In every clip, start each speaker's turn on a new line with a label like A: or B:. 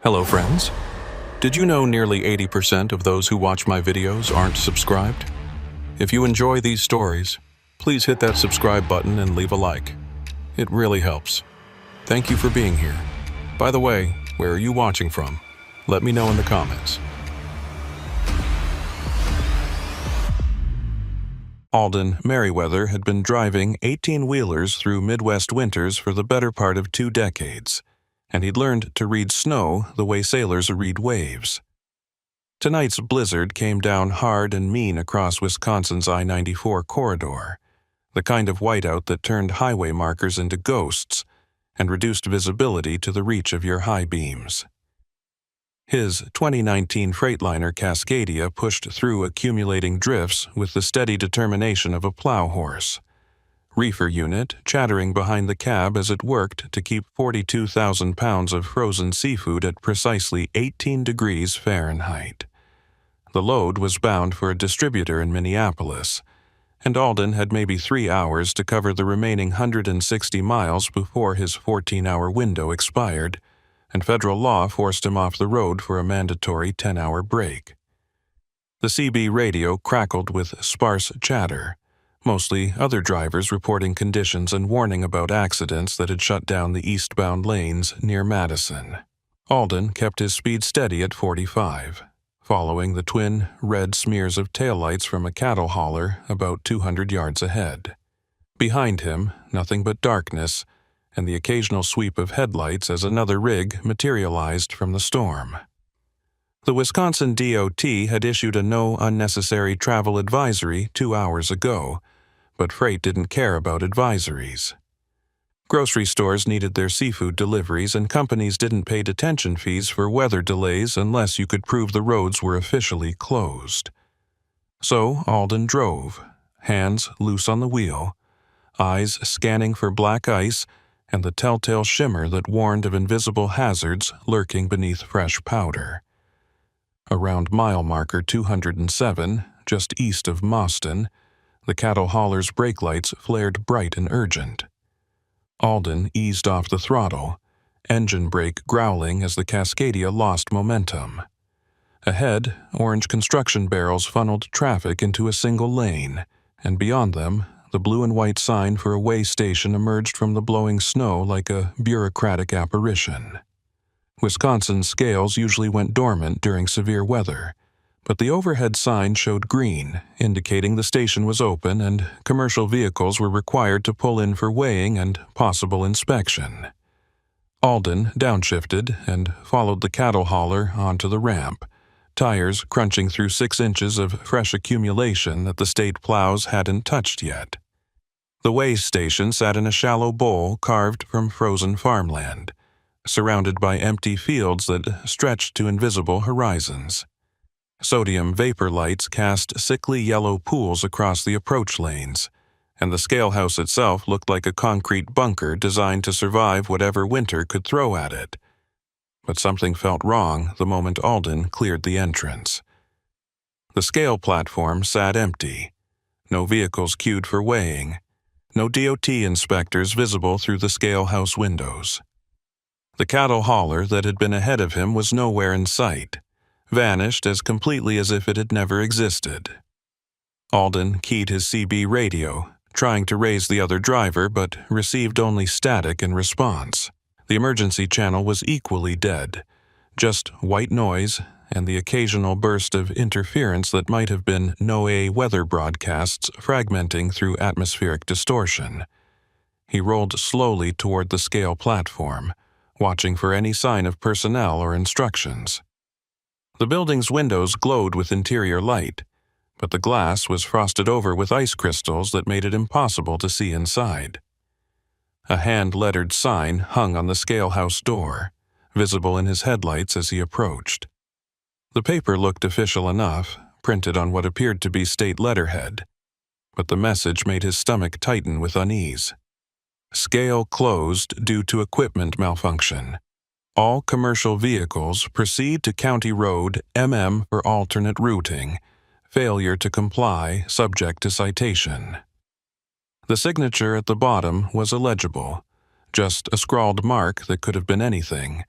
A: Hello friends. Did you know nearly 80% of those who watch my videos aren't subscribed? If you enjoy these stories, please hit that subscribe button and leave a like. It really helps. Thank you for being here. By the way, where are you watching from? Let me know in the comments. Alden Merriweather had been driving 18-wheelers through Midwest winters for the better part of 2 decades, and he'd learned to read snow the way sailors read waves. Tonight's blizzard came down hard and mean across Wisconsin's I-94 corridor, the kind of whiteout that turned highway markers into ghosts and reduced visibility to the reach of your high beams. His 2019 Freightliner Cascadia pushed through accumulating drifts with the steady determination of a plow horse. Reefer unit chattering behind the cab as it worked to keep 42,000 pounds of frozen seafood at precisely 18 degrees Fahrenheit. The load was bound for a distributor in Minneapolis, and Alden had maybe 3 hours to cover the remaining 160 miles before his 14-hour window expired, and federal law forced him off the road for a mandatory 10-hour break. The CB radio crackled with sparse chatter, mostly other drivers reporting conditions and warning about accidents that had shut down the eastbound lanes near Madison. Alden kept his speed steady at 45, following the twin red smears of taillights from a cattle hauler about 200 yards ahead. Behind him, nothing but darkness, and the occasional sweep of headlights as another rig materialized from the storm. The Wisconsin DOT had issued a no unnecessary travel advisory 2 hours ago, but freight didn't care about advisories. Grocery stores needed their seafood deliveries, and companies didn't pay detention fees for weather delays unless you could prove the roads were officially closed. So Alden drove, hands loose on the wheel, eyes scanning for black ice and the telltale shimmer that warned of invisible hazards lurking beneath fresh powder. Around mile marker 207, just east of Mauston, the cattle hauler's brake lights flared bright and urgent. Alden eased off the throttle, engine brake growling as the Cascadia lost momentum. Ahead, orange construction barrels funneled traffic into a single lane, and beyond them, the blue and white sign for a way station emerged from the blowing snow like a bureaucratic apparition. Wisconsin's scales usually went dormant during severe weather, but the overhead sign showed green, indicating the station was open and commercial vehicles were required to pull in for weighing and possible inspection. Alden downshifted and followed the cattle hauler onto the ramp, tires crunching through 6 inches of fresh accumulation that the state plows hadn't touched yet. The weigh station sat in a shallow bowl carved from frozen farmland, surrounded by empty fields that stretched to invisible horizons. Sodium vapor lights cast sickly yellow pools across the approach lanes, and the scale house itself looked like a concrete bunker designed to survive whatever winter could throw at it. But something felt wrong the moment Alden cleared the entrance. The scale platform sat empty, no vehicles queued for weighing, no DOT inspectors visible through the scale house windows. The cattle hauler that had been ahead of him was nowhere in sight, vanished as completely as if it had never existed. Alden keyed his CB radio, trying to raise the other driver, but received only static in response. The emergency channel was equally dead, just white noise and the occasional burst of interference that might have been NOAA weather broadcasts fragmenting through atmospheric distortion. He rolled slowly toward the scale platform, watching for any sign of personnel or instructions. The building's windows glowed with interior light, but the glass was frosted over with ice crystals that made it impossible to see inside. A hand-lettered sign hung on the scale house door, visible in his headlights as he approached. The paper looked official enough, printed on what appeared to be state letterhead, but the message made his stomach tighten with unease. Scale closed due to equipment malfunction. All commercial vehicles proceed to County Road MM for alternate routing. Failure to comply subject to citation. The signature at the bottom was illegible, just a scrawled mark that could have been anything,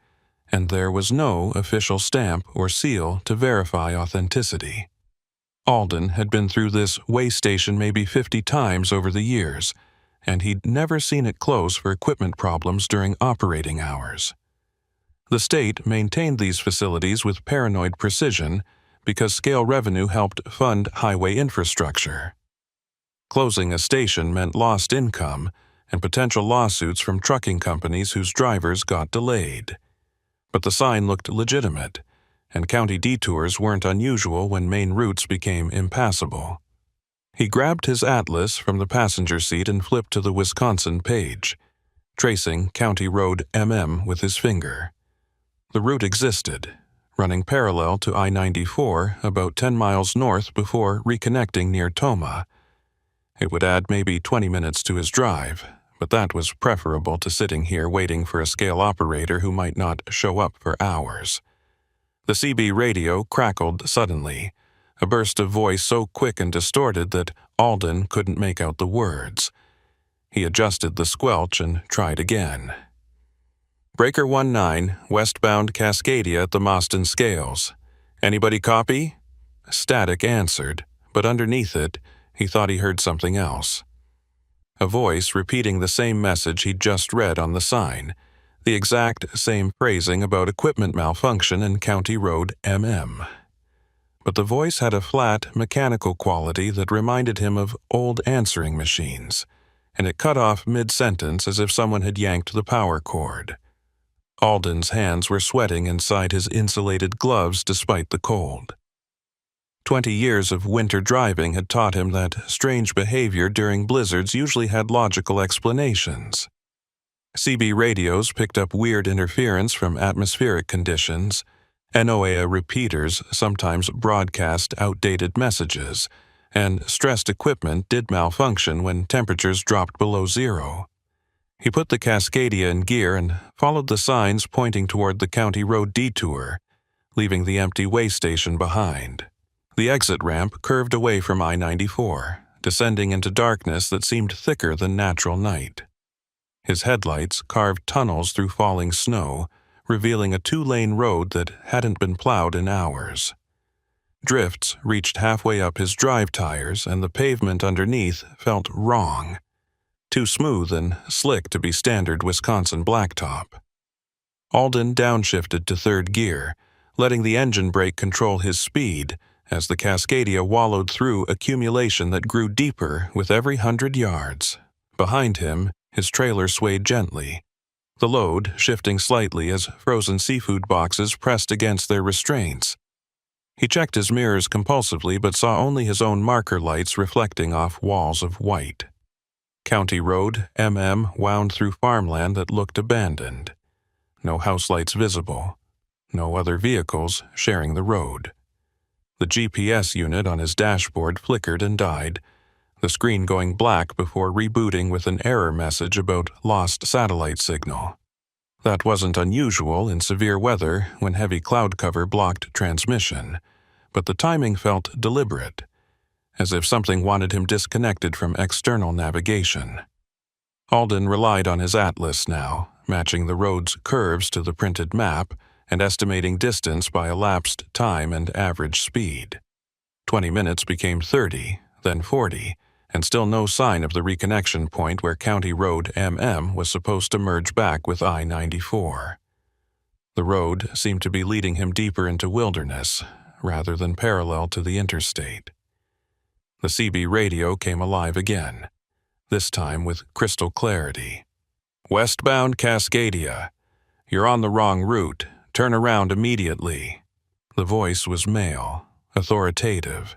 A: and there was no official stamp or seal to verify authenticity. Alden had been through this way station maybe 50 times over the years, and he'd never seen it close for equipment problems during operating hours. The state maintained these facilities with paranoid precision because scale revenue helped fund highway infrastructure. Closing a station meant lost income and potential lawsuits from trucking companies whose drivers got delayed. But the sign looked legitimate, and county detours weren't unusual when main routes became impassable. He grabbed his atlas from the passenger seat and flipped to the Wisconsin page, tracing County Road MM with his finger. The route existed, running parallel to I-94 about 10 miles north before reconnecting near Tomah. It would add maybe 20 minutes to his drive, but that was preferable to sitting here waiting for a scale operator who might not show up for hours. The CB radio crackled suddenly, a burst of voice so quick and distorted that Alden couldn't make out the words. He adjusted the squelch and tried again. Breaker 19, westbound Cascadia at the Moston Scales. Anybody copy? Static answered, but underneath it, he thought he heard something else. A voice repeating the same message he'd just read on the sign, the exact same phrasing about equipment malfunction in County Road MM. But the voice had a flat, mechanical quality that reminded him of old answering machines, and it cut off mid-sentence as if someone had yanked the power cord. Alden's hands were sweating inside his insulated gloves despite the cold. 20 years of winter driving had taught him that strange behavior during blizzards usually had logical explanations. CB radios picked up weird interference from atmospheric conditions. NOAA repeaters sometimes broadcast outdated messages, and stressed equipment did malfunction when temperatures dropped below zero. He put the Cascadia in gear and followed the signs pointing toward the County Road detour, leaving the empty way station behind. The exit ramp curved away from I-94, descending into darkness that seemed thicker than natural night. His headlights carved tunnels through falling snow, revealing a 2-lane road that hadn't been plowed in hours. Drifts reached halfway up his drive tires, and the pavement underneath felt wrong, too smooth and slick to be standard Wisconsin blacktop. Alden downshifted to third gear, letting the engine brake control his speed as the Cascadia wallowed through accumulation that grew deeper with every 100 yards. Behind him, his trailer swayed gently, the load shifting slightly as frozen seafood boxes pressed against their restraints. He checked his mirrors compulsively but saw only his own marker lights reflecting off walls of white. County Road MM wound through farmland that looked abandoned. No house lights visible. No other vehicles sharing the road. The GPS unit on his dashboard flickered and died, the screen going black before rebooting with an error message about lost satellite signal. That wasn't unusual in severe weather when heavy cloud cover blocked transmission, but the timing felt deliberate, as if something wanted him disconnected from external navigation. Alden relied on his atlas now, matching the road's curves to the printed map and estimating distance by elapsed time and average speed. 20 minutes became 30, then 40, and still no sign of the reconnection point where County Road MM was supposed to merge back with I-94. The road seemed to be leading him deeper into wilderness, rather than parallel to the interstate. The CB radio came alive again, this time with crystal clarity. "Westbound Cascadia. You're on the wrong route. Turn around immediately." The voice was male, authoritative,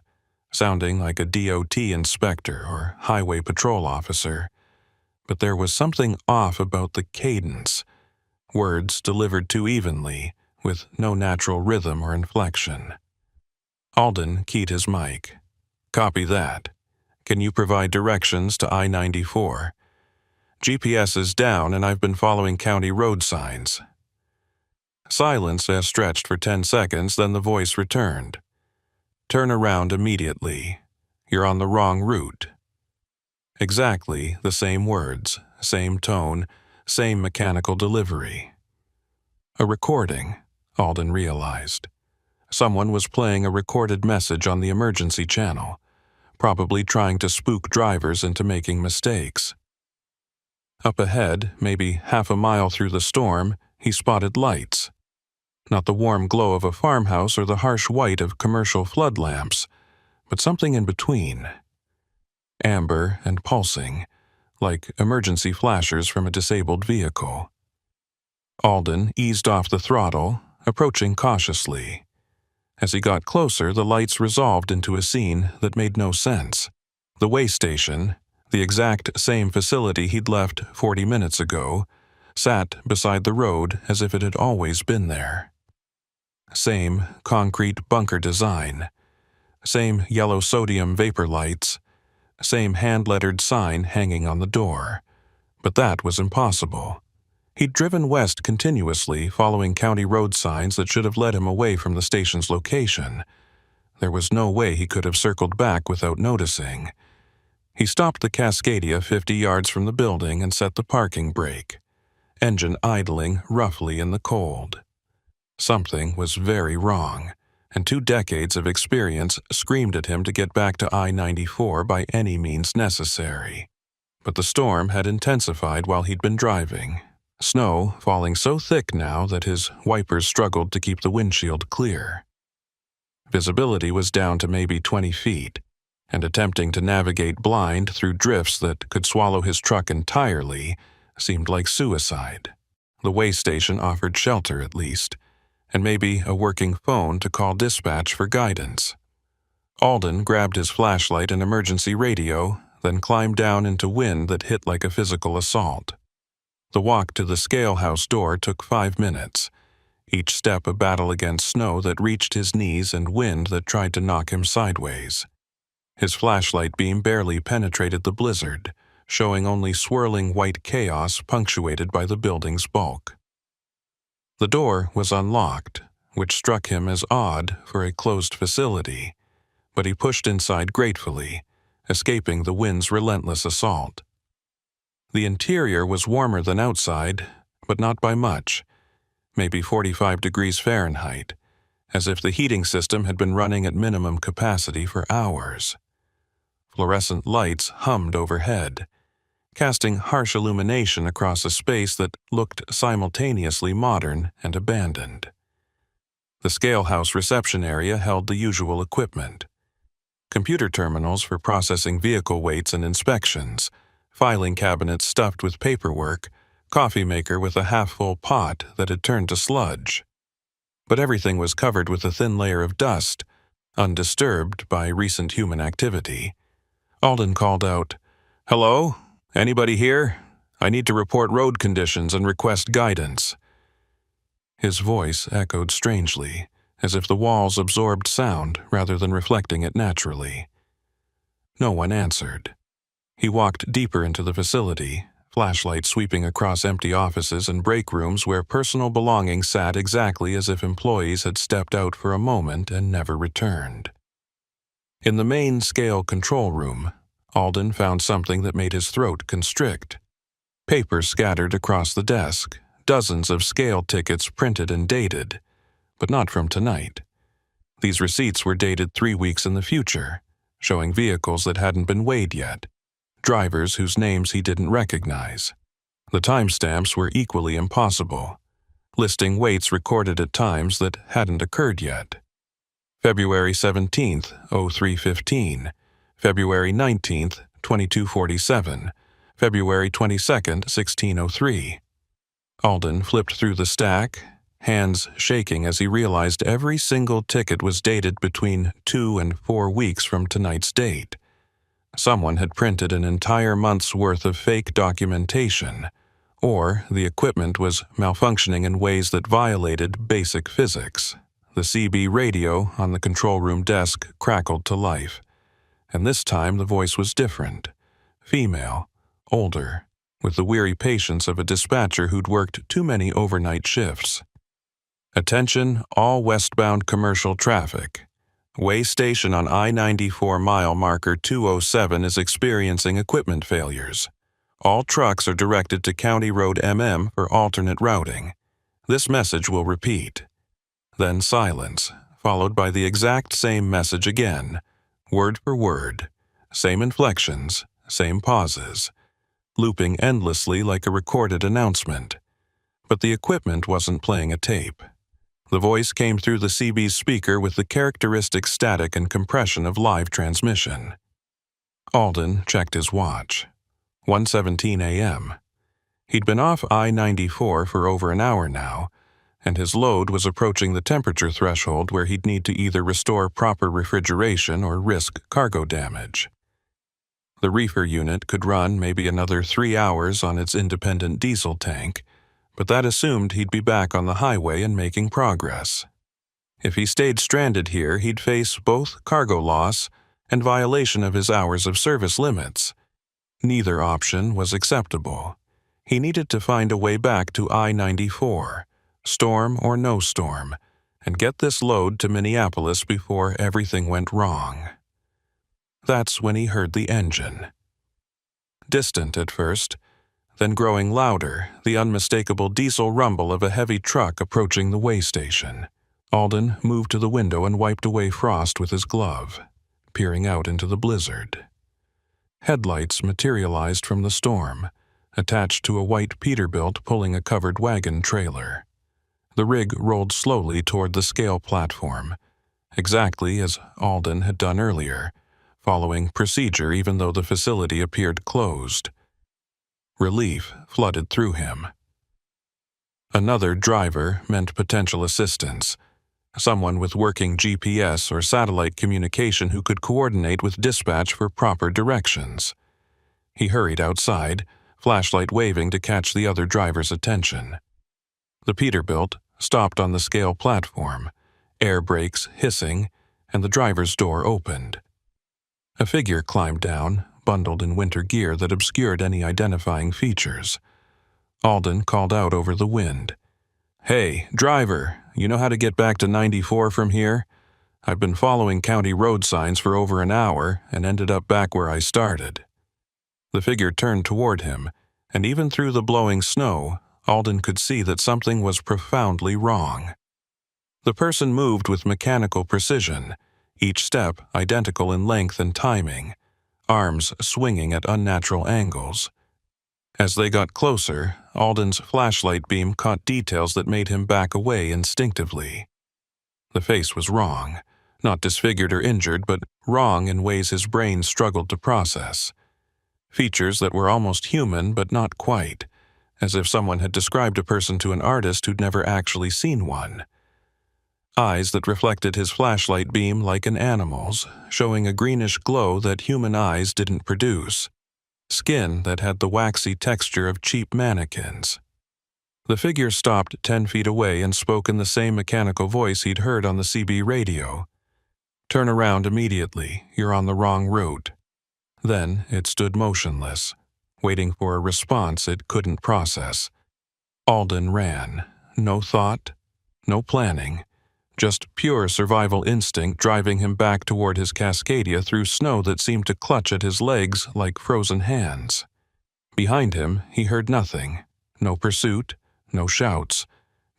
A: sounding like a DOT inspector or highway patrol officer. But there was something off about the cadence, words delivered too evenly, with no natural rhythm or inflection. Alden keyed his mic. "Copy that. Can you provide directions to I-94? GPS is down and I've been following county road signs." Silence as stretched for 10 seconds, then the voice returned. "Turn around immediately. You're on the wrong route." Exactly the same words, same tone, same mechanical delivery. A recording, Alden realized. Someone was playing a recorded message on the emergency channel, probably trying to spook drivers into making mistakes. Up ahead, maybe half a mile through the storm, he spotted lights. Not the warm glow of a farmhouse or the harsh white of commercial flood lamps, but something in between. Amber and pulsing, like emergency flashers from a disabled vehicle. Alden eased off the throttle, approaching cautiously. As he got closer, the lights resolved into a scene that made no sense. The way station, the exact same facility he'd left 40 minutes ago, sat beside the road as if it had always been there. Same concrete bunker design, same yellow sodium vapor lights, same hand-lettered sign hanging on the door. But that was impossible. He'd driven west continuously, following county road signs that should have led him away from the station's location. There was no way he could have circled back without noticing. He stopped the Cascadia 50 yards from the building and set the parking brake, engine idling roughly in the cold. Something was very wrong, and 2 decades of experience screamed at him to get back to I-94 by any means necessary. But the storm had intensified while he'd been driving, snow falling so thick now that his wipers struggled to keep the windshield clear. Visibility was down to maybe 20 feet, and attempting to navigate blind through drifts that could swallow his truck entirely seemed like suicide. The way station offered shelter at least, and maybe a working phone to call dispatch for guidance. Alden grabbed his flashlight and emergency radio, then climbed down into wind that hit like a physical assault. The walk to the scale house door took 5 minutes, each step a battle against snow that reached his knees and wind that tried to knock him sideways. His flashlight beam barely penetrated the blizzard, showing only swirling white chaos punctuated by the building's bulk. The door was unlocked, which struck him as odd for a closed facility, but he pushed inside gratefully, escaping the wind's relentless assault. The interior was warmer than outside, but not by much, maybe 45 degrees Fahrenheit, as if the heating system had been running at minimum capacity for hours. Fluorescent lights hummed overhead, casting harsh illumination across a space that looked simultaneously modern and abandoned. The scalehouse reception area held the usual equipment: computer terminals for processing vehicle weights and inspections, filing cabinets stuffed with paperwork, coffee maker with a half-full pot that had turned to sludge. But everything was covered with a thin layer of dust, undisturbed by recent human activity. Alden called out, "Hello? Anybody here? I need to report road conditions and request guidance." His voice echoed strangely, as if the walls absorbed sound rather than reflecting it naturally. No one answered. He walked deeper into the facility, flashlight sweeping across empty offices and break rooms where personal belongings sat exactly as if employees had stepped out for a moment and never returned. In the main scale control room, Alden found something that made his throat constrict. Papers scattered across the desk, dozens of scale tickets printed and dated, but not from tonight. These receipts were dated 3 weeks in the future, showing vehicles that hadn't been weighed yet, drivers whose names he didn't recognize. The timestamps were equally impossible, listing weights recorded at times that hadn't occurred yet. February 17th, 0315, February 19th, 2247, February 22nd, 1603. Alden flipped through the stack, hands shaking as he realized every single ticket was dated between 2 and 4 weeks from tonight's date. Someone had printed an entire month's worth of fake documentation, or the equipment was malfunctioning in ways that violated basic physics. The CB radio on the control room desk crackled to life, and this time the voice was different, female, older, with the weary patience of a dispatcher who'd worked too many overnight shifts. "Attention, all westbound commercial traffic. Way station on I-94 mile marker 207 is experiencing equipment failures. All trucks are directed to County Road MM for alternate routing. This message will repeat. Then silence, followed by the exact same message again, word for word, same inflections, same pauses, looping endlessly like a recorded announcement. But the equipment wasn't playing a tape. The voice came through the CB's speaker with the characteristic static and compression of live transmission. Alden checked his watch. 1:17 a.m. He'd been off I-94 for over an hour now, and his load was approaching the temperature threshold where he'd need to either restore proper refrigeration or risk cargo damage. The reefer unit could run maybe another 3 hours on its independent diesel tank, but that assumed he'd be back on the highway and making progress. If he stayed stranded here, he'd face both cargo loss and violation of his hours of service limits. Neither option was acceptable. He needed to find a way back to I-94, storm or no storm, and get this load to Minneapolis before everything went wrong. That's when he heard the engine. Distant at first, then growing louder, the unmistakable diesel rumble of a heavy truck approaching the way station. Alden moved to the window and wiped away frost with his glove, peering out into the blizzard. Headlights materialized from the storm, attached to a white Peterbilt pulling a covered wagon trailer. The rig rolled slowly toward the scale platform, exactly as Alden had done earlier, following procedure even though the facility appeared closed. Relief flooded through him. Another driver meant potential assistance, someone with working GPS or satellite communication who could coordinate with dispatch for proper directions. He hurried outside, flashlight waving to catch the other driver's attention. The Peterbilt stopped on the scale platform, air brakes hissing, and the driver's door opened. A figure climbed down, bundled in winter gear that obscured any identifying features. Alden called out over the wind. "Hey, driver, you know how to get back to 94 from here? I've been following county road signs for over an hour and ended up back where I started." The figure turned toward him, and even through the blowing snow, Alden could see that something was profoundly wrong. The person moved with mechanical precision, each step identical in length and timing, arms swinging at unnatural angles. As they got closer, Alden's flashlight beam caught details that made him back away instinctively. The face was wrong, not disfigured or injured, but wrong in ways his brain struggled to process. Features that were almost human but not quite, as if someone had described a person to an artist who'd never actually seen one. Eyes that reflected his flashlight beam like an animal's, showing a greenish glow that human eyes didn't produce. Skin that had the waxy texture of cheap mannequins. The figure stopped 10 feet away and spoke in the same mechanical voice he'd heard on the CB radio. "Turn around immediately, you're on the wrong route." Then it stood motionless, waiting for a response it couldn't process. Alden ran. No thought, no planning. Just pure survival instinct driving him back toward his Cascadia through snow that seemed to clutch at his legs like frozen hands. Behind him, he heard nothing. No pursuit, no shouts,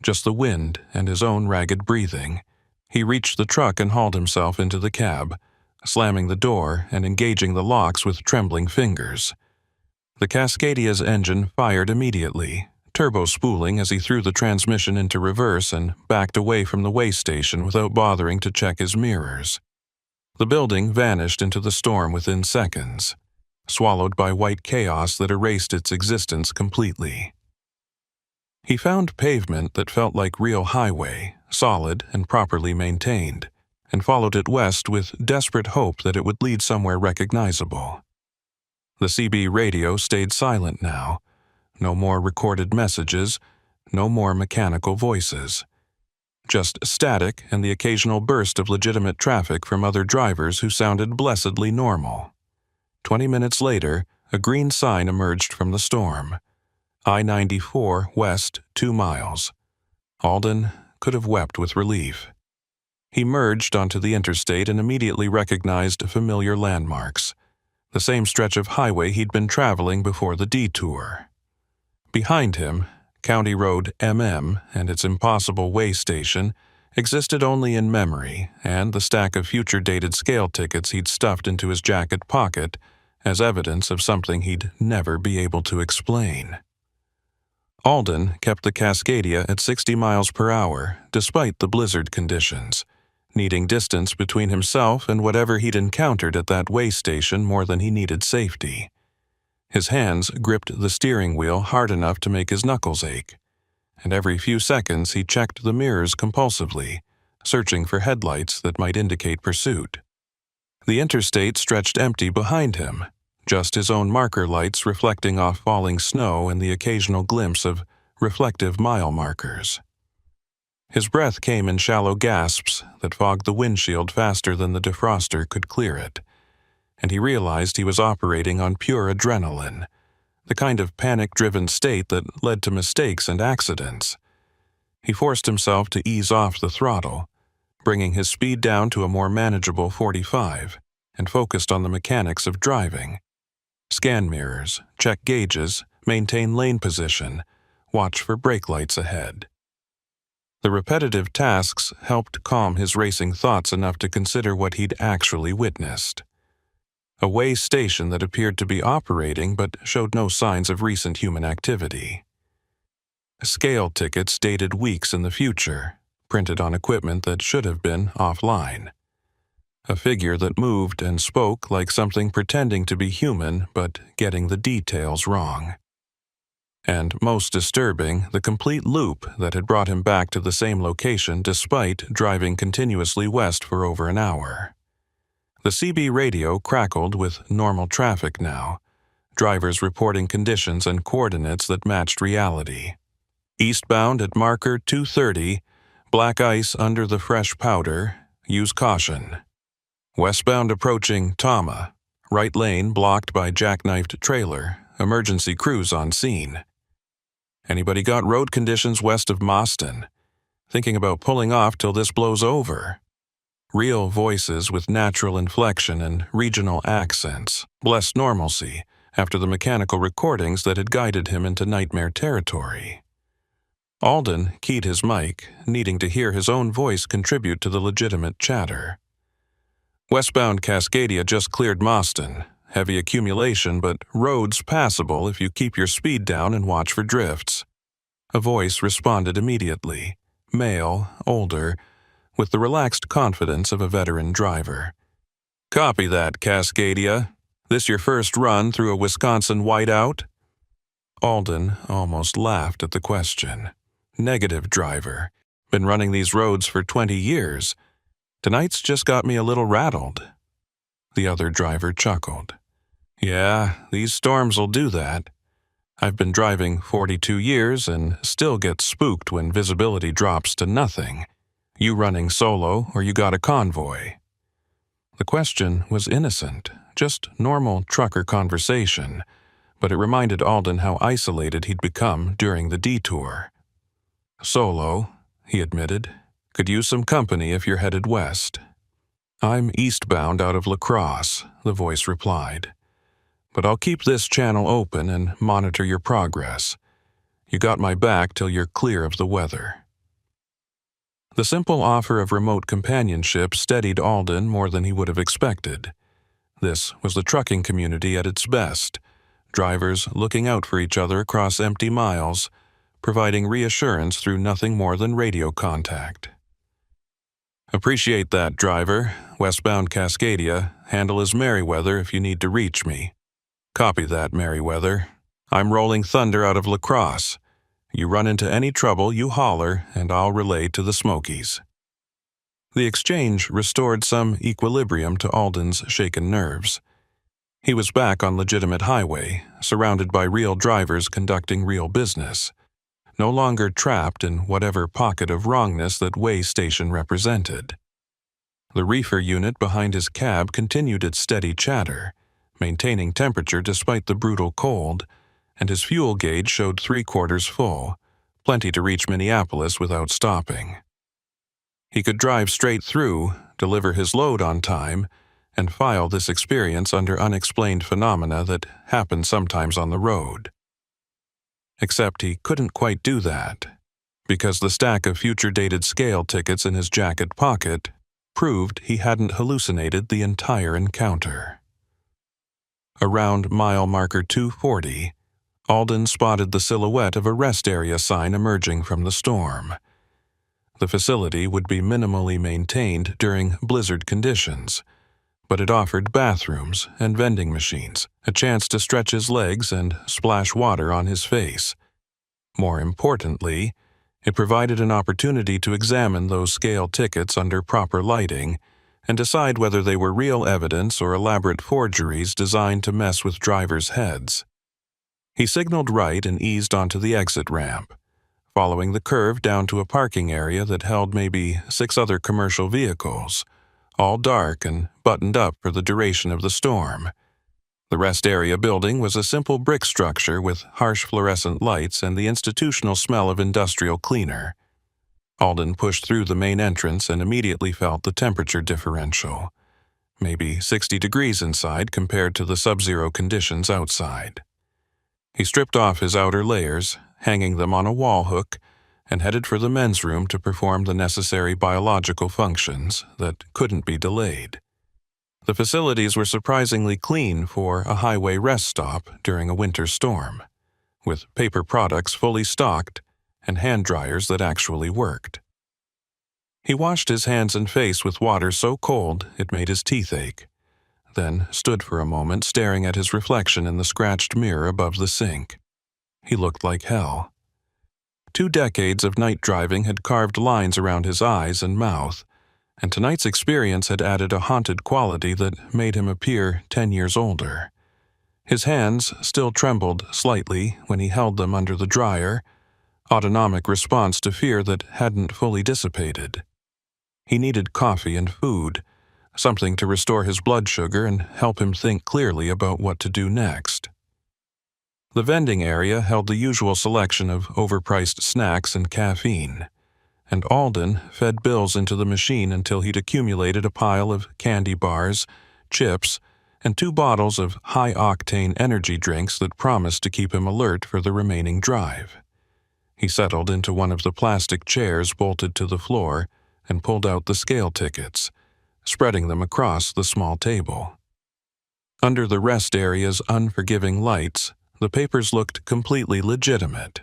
A: just the wind and his own ragged breathing. He reached the truck and hauled himself into the cab, slamming the door and engaging the locks with trembling fingers. The Cascadia's engine fired immediately, turbo-spooling as he threw the transmission into reverse and backed away from the way station without bothering to check his mirrors. The building vanished into the storm within seconds, swallowed by white chaos that erased its existence completely. He found pavement that felt like real highway, solid and properly maintained, and followed it west with desperate hope that it would lead somewhere recognizable. The CB radio stayed silent now. No more recorded messages, no more mechanical voices. Just static and the occasional burst of legitimate traffic from other drivers who sounded blessedly normal. 20 minutes later, a green sign emerged from the storm. I-94 west 2 miles. Alden could have wept with relief. He merged onto the interstate and immediately recognized familiar landmarks, the same stretch of highway he'd been traveling before the detour. Behind him, County Road MM and its impossible way station existed only in memory and the stack of future-dated scale tickets he'd stuffed into his jacket pocket as evidence of something he'd never be able to explain. Alden kept the Cascadia at 60 miles per hour despite the blizzard conditions, needing distance between himself and whatever he'd encountered at that way station more than he needed safety. His hands gripped the steering wheel hard enough to make his knuckles ache, and every few seconds he checked the mirrors compulsively, searching for headlights that might indicate pursuit. The interstate stretched empty behind him, just his own marker lights reflecting off falling snow and the occasional glimpse of reflective mile markers. His breath came in shallow gasps that fogged the windshield faster than the defroster could clear it, and he realized he was operating on pure adrenaline, the kind of panic-driven state that led to mistakes and accidents. He forced himself to ease off the throttle, bringing his speed down to a more manageable 45, and focused on the mechanics of driving. Scan mirrors, check gauges, maintain lane position, watch for brake lights ahead. The repetitive tasks helped calm his racing thoughts enough to consider what he'd actually witnessed. A way station that appeared to be operating but showed no signs of recent human activity. Scale tickets dated weeks in the future, printed on equipment that should have been offline. A figure that moved and spoke like something pretending to be human but getting the details wrong. And most disturbing, the complete loop that had brought him back to the same location despite driving continuously west for over an hour. The CB radio crackled with normal traffic now, drivers reporting conditions and coordinates that matched reality. Eastbound at marker 230, black ice under the fresh powder, use caution. Westbound approaching Tama, right lane blocked by jackknifed trailer, emergency crews on scene. Anybody got road conditions west of Moston? Thinking about pulling off till this blows over. Real voices with natural inflection and regional accents blessed normalcy after the mechanical recordings that had guided him into nightmare territory. Alden keyed his mic, needing to hear his own voice contribute to the legitimate chatter. Westbound Cascadia just cleared Moston. Heavy accumulation, but roads passable if you keep your speed down and watch for drifts. A voice responded immediately, male, older, with the relaxed confidence of a veteran driver. Copy that, Cascadia. This your first run through a Wisconsin whiteout? Alden almost laughed at the question. Negative, driver. Been running these roads for 20 years. Tonight's just got me a little rattled. The other driver chuckled. Yeah, these storms'll do that. I've been driving 42 years and still get spooked when visibility drops to nothing. You running solo or you got a convoy? The question was innocent, just normal trucker conversation, but it reminded Alden how isolated he'd become during the detour. Solo, he admitted. Could use some company if you're headed west. I'm eastbound out of La Crosse, the voice replied. But I'll keep this channel open and monitor your progress. You got my back till you're clear of the weather. The simple offer of remote companionship steadied Alden more than he would have expected. This was the trucking community at its best, drivers looking out for each other across empty miles, providing reassurance through nothing more than radio contact. Appreciate that, driver. Westbound Cascadia. Handle is Merriweather if you need to reach me. Copy that, Merriweather. I'm rolling thunder out of La Crosse. You run into any trouble, you holler, and I'll relay to the Smokies. The exchange restored some equilibrium to Alden's shaken nerves. He was back on legitimate highway, surrounded by real drivers conducting real business, no longer trapped in whatever pocket of wrongness that way station represented. The reefer unit behind his cab continued its steady chatter, maintaining temperature despite the brutal cold, and his fuel gauge showed 3/4 full, plenty to reach Minneapolis without stopping. He could drive straight through, deliver his load on time, and file this experience under unexplained phenomena that happen sometimes on the road. Except he couldn't quite do that, because the stack of future-dated scale tickets in his jacket pocket proved he hadn't hallucinated the entire encounter. Around mile marker 240, Alden spotted the silhouette of a rest area sign emerging from the storm. The facility would be minimally maintained during blizzard conditions, but it offered bathrooms and vending machines, a chance to stretch his legs and splash water on his face. More importantly, it provided an opportunity to examine those scale tickets under proper lighting and decide whether they were real evidence or elaborate forgeries designed to mess with drivers' heads. He signaled right and eased onto the exit ramp, following the curve down to a parking area that held maybe 6 other commercial vehicles, all dark and buttoned up for the duration of the storm. The rest area building was a simple brick structure with harsh fluorescent lights and the institutional smell of industrial cleaner. Alden pushed through the main entrance and immediately felt the temperature differential, maybe 60 degrees inside compared to the sub-zero conditions outside. He stripped off his outer layers, hanging them on a wall hook, and headed for the men's room to perform the necessary biological functions that couldn't be delayed. The facilities were surprisingly clean for a highway rest stop during a winter storm, with paper products fully stocked and hand dryers that actually worked. He washed his hands and face with water so cold it made his teeth ache, then stood for a moment staring at his reflection in the scratched mirror above the sink. He looked like hell. 2 decades of night driving had carved lines around his eyes and mouth, and tonight's experience had added a haunted quality that made him appear 10 years older. His hands still trembled slightly when he held them under the dryer, autonomic response to fear that hadn't fully dissipated. He needed coffee and food, something to restore his blood sugar and help him think clearly about what to do next. The vending area held the usual selection of overpriced snacks and caffeine, and Alden fed bills into the machine until he'd accumulated a pile of candy bars, chips, and 2 bottles of high-octane energy drinks that promised to keep him alert for the remaining drive. He settled into one of the plastic chairs bolted to the floor and pulled out the scale tickets, spreading them across the small table. Under the rest area's unforgiving lights, the papers looked completely legitimate.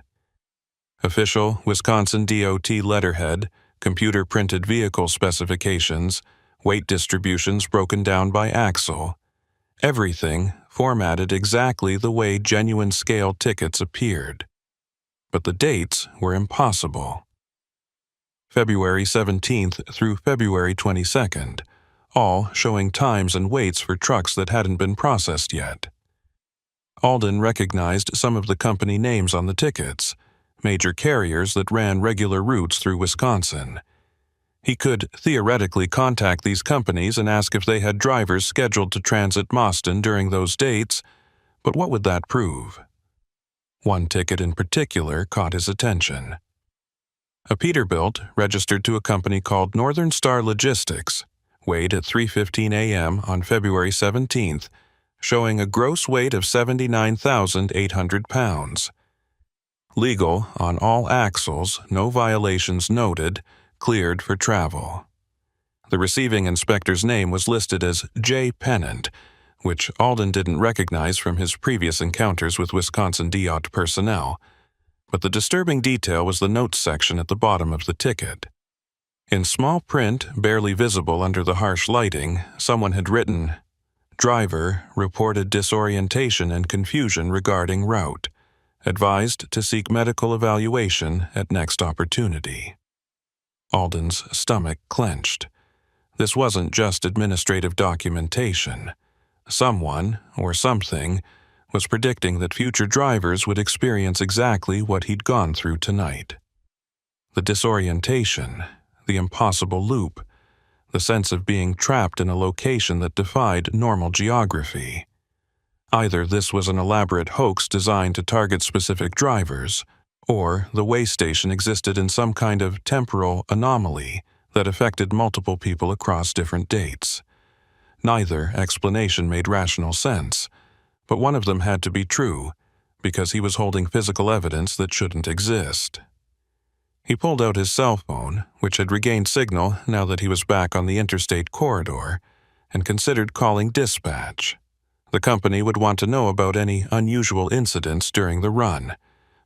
A: Official Wisconsin DOT letterhead, computer-printed vehicle specifications, weight distributions broken down by axle, everything formatted exactly the way genuine scale tickets appeared. But the dates were impossible. February 17th through February 22nd, all showing times and weights for trucks that hadn't been processed yet. Alden recognized some of the company names on the tickets, major carriers that ran regular routes through Wisconsin. He could theoretically contact these companies and ask if they had drivers scheduled to transit Mauston during those dates, but what would that prove? One ticket in particular caught his attention. A Peterbilt registered to a company called Northern Star Logistics weighed at 3:15 a.m. on February 17th, showing a gross weight of 79,800 pounds. Legal on all axles, no violations noted, cleared for travel. The receiving inspector's name was listed as J. Pennant, which Alden didn't recognize from his previous encounters with Wisconsin DOT personnel, but the disturbing detail was the notes section at the bottom of the ticket. In small print, barely visible under the harsh lighting, someone had written, "Driver reported disorientation and confusion regarding route. Advised to seek medical evaluation at next opportunity." Alden's stomach clenched. This wasn't just administrative documentation. Someone, or something, was predicting that future drivers would experience exactly what he'd gone through tonight. The disorientation, the impossible loop, the sense of being trapped in a location that defied normal geography. Either this was an elaborate hoax designed to target specific drivers, or the way station existed in some kind of temporal anomaly that affected multiple people across different dates. Neither explanation made rational sense, but one of them had to be true, because he was holding physical evidence that shouldn't exist. He pulled out his cell phone, which had regained signal now that he was back on the interstate corridor, and considered calling dispatch. The company would want to know about any unusual incidents during the run,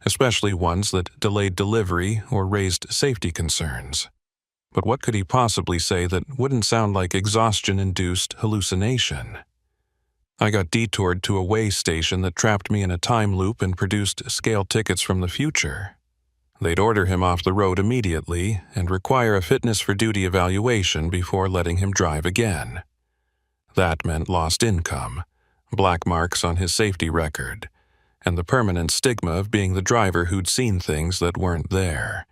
A: especially ones that delayed delivery or raised safety concerns. But what could he possibly say that wouldn't sound like exhaustion-induced hallucination? I got detoured to a way station that trapped me in a time loop and produced scale tickets from the future. They'd order him off the road immediately and require a fitness for duty evaluation before letting him drive again. That meant lost income, black marks on his safety record, and the permanent stigma of being the driver who'd seen things that weren't there.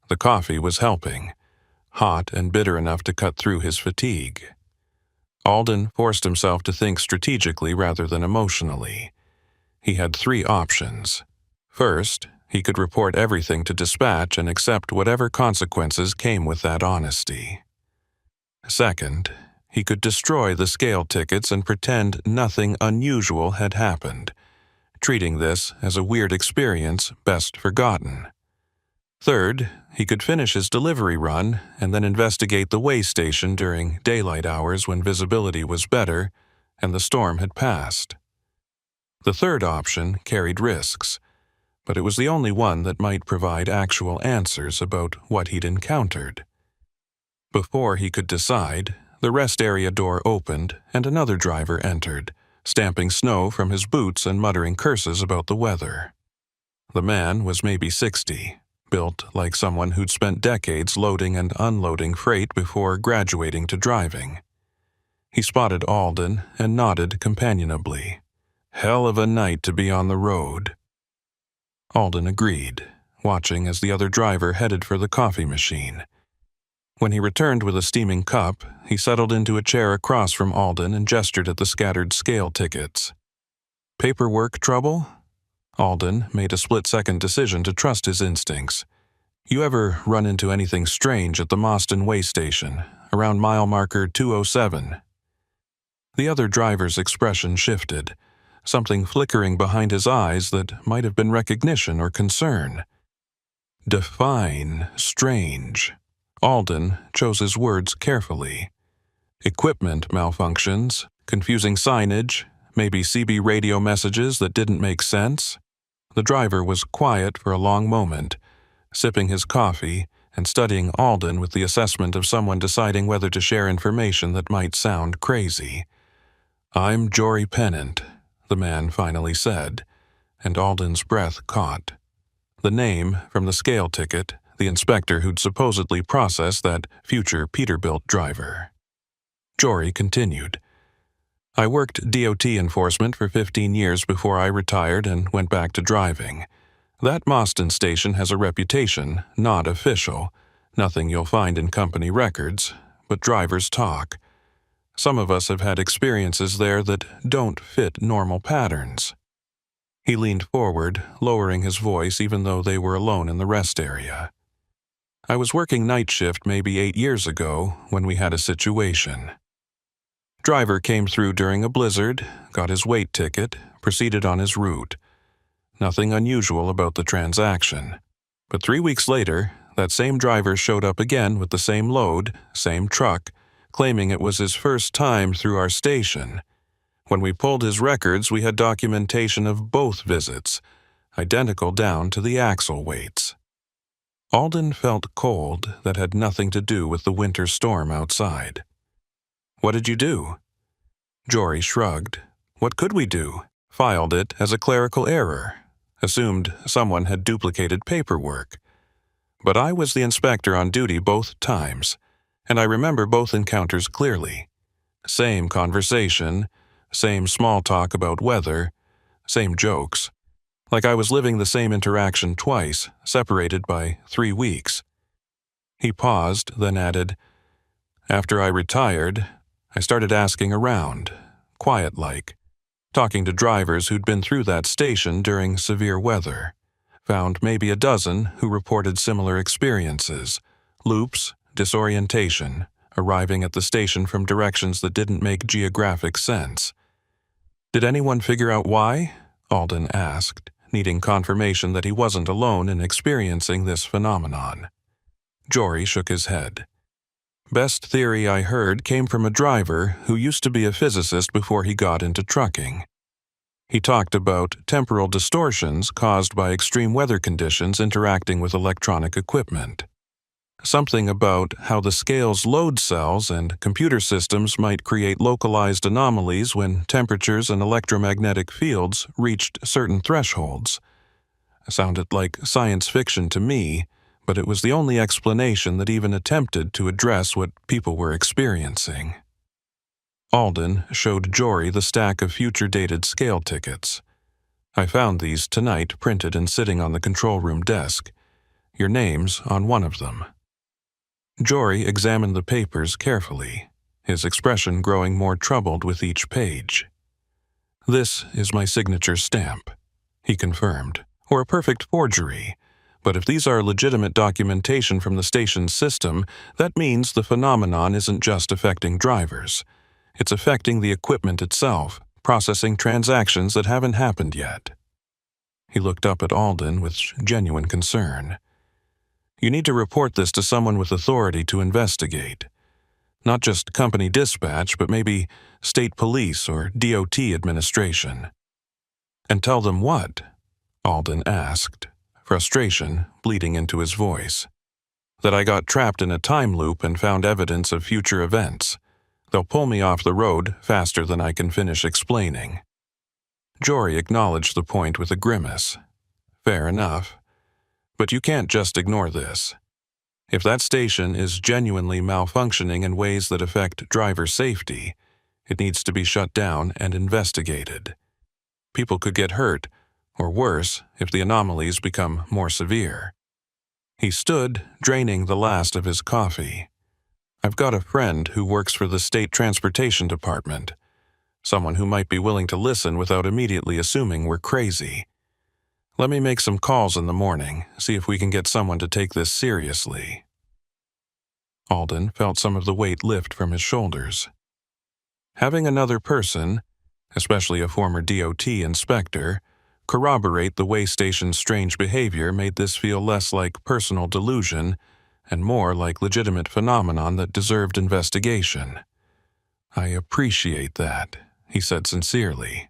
A: The coffee was helping, hot and bitter enough to cut through his fatigue. Alden forced himself to think strategically rather than emotionally. He had 3 options. First, he could report everything to dispatch and accept whatever consequences came with that honesty. Second, he could destroy the scale tickets and pretend nothing unusual had happened, treating this as a weird experience best forgotten. Third, he could finish his delivery run and then investigate the way station during daylight hours when visibility was better and the storm had passed. The third option carried risks, but it was the only one that might provide actual answers about what he'd encountered. Before he could decide, the rest area door opened and another driver entered, stamping snow from his boots and muttering curses about the weather. The man was maybe 60, built like someone who'd spent decades loading and unloading freight before graduating to driving. He spotted Alden and nodded companionably. Hell of a night to be on the road. Alden agreed, watching as the other driver headed for the coffee machine. When he returned with a steaming cup, he settled into a chair across from Alden and gestured at the scattered scale tickets. Paperwork trouble? Alden made a split-second decision to trust his instincts. You ever run into anything strange at the Moston Way Station, around mile marker 207? The other driver's expression shifted, something flickering behind his eyes that might have been recognition or concern. Define strange. Alden chose his words carefully. Equipment malfunctions, confusing signage, maybe CB radio messages that didn't make sense. The driver was quiet for a long moment, sipping his coffee and studying Alden with the assessment of someone deciding whether to share information that might sound crazy. I'm Jory Pennant, the man finally said, and Alden's breath caught. The name from the scale ticket, the inspector who'd supposedly processed that future Peterbilt driver. Jory continued. I worked DOT enforcement for 15 years before I retired and went back to driving. That Moston station has a reputation, not official, nothing you'll find in company records, but drivers talk. Some of us have had experiences there that don't fit normal patterns. He leaned forward, lowering his voice even though they were alone in the rest area. I was working night shift maybe 8 years ago when we had a situation. Driver came through during a blizzard, got his weight ticket, proceeded on his route. Nothing unusual about the transaction. But 3 weeks later, that same driver showed up again with the same load, same truck, claiming it was his first time through our station. When we pulled his records, we had documentation of both visits, identical down to the axle weights. Alden felt cold that had nothing to do with the winter storm outside. What did you do? Jory shrugged. What could we do? Filed it as a clerical error. Assumed someone had duplicated paperwork. But I was the inspector on duty both times, and I remember both encounters clearly. Same conversation, same small talk about weather, same jokes. Like I was living the same interaction twice, separated by 3 weeks. He paused, then added, After I retired, I started asking around, quiet-like, talking to drivers who'd been through that station during severe weather. Found maybe a dozen who reported similar experiences, loops, disorientation, arriving at the station from directions that didn't make geographic sense. Did anyone figure out why? Alden asked, needing confirmation that he wasn't alone in experiencing this phenomenon. Jory shook his head. Best theory I heard came from a driver who used to be a physicist before he got into trucking. He talked about temporal distortions caused by extreme weather conditions interacting with electronic equipment. Something about how the scale's load cells and computer systems might create localized anomalies when temperatures and electromagnetic fields reached certain thresholds. Sounded like science fiction to me, but it was the only explanation that even attempted to address what people were experiencing. Alden showed Jory the stack of future-dated scale tickets. I found these tonight printed and sitting on the control room desk. Your name's on one of them. Jory examined the papers carefully, his expression growing more troubled with each page. This is my signature stamp, he confirmed, or a perfect forgery. But if these are legitimate documentation from the station's system, that means the phenomenon isn't just affecting drivers. It's affecting the equipment itself, processing transactions that haven't happened yet. He looked up at Alden with genuine concern. You need to report this to someone with authority to investigate. Not just company dispatch, but maybe state police or DOT administration. And tell them what? Alden asked, frustration bleeding into his voice. That I got trapped in a time loop and found evidence of future events. They'll pull me off the road faster than I can finish explaining. Jory acknowledged the point with a grimace. Fair enough. But you can't just ignore this. If that station is genuinely malfunctioning in ways that affect driver safety, it needs to be shut down and investigated. People could get hurt, or worse, if the anomalies become more severe. He stood, draining the last of his coffee. I've got a friend who works for the State Transportation Department, someone who might be willing to listen without immediately assuming we're crazy. Let me make some calls in the morning, see if we can get someone to take this seriously. Alden felt some of the weight lift from his shoulders. Having another person, especially a former DOT inspector, corroborate the way station's strange behavior made this feel less like personal delusion and more like legitimate phenomenon that deserved investigation. I appreciate that, he said sincerely.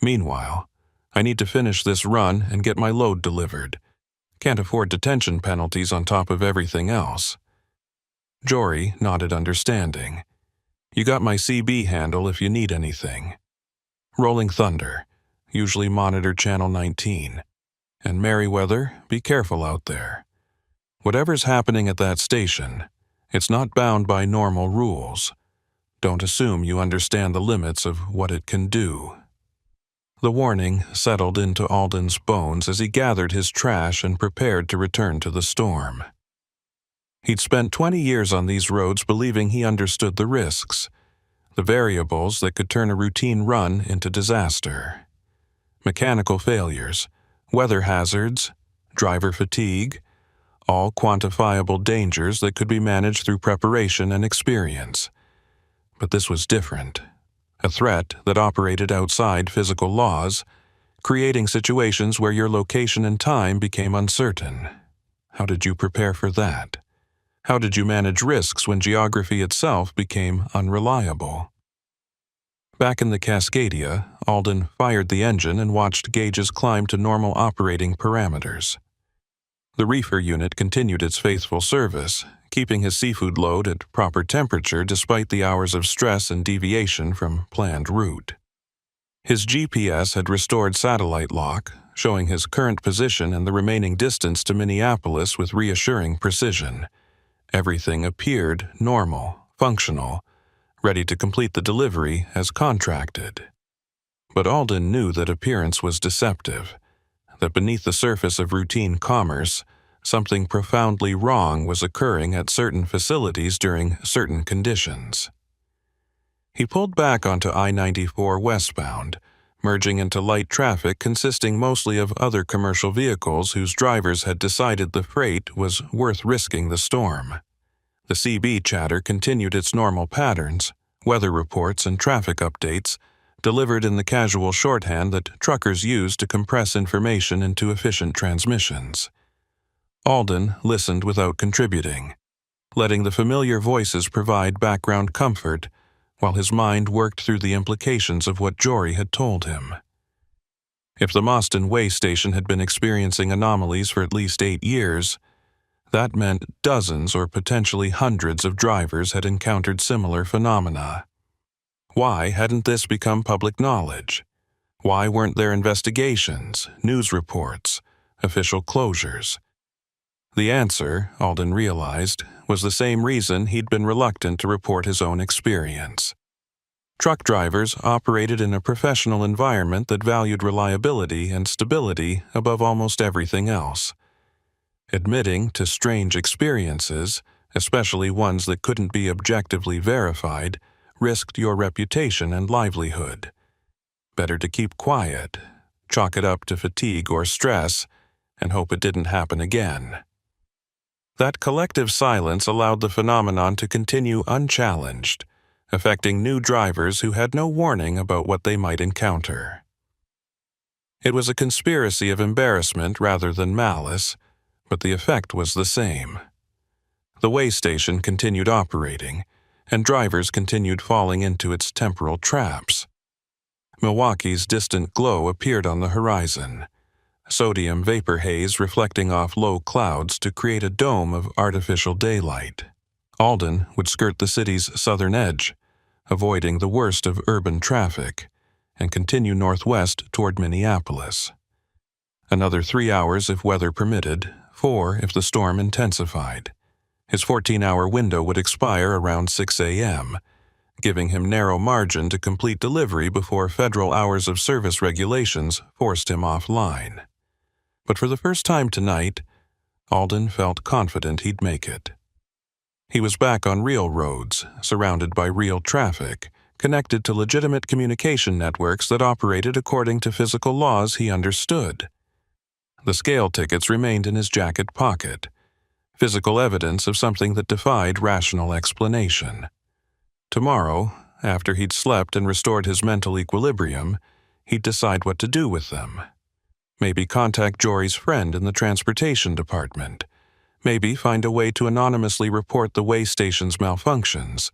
A: Meanwhile, I need to finish this run and get my load delivered. Can't afford detention penalties on top of everything else. Jory nodded understanding. You got my CB handle if you need anything. Rolling Thunder, usually monitor channel 19. And Merriweather, be careful out there. Whatever's happening at that station, it's not bound by normal rules. Don't assume you understand the limits of what it can do. The warning settled into Alden's bones as he gathered his trash and prepared to return to the storm. He'd spent 20 years on these roads believing he understood the risks, the variables that could turn a routine run into disaster. Mechanical failures, weather hazards, driver fatigue, all quantifiable dangers that could be managed through preparation and experience. But this was different. A threat that operated outside physical laws, creating situations where your location and time became uncertain. How did you prepare for that? How did you manage risks when geography itself became unreliable? Back in the Cascadia, Alden fired the engine and watched gauges climb to normal operating parameters. The reefer unit continued its faithful service, keeping his seafood load at proper temperature despite the hours of stress and deviation from planned route. His GPS had restored satellite lock, showing his current position and the remaining distance to Minneapolis with reassuring precision. Everything appeared normal, functional, ready to complete the delivery as contracted. But Alden knew that appearance was deceptive, that beneath the surface of routine commerce, something profoundly wrong was occurring at certain facilities during certain conditions. He pulled back onto I-94 westbound, merging into light traffic consisting mostly of other commercial vehicles whose drivers had decided the freight was worth risking the storm. The CB chatter continued its normal patterns, weather reports and traffic updates, delivered in the casual shorthand that truckers use to compress information into efficient transmissions. Alden listened without contributing, letting the familiar voices provide background comfort while his mind worked through the implications of what Jory had told him. If the Mostyn Way Station had been experiencing anomalies for at least 8 years, that meant dozens or potentially hundreds of drivers had encountered similar phenomena. Why hadn't this become public knowledge? Why weren't there investigations, news reports, official closures? The answer, Alden realized, was the same reason he'd been reluctant to report his own experience. Truck drivers operated in a professional environment that valued reliability and stability above almost everything else. Admitting to strange experiences, especially ones that couldn't be objectively verified, risked your reputation and livelihood. Better to keep quiet, chalk it up to fatigue or stress, and hope it didn't happen again. That collective silence allowed the phenomenon to continue unchallenged, affecting new drivers who had no warning about what they might encounter. It was a conspiracy of embarrassment rather than malice, but the effect was the same. The way station continued operating, and drivers continued falling into its temporal traps. Milwaukee's distant glow appeared on the horizon, sodium vapor haze reflecting off low clouds to create a dome of artificial daylight. Alden would skirt the city's southern edge, avoiding the worst of urban traffic, and continue northwest toward Minneapolis. Another 3 hours if weather permitted, 4 if the storm intensified. His 14-hour window would expire around 6 a.m., giving him narrow margin to complete delivery before federal hours of service regulations forced him offline. But for the first time tonight, Alden felt confident he'd make it. He was back on real roads, surrounded by real traffic, connected to legitimate communication networks that operated according to physical laws he understood. The scale tickets remained in his jacket pocket, physical evidence of something that defied rational explanation. Tomorrow, after he'd slept and restored his mental equilibrium, he'd decide what to do with them. Maybe contact Jory's friend in the transportation department. Maybe find a way to anonymously report the way station's malfunctions.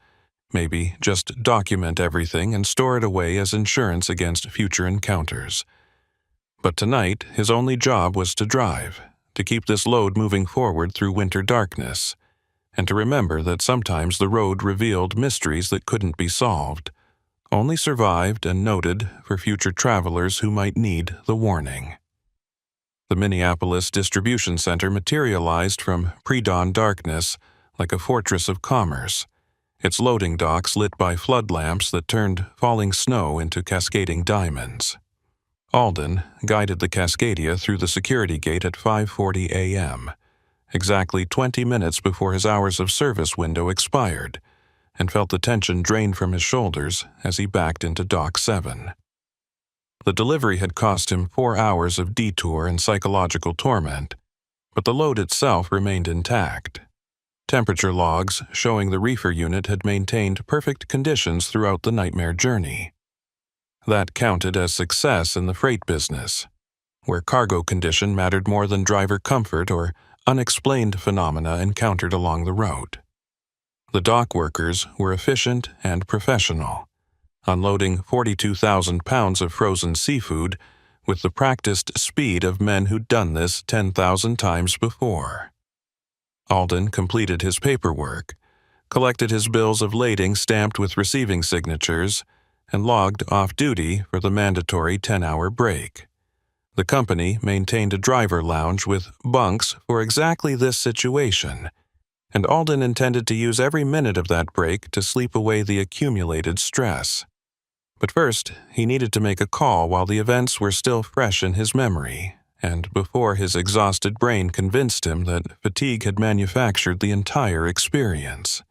A: Maybe just document everything and store it away as insurance against future encounters. But tonight, his only job was to drive, to keep this load moving forward through winter darkness, and to remember that sometimes the road revealed mysteries that couldn't be solved, only survived and noted for future travelers who might need the warning. The Minneapolis distribution center materialized from pre-dawn darkness like a fortress of commerce, its loading docks lit by flood lamps that turned falling snow into cascading diamonds. Alden guided the Cascadia through the security gate at 5:40 a.m., exactly 20 minutes before his hours of service window expired, and felt the tension drain from his shoulders as he backed into Dock 7. The delivery had cost him 4 hours of detour and psychological torment, but the load itself remained intact. Temperature logs showing the reefer unit had maintained perfect conditions throughout the nightmare journey. That counted as success in the freight business, where cargo condition mattered more than driver comfort or unexplained phenomena encountered along the route. The dock workers were efficient and professional, unloading 42,000 pounds of frozen seafood with the practiced speed of men who'd done this 10,000 times before. Alden completed his paperwork, collected his bills of lading stamped with receiving signatures, and logged off duty for the mandatory 10-hour break. The company maintained a driver lounge with bunks for exactly this situation, and Alden intended to use every minute of that break to sleep away the accumulated stress. But first, he needed to make a call while the events were still fresh in his memory, and before his exhausted brain convinced him that fatigue had manufactured the entire experience.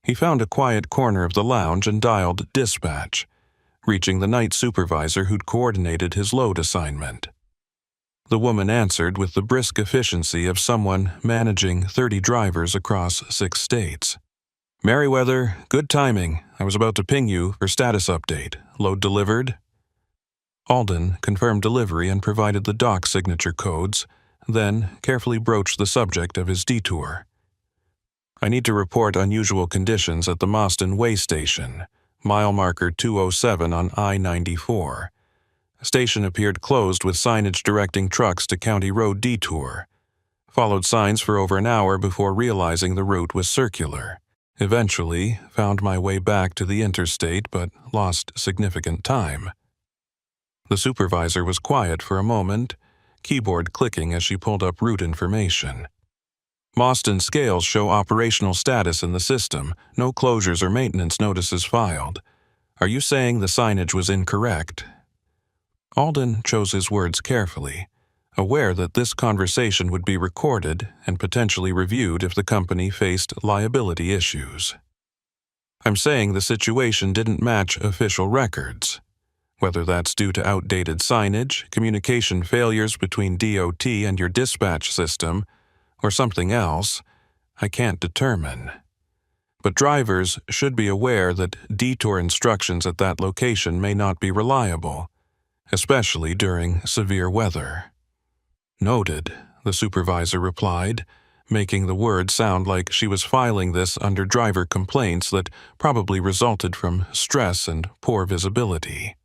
A: He found a quiet corner of the lounge and dialed dispatch, reaching the night supervisor who'd coordinated his load assignment. The woman answered with the brisk efficiency of someone managing 30 drivers across 6 states. Merriweather, good timing. I was about to ping you for status update. Load delivered? Alden confirmed delivery and provided the dock signature codes, then carefully broached the subject of his detour. I need to report unusual conditions at the Moston Way Station, mile marker 207 on I-94. Station appeared closed with signage directing trucks to County Road Detour. Followed signs for over an hour before realizing the route was circular. Eventually, found my way back to the interstate but lost significant time. The supervisor was quiet for a moment, keyboard clicking as she pulled up route information. Moston scales show operational status in the system, no closures or maintenance notices filed. Are you saying the signage was incorrect? Alden chose his words carefully, aware that this conversation would be recorded and potentially reviewed if the company faced liability issues. I'm saying the situation didn't match official records. Whether that's due to outdated signage, communication failures between DOT and your dispatch system, or something else, I can't determine. But drivers should be aware that detour instructions at that location may not be reliable, especially during severe weather. Noted, the supervisor replied, making the word sound like she was filing this under driver complaints that probably resulted from stress and poor visibility.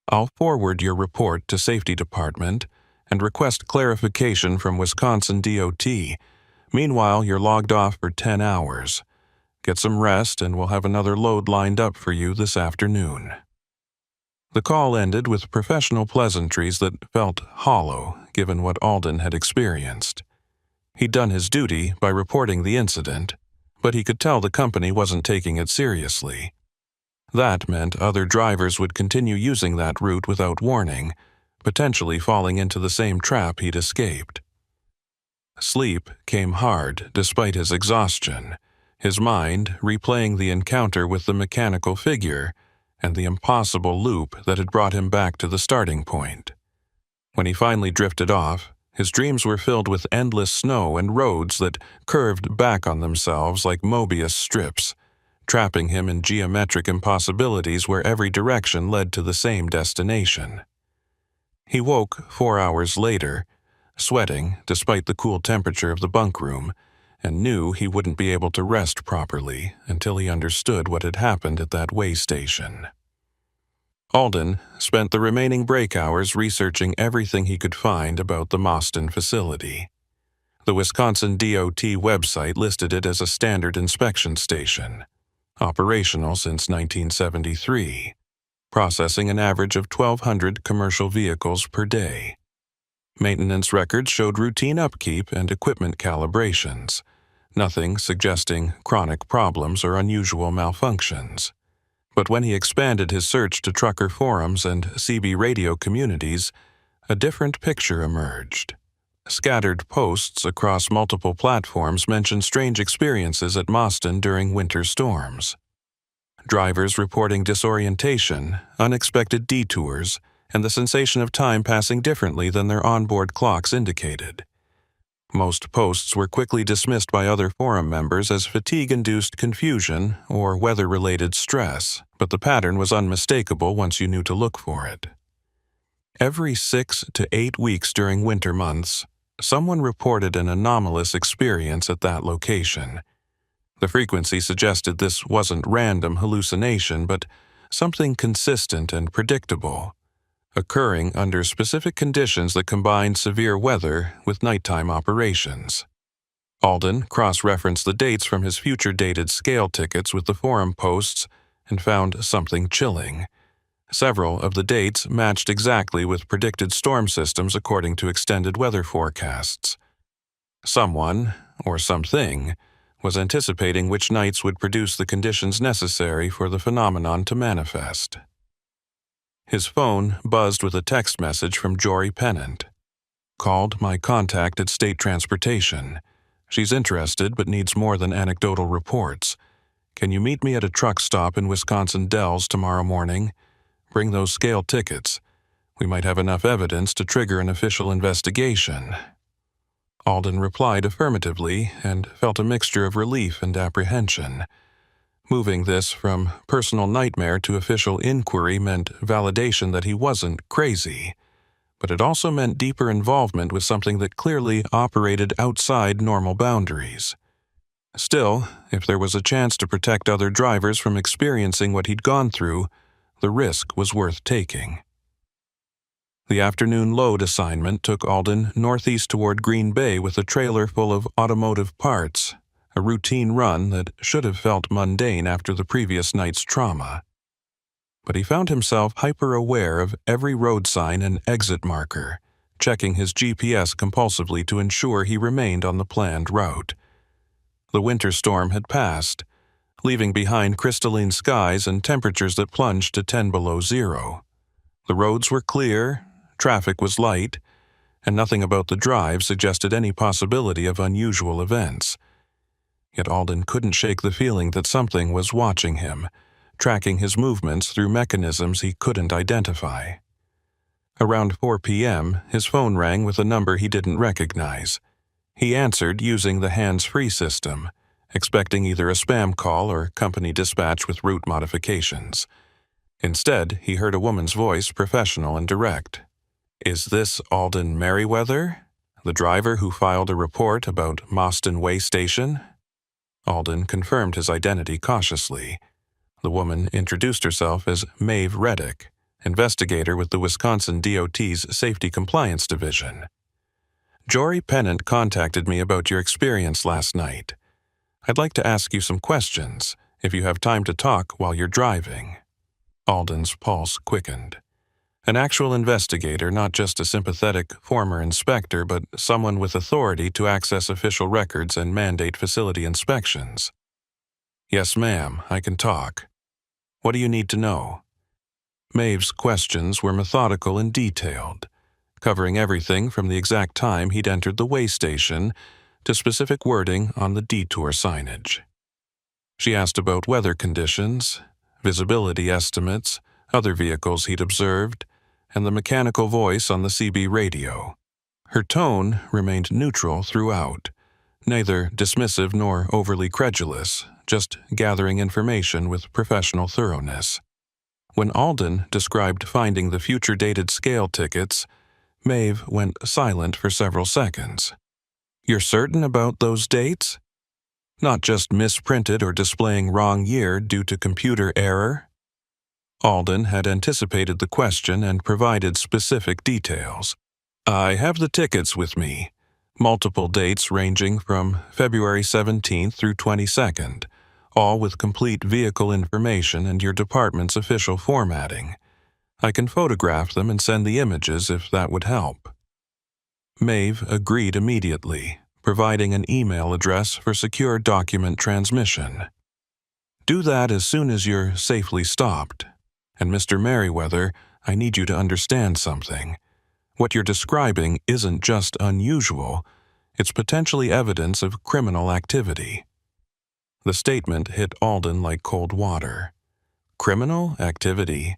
A: I'll forward your report to Safety Department and request clarification from Wisconsin DOT. Meanwhile, you're logged off for 10 hours. Get some rest and we'll have another load lined up for you this afternoon. The call ended with professional pleasantries that felt hollow given what Alden had experienced. He'd done his duty by reporting the incident, but he could tell the company wasn't taking it seriously. That meant other drivers would continue using that route without warning, potentially falling into the same trap he'd escaped. Sleep came hard despite his exhaustion, his mind replaying the encounter with the mechanical figure and the impossible loop that had brought him back to the starting point. When he finally drifted off, his dreams were filled with endless snow and roads that curved back on themselves like Mobius strips, trapping him in geometric impossibilities where every direction led to the same destination. He woke 4 hours later, sweating despite the cool temperature of the bunk room, and knew he wouldn't be able to rest properly until he understood what had happened at that way station. Alden spent the remaining break hours researching everything he could find about the Moston facility. The Wisconsin DOT website listed it as a standard inspection station, operational since 1973, processing an average of 1,200 commercial vehicles per day. Maintenance records showed routine upkeep and equipment calibrations, nothing suggesting chronic problems or unusual malfunctions. But when he expanded his search to trucker forums and CB radio communities, a different picture emerged. Scattered posts across multiple platforms mentioned strange experiences at Moston during winter storms. Drivers reporting disorientation, unexpected detours, and the sensation of time passing differently than their onboard clocks indicated. Most posts were quickly dismissed by other forum members as fatigue-induced confusion or weather-related stress, but the pattern was unmistakable once you knew to look for it. Every 6 to 8 weeks during winter months, someone reported an anomalous experience at that location. The frequency suggested this wasn't random hallucination, but something consistent and predictable, occurring under specific conditions that combined severe weather with nighttime operations. Alden cross-referenced the dates from his future-dated scale tickets with the forum posts and found something chilling. Several of the dates matched exactly with predicted storm systems according to extended weather forecasts. Someone, or something, was anticipating which nights would produce the conditions necessary for the phenomenon to manifest. His phone buzzed with a text message from Jory Pennant. Called my contact at State Transportation. She's interested but needs more than anecdotal reports. Can you meet me at a truck stop in Wisconsin Dells tomorrow morning? Bring those scale tickets. We might have enough evidence to trigger an official investigation. Alden replied affirmatively and felt a mixture of relief and apprehension. Moving this from personal nightmare to official inquiry meant validation that he wasn't crazy, but it also meant deeper involvement with something that clearly operated outside normal boundaries. Still, if there was a chance to protect other drivers from experiencing what he'd gone through, the risk was worth taking. The afternoon load assignment took Alden northeast toward Green Bay with a trailer full of automotive parts, a routine run that should have felt mundane after the previous night's trauma. But he found himself hyper-aware of every road sign and exit marker, checking his GPS compulsively to ensure he remained on the planned route. The winter storm had passed, leaving behind crystalline skies and temperatures that plunged to 10 below zero. The roads were clear, traffic was light, and nothing about the drive suggested any possibility of unusual events. Yet Alden couldn't shake the feeling that something was watching him, tracking his movements through mechanisms he couldn't identify. Around 4 p.m., his phone rang with a number he didn't recognize. He answered using the hands-free system, expecting either a spam call or company dispatch with route modifications. Instead, he heard a woman's voice, professional and direct. "Is this Alden Merriweather, the driver who filed a report about Mostyn Way Station?" Alden confirmed his identity cautiously. The woman introduced herself as Maeve Reddick, investigator with the Wisconsin DOT's Safety Compliance Division. "Jory Pennant contacted me about your experience last night. I'd like to ask you some questions, if you have time to talk while you're driving." Alden's pulse quickened. An actual investigator, not just a sympathetic former inspector, but someone with authority to access official records and mandate facility inspections. "Yes, ma'am, I can talk. What do you need to know?" Maeve's questions were methodical and detailed, covering everything from the exact time he'd entered the way station to specific wording on the detour signage. She asked about weather conditions, visibility estimates, other vehicles he'd observed, and the mechanical voice on the CB radio. Her tone remained neutral throughout, neither dismissive nor overly credulous, just gathering information with professional thoroughness. When Alden described finding the future-dated scale tickets, Maeve went silent for several seconds. "You're certain about those dates? Not just misprinted or displaying wrong year due to computer error?" Alden had anticipated the question and provided specific details. "I have the tickets with me, multiple dates ranging from February 17th through 22nd, all with complete vehicle information and your department's official formatting. I can photograph them and send the images if that would help." Maeve agreed immediately, providing an email address for secure document transmission. "Do that as soon as you're safely stopped. And Mr. Merriweather, I need you to understand something. What you're describing isn't just unusual, it's potentially evidence of criminal activity." The statement hit Alden like cold water. Criminal activity?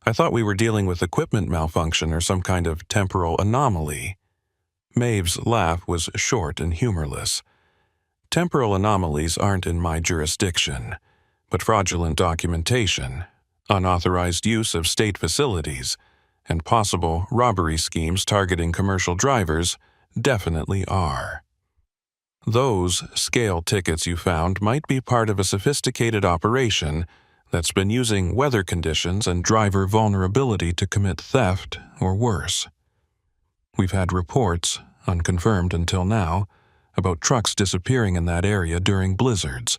A: I thought we were dealing with equipment malfunction or some kind of temporal anomaly. Maeve's laugh was short and humorless. "Temporal anomalies aren't in my jurisdiction, but fraudulent documentation, unauthorized use of state facilities, and possible robbery schemes targeting commercial drivers definitely are. Those scale tickets you found might be part of a sophisticated operation that's been using weather conditions and driver vulnerability to commit theft or worse. We've had reports, unconfirmed until now, about trucks disappearing in that area during blizzards,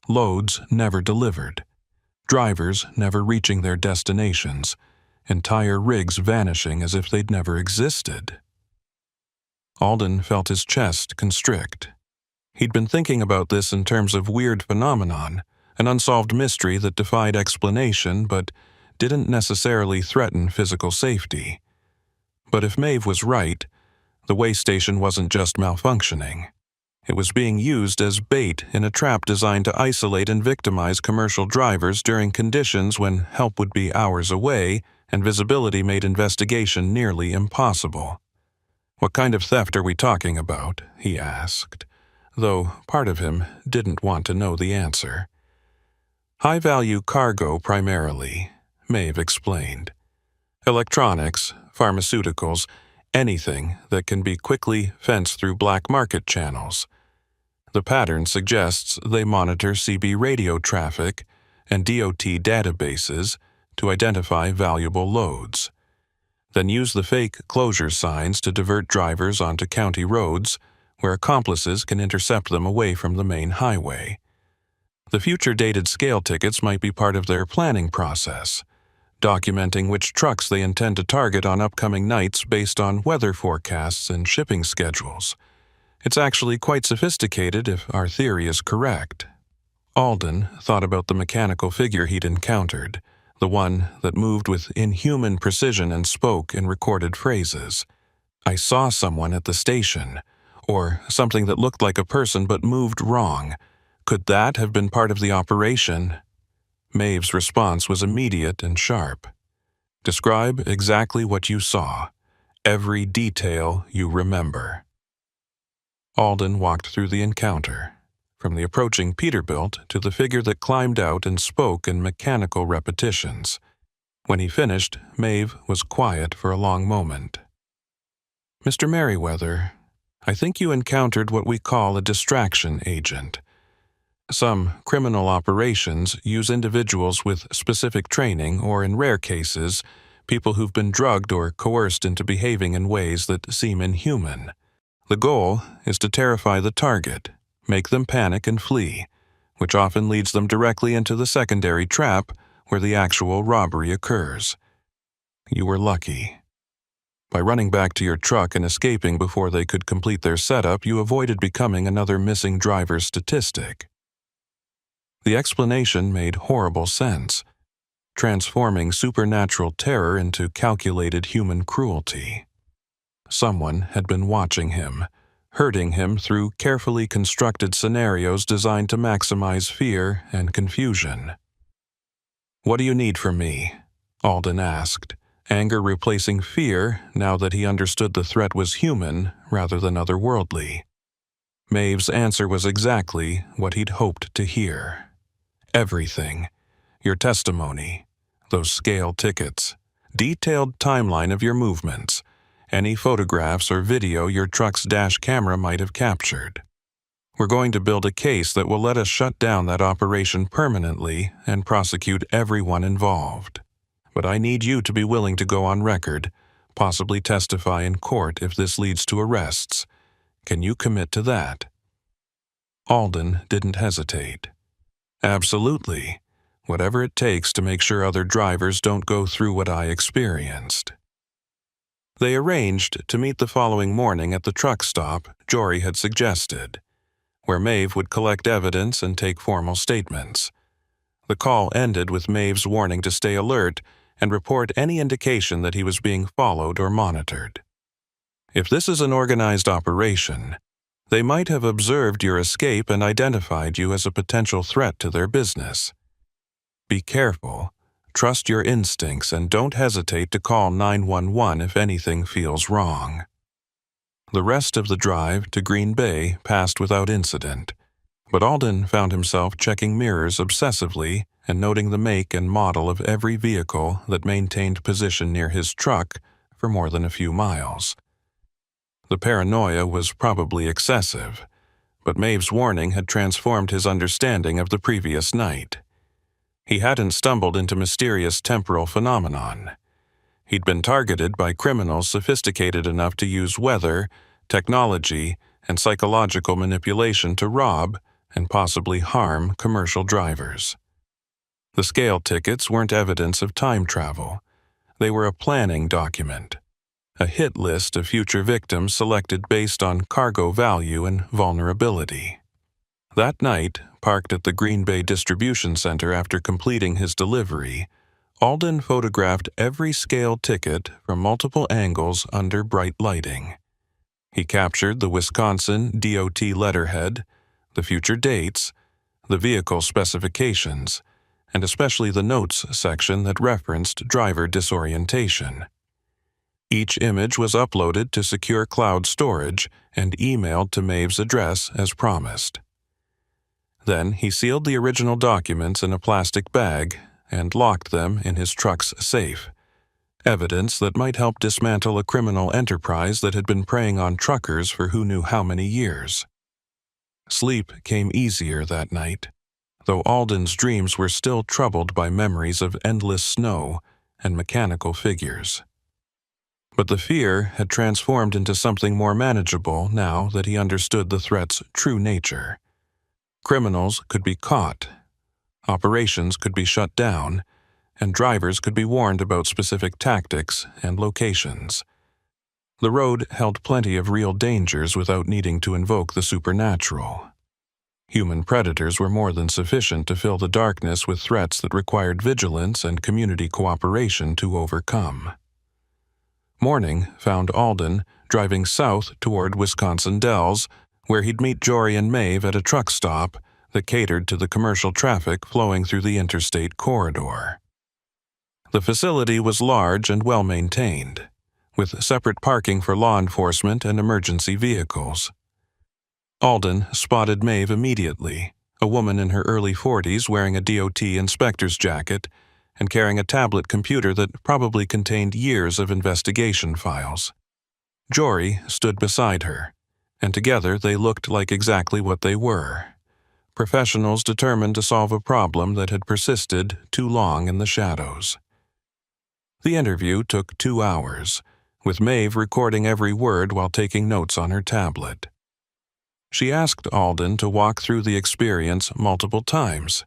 A: loads never delivered, drivers never reaching their destinations, entire rigs vanishing as if they'd never existed." Alden felt his chest constrict. He'd been thinking about this in terms of weird phenomenon, an unsolved mystery that defied explanation but didn't necessarily threaten physical safety. But if Maeve was right, the way station wasn't just malfunctioning. It was being used as bait in a trap designed to isolate and victimize commercial drivers during conditions when help would be hours away and visibility made investigation nearly impossible. "What kind of theft are we talking about?" he asked, though part of him didn't want to know the answer. High-value cargo primarily, Maeve explained. Electronics, pharmaceuticals, anything that can be quickly fenced through black market channels. The pattern suggests they monitor CB radio traffic and DOT databases to identify valuable loads, then use the fake closure signs to divert drivers onto county roads where accomplices can intercept them away from the main highway. The future-dated scale tickets might be part of their planning process, documenting which trucks they intend to target on upcoming nights based on weather forecasts and shipping schedules. It's actually quite sophisticated if our theory is correct. Alden thought about the mechanical figure he'd encountered, the one that moved with inhuman precision and spoke in recorded phrases. "I saw someone at the station," or something that looked like a person but moved wrong. Could that have been part of the operation? Maeve's response was immediate and sharp. "Describe exactly what you saw. Every detail you remember." Alden walked through the encounter, from the approaching Peterbilt to the figure that climbed out and spoke in mechanical repetitions. When he finished, Maeve was quiet for a long moment. "Mr. Merriweather, I think you encountered what we call a distraction agent. Some criminal operations use individuals with specific training or, in rare cases, people who've been drugged or coerced into behaving in ways that seem inhuman. The goal is to terrify the target, make them panic and flee, which often leads them directly into the secondary trap where the actual robbery occurs. You were lucky. By running back to your truck and escaping before they could complete their setup, you avoided becoming another missing driver statistic." The explanation made horrible sense, transforming supernatural terror into calculated human cruelty. Someone had been watching him, hurting him through carefully constructed scenarios designed to maximize fear and confusion. "What do you need from me?" Alden asked, anger replacing fear now that he understood the threat was human rather than otherworldly. Maeve's answer was exactly what he'd hoped to hear. "Everything. Your testimony, those scale tickets, detailed timeline of your movements, any photographs or video your truck's dash camera might have captured. We're going to build a case that will let us shut down that operation permanently and prosecute everyone involved. But I need you to be willing to go on record, possibly testify in court if this leads to arrests. Can you commit to that?" Alden didn't hesitate. "Absolutely. Whatever it takes to make sure other drivers don't go through what I experienced." They arranged to meet the following morning at the truck stop Jory had suggested, where Maeve would collect evidence and take formal statements. The call ended with Maeve's warning to stay alert and report any indication that he was being followed or monitored. "If this is an organized operation, they might have observed your escape and identified you as a potential threat to their business. Be careful, trust your instincts, and don't hesitate to call 911 if anything feels wrong." The rest of the drive to Green Bay passed without incident, but Alden found himself checking mirrors obsessively and noting the make and model of every vehicle that maintained position near his truck for more than a few miles. The paranoia was probably excessive, but Maeve's warning had transformed his understanding of the previous night. He hadn't stumbled into mysterious temporal phenomenon. He'd been targeted by criminals sophisticated enough to use weather, technology, and psychological manipulation to rob and possibly harm commercial drivers. The scale tickets weren't evidence of time travel. They were a planning document, a hit list of future victims selected based on cargo value and vulnerability. That night, parked at the Green Bay Distribution Center after completing his delivery, Alden photographed every scale ticket from multiple angles under bright lighting. He captured the Wisconsin DOT letterhead, the future dates, the vehicle specifications, and especially the notes section that referenced driver disorientation. Each image was uploaded to secure cloud storage and emailed to Maeve's address as promised. Then he sealed the original documents in a plastic bag and locked them in his truck's safe, evidence that might help dismantle a criminal enterprise that had been preying on truckers for who knew how many years. Sleep came easier that night, though Alden's dreams were still troubled by memories of endless snow and mechanical figures. But the fear had transformed into something more manageable now that he understood the threat's true nature. Criminals could be caught, operations could be shut down, and drivers could be warned about specific tactics and locations. The road held plenty of real dangers without needing to invoke the supernatural. Human predators were more than sufficient to fill the darkness with threats that required vigilance and community cooperation to overcome. Morning found Alden driving south toward Wisconsin Dells, where he'd meet Jory and Maeve at a truck stop that catered to the commercial traffic flowing through the interstate corridor. The facility was large and well-maintained, with separate parking for law enforcement and emergency vehicles. Alden spotted Maeve immediately, a woman in her early 40s wearing a DOT inspector's jacket and carrying a tablet computer that probably contained years of investigation files. Jory stood beside her, and together they looked like exactly what they were: professionals determined to solve a problem that had persisted too long in the shadows. The interview took 2 hours, with Maeve recording every word while taking notes on her tablet. She asked Alden to walk through the experience multiple times,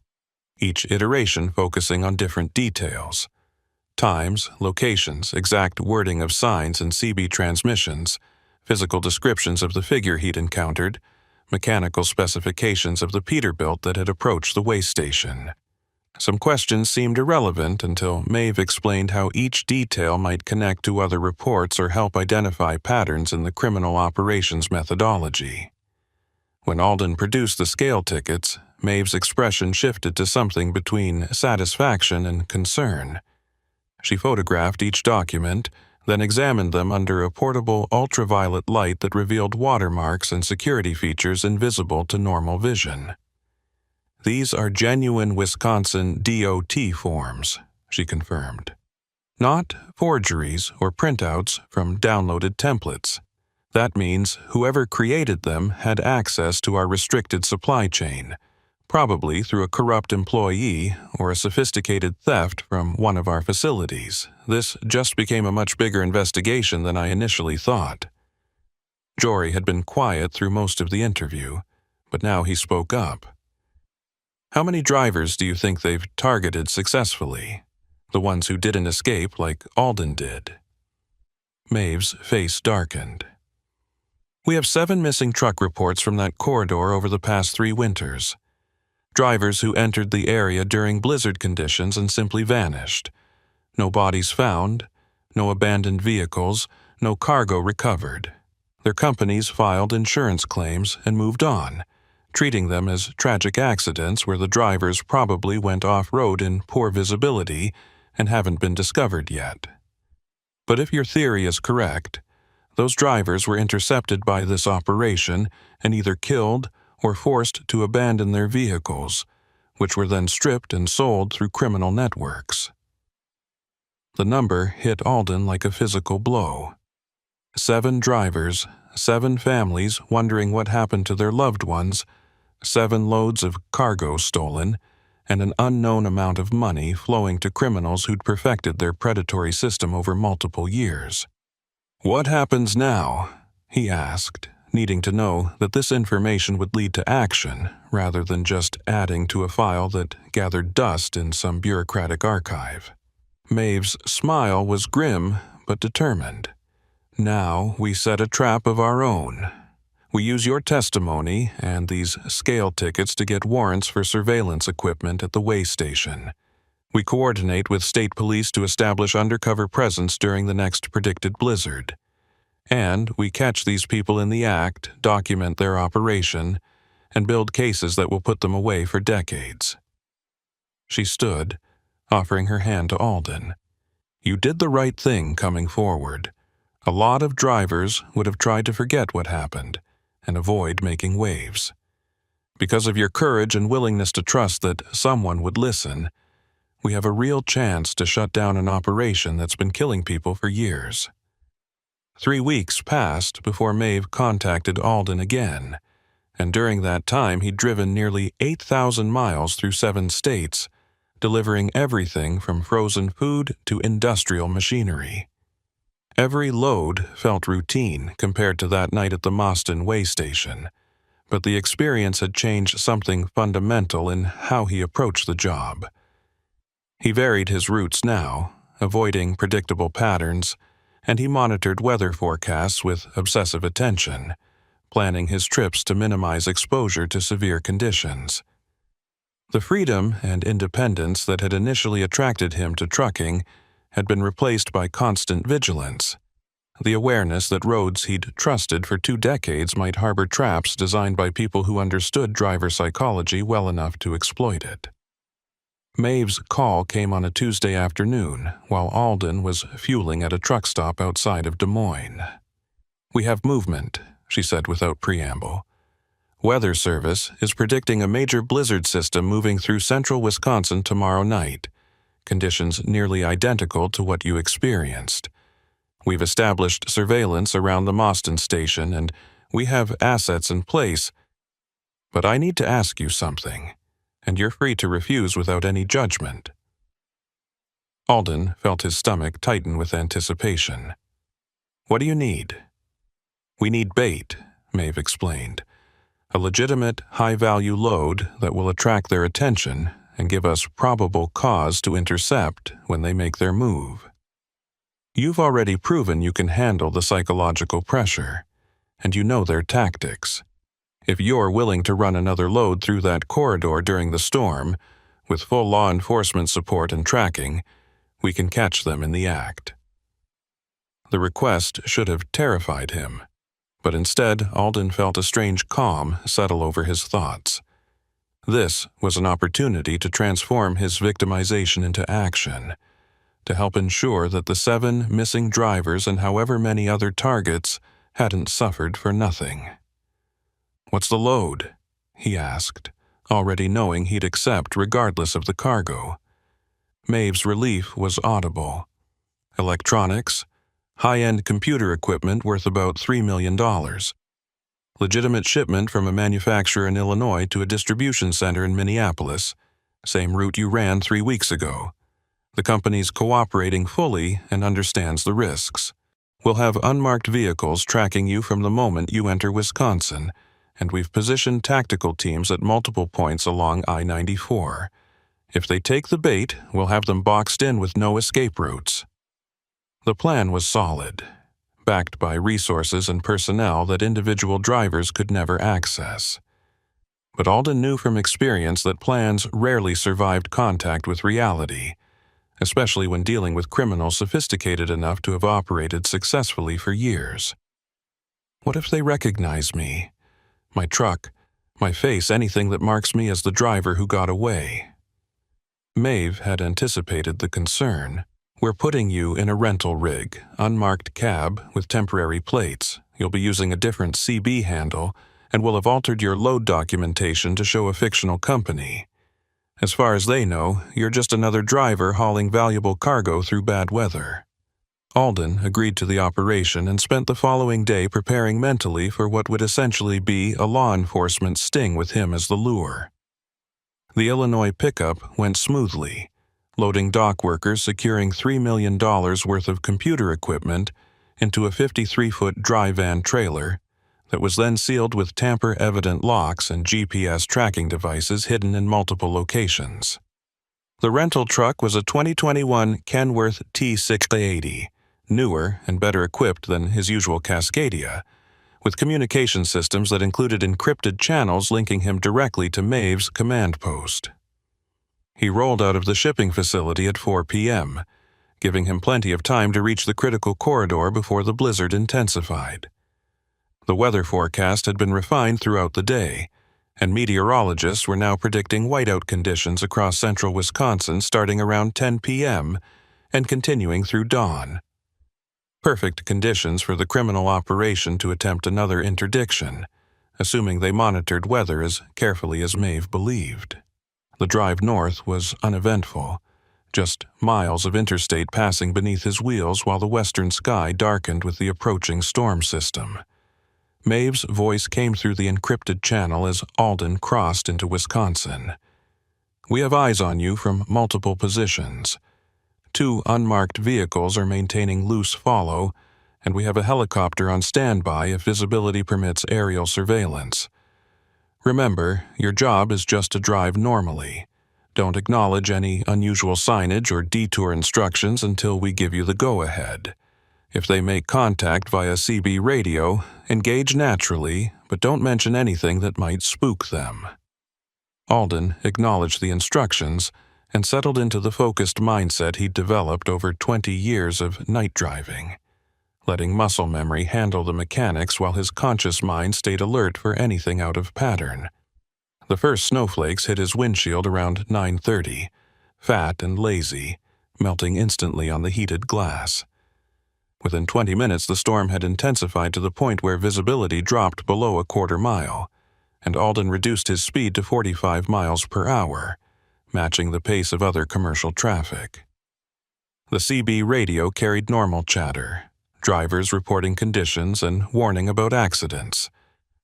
A: each iteration focusing on different details: times, locations, exact wording of signs and CB transmissions, physical descriptions of the figure he'd encountered, mechanical specifications of the Peterbilt that had approached the way station. Some questions seemed irrelevant until Maeve explained how each detail might connect to other reports or help identify patterns in the criminal operations methodology. When Alden produced the scale tickets, Maeve's expression shifted to something between satisfaction and concern. She photographed each document, then examined them under a portable ultraviolet light that revealed watermarks and security features invisible to normal vision. "These are genuine Wisconsin DOT forms," she confirmed. "Not forgeries or printouts from downloaded templates. That means whoever created them had access to our restricted supply chain, probably through a corrupt employee or a sophisticated theft from one of our facilities. This just became a much bigger investigation than I initially thought." Jory had been quiet through most of the interview, but now he spoke up. "How many drivers do you think they've targeted successfully? The ones who didn't escape like Alden did?" Maeve's face darkened. "We have 7 missing truck reports from that corridor over the past 3 winters. Drivers who entered the area during blizzard conditions and simply vanished. No bodies found, no abandoned vehicles, no cargo recovered. Their companies filed insurance claims and moved on, treating them as tragic accidents where the drivers probably went off-road in poor visibility and haven't been discovered yet. But if your theory is correct, those drivers were intercepted by this operation and either killed or forced to abandon their vehicles, which were then stripped and sold through criminal networks." The number hit Alden like a physical blow. 7 drivers, 7 families wondering what happened to their loved ones, 7 loads of cargo stolen, and an unknown amount of money flowing to criminals who'd perfected their predatory system over multiple years. "What happens now?" he asked, needing to know that this information would lead to action rather than just adding to a file that gathered dust in some bureaucratic archive. Maeve's smile was grim but determined. "Now we set a trap of our own. We use your testimony and these scale tickets to get warrants for surveillance equipment at the way station. We coordinate with state police to establish undercover presence during the next predicted blizzard. And we catch these people in the act, document their operation, and build cases that will put them away for decades." She stood, offering her hand to Alden. "You did the right thing coming forward. A lot of drivers would have tried to forget what happened and avoid making waves. Because of your courage and willingness to trust that someone would listen, we have a real chance to shut down an operation that's been killing people for years." 3 weeks passed before Maeve contacted Alden again, and during that time he'd driven nearly 8,000 miles through 7 states, delivering everything from frozen food to industrial machinery. Every load felt routine compared to that night at the Moston way station, but the experience had changed something fundamental in how he approached the job. He varied his routes now, avoiding predictable patterns, and he monitored weather forecasts with obsessive attention, planning his trips to minimize exposure to severe conditions. The freedom and independence that had initially attracted him to trucking had been replaced by constant vigilance, the awareness that roads he'd trusted for 2 decades might harbor traps designed by people who understood driver psychology well enough to exploit it. Maeve's call came on a Tuesday afternoon while Alden was fueling at a truck stop outside of Des Moines. "We have movement," she said without preamble. "Weather Service is predicting a major blizzard system moving through central Wisconsin tomorrow night, conditions nearly identical to what you experienced. We've established surveillance around the Moston station and we have assets in place, but I need to ask you something, and you're free to refuse without any judgment." Alden felt his stomach tighten with anticipation. "What do you need?" "We need bait," Maeve explained. "A legitimate, high-value load that will attract their attention and give us probable cause to intercept when they make their move. You've already proven you can handle the psychological pressure, and you know their tactics. If you're willing to run another load through that corridor during the storm, with full law enforcement support and tracking, we can catch them in the act." The request should have terrified him, but instead Alden felt a strange calm settle over his thoughts. This was an opportunity to transform his victimization into action, to help ensure that the 7 missing drivers and however many other targets hadn't suffered for nothing. "What's the load?" he asked, already knowing he'd accept regardless of the cargo. Maeve's relief was audible. Electronics, high-end computer equipment worth about $3 million. Legitimate shipment from a manufacturer in Illinois to a distribution center in Minneapolis, same route you ran 3 weeks ago. The company's cooperating fully and understands the risks. We'll have unmarked vehicles tracking you from the moment you enter Wisconsin, and we've positioned tactical teams at multiple points along I-94. If they take the bait, we'll have them boxed in with no escape routes. The plan was solid, backed by resources and personnel that individual drivers could never access. But Alden knew from experience that plans rarely survived contact with reality, especially when dealing with criminals sophisticated enough to have operated successfully for years. What if they recognize me? My truck, my face, anything that marks me as the driver who got away. Maeve had anticipated the concern. "We're putting you in a rental rig, unmarked cab with temporary plates. You'll be using a different CB handle, and we'll have altered your load documentation to show a fictional company. As far as they know, you're just another driver hauling valuable cargo through bad weather." Alden agreed to the operation and spent the following day preparing mentally for what would essentially be a law enforcement sting with him as the lure. The Illinois pickup went smoothly, loading dock workers securing $3 million worth of computer equipment into a 53-foot dry van trailer that was then sealed with tamper-evident locks and GPS tracking devices hidden in multiple locations. The rental truck was a 2021 Kenworth T680, newer and better equipped than his usual Cascadia, with communication systems that included encrypted channels linking him directly to Maeve's command post. He rolled out of the shipping facility at 4 p.m., giving him plenty of time to reach the critical corridor before the blizzard intensified. The weather forecast had been refined throughout the day, and meteorologists were now predicting whiteout conditions across central Wisconsin starting around 10 p.m. and continuing through dawn. Perfect conditions for the criminal operation to attempt another interdiction, assuming they monitored weather as carefully as Maeve believed. The drive north was uneventful, just miles of interstate passing beneath his wheels while the western sky darkened with the approaching storm system. Maeve's voice came through the encrypted channel as Alden crossed into Wisconsin. "We have eyes on you from multiple positions. 2 unmarked vehicles are maintaining loose follow, and we have a helicopter on standby if visibility permits aerial surveillance. Remember, your job is just to drive normally. Don't acknowledge any unusual signage or detour instructions until we give you the go-ahead. If they make contact via CB radio, engage naturally, but don't mention anything that might spook them." Alden acknowledged the instructions and settled into the focused mindset he'd developed over 20 years of night driving, letting muscle memory handle the mechanics while his conscious mind stayed alert for anything out of pattern. The first snowflakes hit his windshield around 9:30, fat and lazy, melting instantly on the heated glass. Within 20 minutes, the storm had intensified to the point where visibility dropped below a quarter mile, and Alden reduced his speed to 45 miles per hour, matching the pace of other commercial traffic. The CB radio carried normal chatter, drivers reporting conditions and warning about accidents.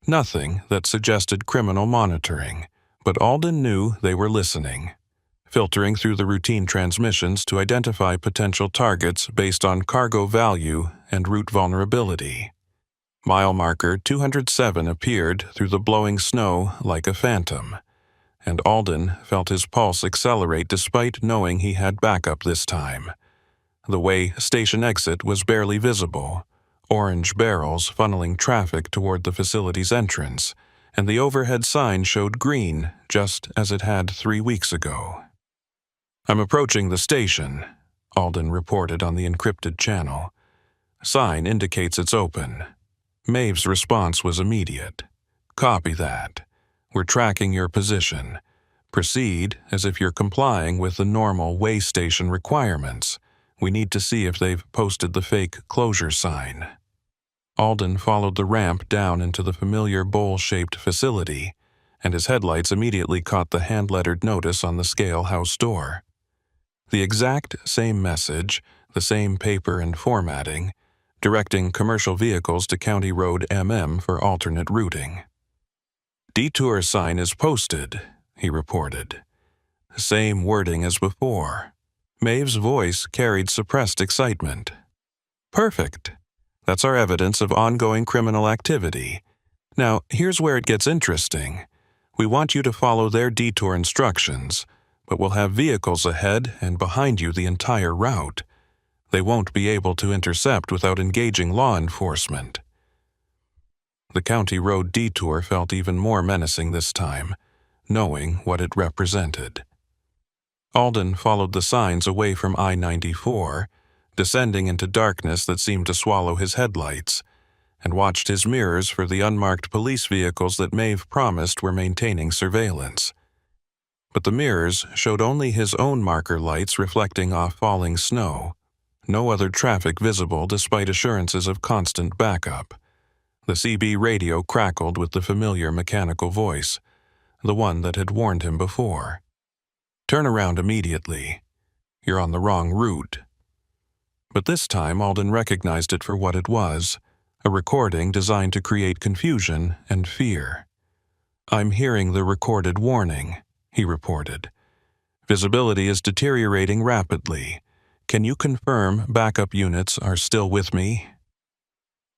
A: Nothing that suggested criminal monitoring, but Alden knew they were listening, filtering through the routine transmissions to identify potential targets based on cargo value and route vulnerability. Mile marker 207 appeared through the blowing snow like a phantom, and Alden felt his pulse accelerate despite knowing he had backup this time. The way station exit was barely visible, orange barrels funneling traffic toward the facility's entrance, and the overhead sign showed green just as it had 3 weeks ago. "I'm approaching the station," Alden reported on the encrypted channel. "Sign indicates it's open." Maeve's response was immediate. "Copy that. We're tracking your position. Proceed as if you're complying with the normal way station requirements. We need to see if they've posted the fake closure sign." Alden followed the ramp down into the familiar bowl-shaped facility, and his headlights immediately caught the hand-lettered notice on the scale house door. The exact same message, the same paper and formatting, directing commercial vehicles to County Road MM for alternate routing. "Detour sign is posted," he reported. Same wording as before. Maeve's voice carried suppressed excitement. "Perfect. That's our evidence of ongoing criminal activity. Now, here's where it gets interesting. We want you to follow their detour instructions, but we'll have vehicles ahead and behind you the entire route. They won't be able to intercept without engaging law enforcement." The county road detour felt even more menacing this time, knowing what it represented. Alden followed the signs away from I-94, descending into darkness that seemed to swallow his headlights, and watched his mirrors for the unmarked police vehicles that Maeve promised were maintaining surveillance. But the mirrors showed only his own marker lights reflecting off falling snow. No other traffic visible despite assurances of constant backup. The CB radio crackled with the familiar mechanical voice, the one that had warned him before. "Turn around immediately. You're on the wrong route." But this time Alden recognized it for what it was, a recording designed to create confusion and fear. "I'm hearing the recorded warning," he reported. "Visibility is deteriorating rapidly. Can you confirm backup units are still with me?"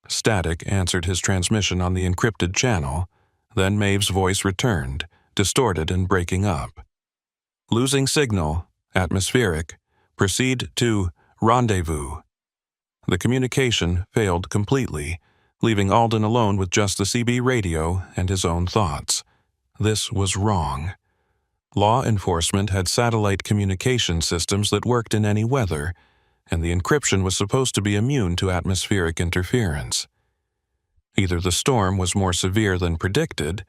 A: Static answered his transmission on the encrypted channel, then Maeve's voice returned, distorted and breaking up. "Losing signal, atmospheric. Proceed to rendezvous." The communication failed completely, leaving Alden alone with just the CB radio and his own thoughts. This was wrong. Law enforcement had satellite communication systems that worked in any weather, and the encryption was supposed to be immune to atmospheric interference. Either the storm was more severe than predicted,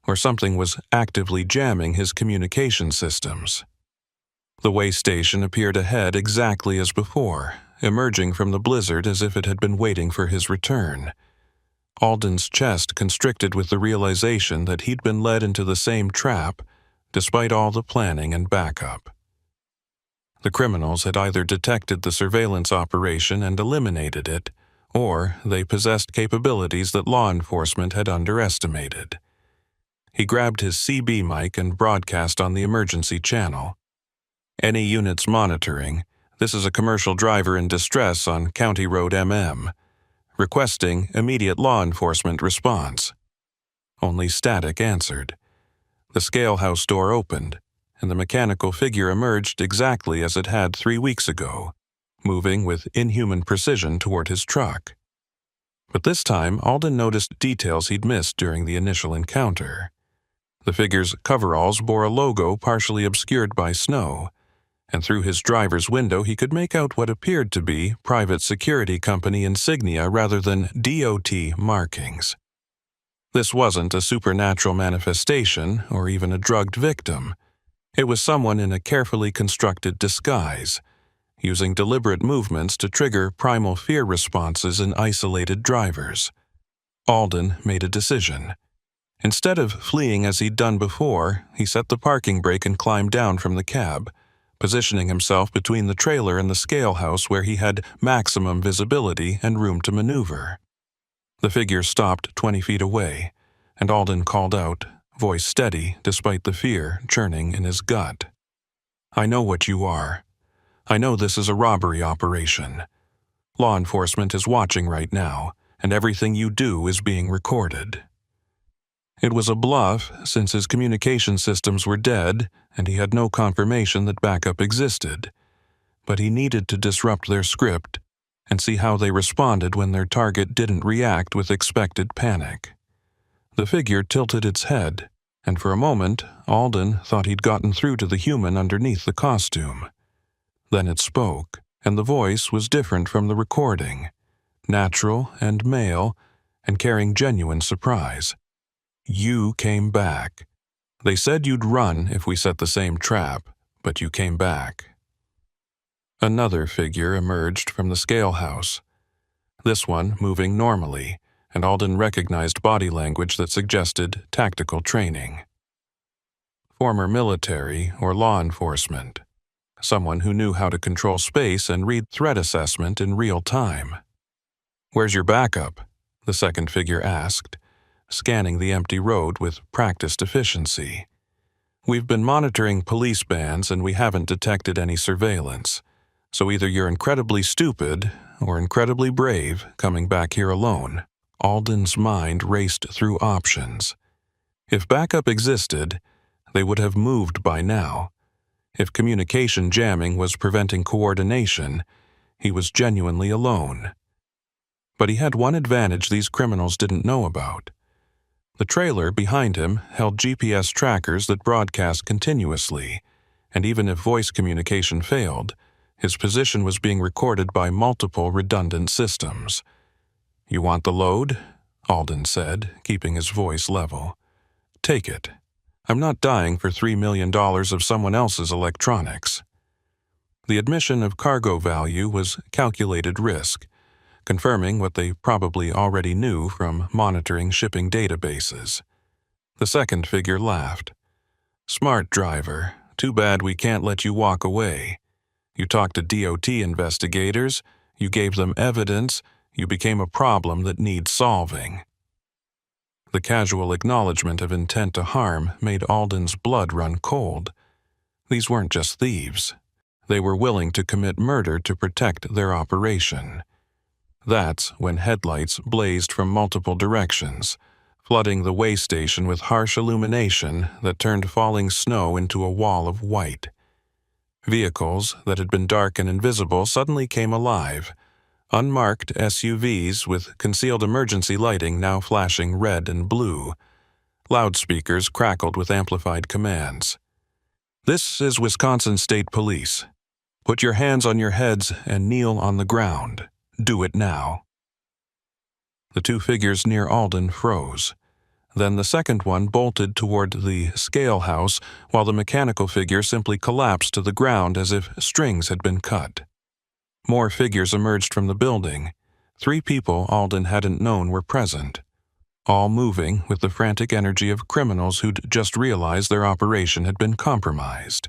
A: or something was actively jamming his communication systems. The way station appeared ahead exactly as before, emerging from the blizzard as if it had been waiting for his return. Alden's chest constricted with the realization that he'd been led into the same trap, despite all the planning and backup. The criminals had either detected the surveillance operation and eliminated it, or they possessed capabilities that law enforcement had underestimated. He grabbed his CB mic and broadcast on the emergency channel. "Any units monitoring, this is a commercial driver in distress on County Road MM, requesting immediate law enforcement response." Only static answered. The scale house door opened, and the mechanical figure emerged exactly as it had 3 weeks ago, moving with inhuman precision toward his truck. But this time, Alden noticed details he'd missed during the initial encounter. The figure's coveralls bore a logo partially obscured by snow, and through his driver's window he could make out what appeared to be private security company insignia rather than DOT markings. This wasn't a supernatural manifestation or even a drugged victim. It was someone in a carefully constructed disguise, using deliberate movements to trigger primal fear responses in isolated drivers. Alden made a decision. Instead of fleeing as he'd done before, he set the parking brake and climbed down from the cab, positioning himself between the trailer and the scale house where he had maximum visibility and room to maneuver. The figure stopped 20 feet away, and Alden called out, voice steady despite the fear churning in his gut. "I know what you are. I know this is a robbery operation. Law enforcement is watching right now, and everything you do is being recorded." It was a bluff, since his communication systems were dead and he had no confirmation that backup existed. But he needed to disrupt their script and see how they responded when their target didn't react with expected panic. The figure tilted its head, and for a moment, Alden thought he'd gotten through to the human underneath the costume. Then it spoke, and the voice was different from the recording, natural and male, and carrying genuine surprise. "You came back. They said you'd run if we set the same trap, but you came back." Another figure emerged from the scale house, this one moving normally, and Alden recognized body language that suggested tactical training. Former military or law enforcement, someone who knew how to control space and read threat assessment in real time. "Where's your backup?" the second figure asked, scanning the empty road with practiced efficiency. "We've been monitoring police bands and we haven't detected any surveillance, so either you're incredibly stupid or incredibly brave coming back here alone." Alden's mind raced through options. If backup existed, they would have moved by now. If communication jamming was preventing coordination, he was genuinely alone. But he had one advantage these criminals didn't know about. The trailer behind him held GPS trackers that broadcast continuously, and even if voice communication failed, his position was being recorded by multiple redundant systems. "You want the load?" Alden said, keeping his voice level. "Take it. I'm not dying for $3 million of someone else's electronics." The admission of cargo value was calculated risk, confirming what they probably already knew from monitoring shipping databases. The second figure laughed. "Smart driver. Too bad we can't let you walk away. You talked to DOT investigators, you gave them evidence, you became a problem that needs solving." The casual acknowledgement of intent to harm made Alden's blood run cold. These weren't just thieves. They were willing to commit murder to protect their operation. That's when headlights blazed from multiple directions, flooding the way station with harsh illumination that turned falling snow into a wall of white. Vehicles that had been dark and invisible suddenly came alive, unmarked SUVs with concealed emergency lighting now flashing red and blue. Loudspeakers crackled with amplified commands. "This is Wisconsin State Police. Put your hands on your heads and kneel on the ground. Do it now." The two figures near Alden froze. Then the second one bolted toward the scale house, while the mechanical figure simply collapsed to the ground as if strings had been cut. More figures emerged from the building. 3 people Alden hadn't known were present. all moving with the frantic energy of criminals who'd just realized their operation had been compromised.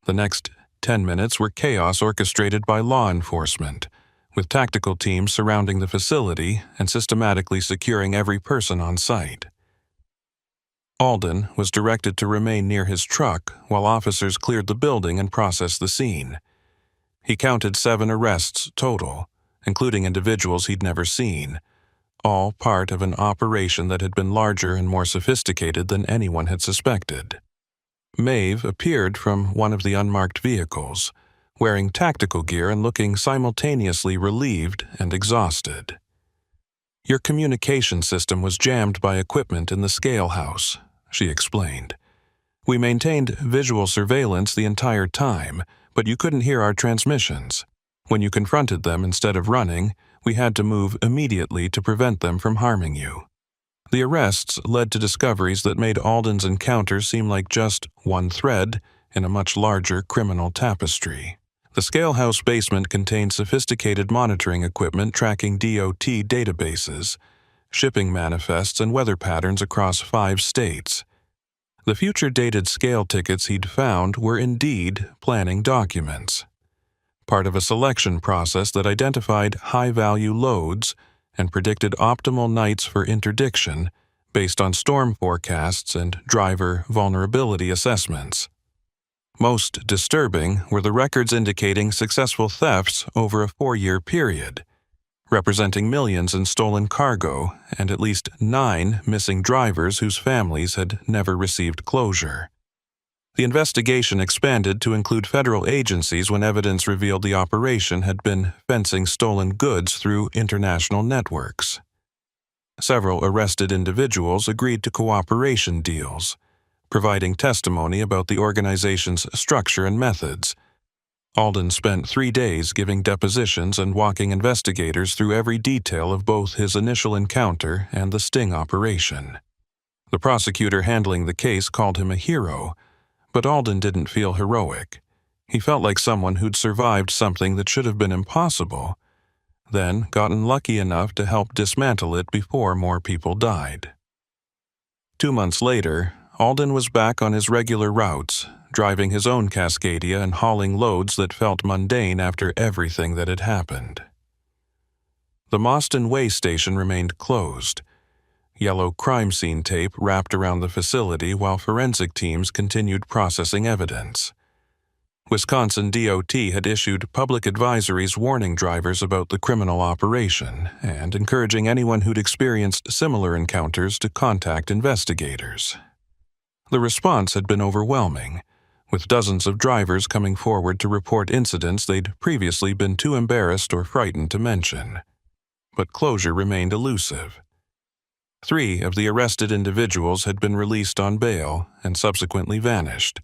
A: The next 10 minutes were chaos orchestrated by law enforcement, with tactical teams surrounding the facility and systematically securing every person on site. Alden was directed to remain near his truck while officers cleared the building and processed the scene. He counted 7 arrests total, including individuals he'd never seen, all part of an operation that had been larger and more sophisticated than anyone had suspected. Maeve appeared from one of the unmarked vehicles, wearing tactical gear and looking simultaneously relieved and exhausted. "Your communication system was jammed by equipment in the scale house," she explained. "We maintained visual surveillance the entire time, but you couldn't hear our transmissions. When you confronted them instead of running, we had to move immediately to prevent them from harming you." The arrests led to discoveries that made Alden's encounter seem like just one thread in a much larger criminal tapestry. The scalehouse basement contained sophisticated monitoring equipment tracking DOT databases, shipping manifests, and weather patterns across 5 states. The future-dated scale tickets he'd found were indeed planning documents, part of a selection process that identified high-value loads and predicted optimal nights for interdiction based on storm forecasts and driver vulnerability assessments. Most disturbing were the records indicating successful thefts over a 4-year period, representing millions in stolen cargo and at least 9 missing drivers whose families had never received closure. The investigation expanded to include federal agencies when evidence revealed the operation had been fencing stolen goods through international networks. Several arrested individuals agreed to cooperation deals, providing testimony about the organization's structure and methods. Alden spent 3 days giving depositions and walking investigators through every detail of both his initial encounter and the sting operation. The prosecutor handling the case called him a hero, but Alden didn't feel heroic. He felt like someone who'd survived something that should have been impossible, then gotten lucky enough to help dismantle it before more people died. 2 months later, Alden was back on his regular routes, driving his own Cascadia and hauling loads that felt mundane after everything that had happened. The Mostyn Way station remained closed, yellow crime scene tape wrapped around the facility while forensic teams continued processing evidence. Wisconsin DOT had issued public advisories warning drivers about the criminal operation and encouraging anyone who'd experienced similar encounters to contact investigators. The response had been overwhelming, with dozens of drivers coming forward to report incidents they'd previously been too embarrassed or frightened to mention. But closure remained elusive. 3 of the arrested individuals had been released on bail and subsequently vanished,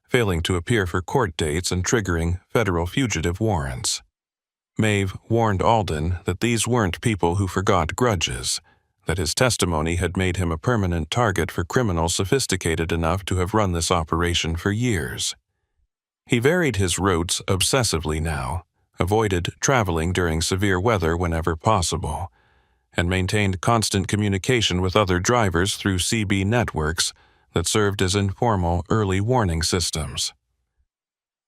A: failing to appear for court dates and triggering federal fugitive warrants. Maeve warned Alden that these weren't people who forgot grudges, that his testimony had made him a permanent target for criminals sophisticated enough to have run this operation for years. He varied his routes obsessively now, avoided traveling during severe weather whenever possible, and maintained constant communication with other drivers through CB networks that served as informal early warning systems.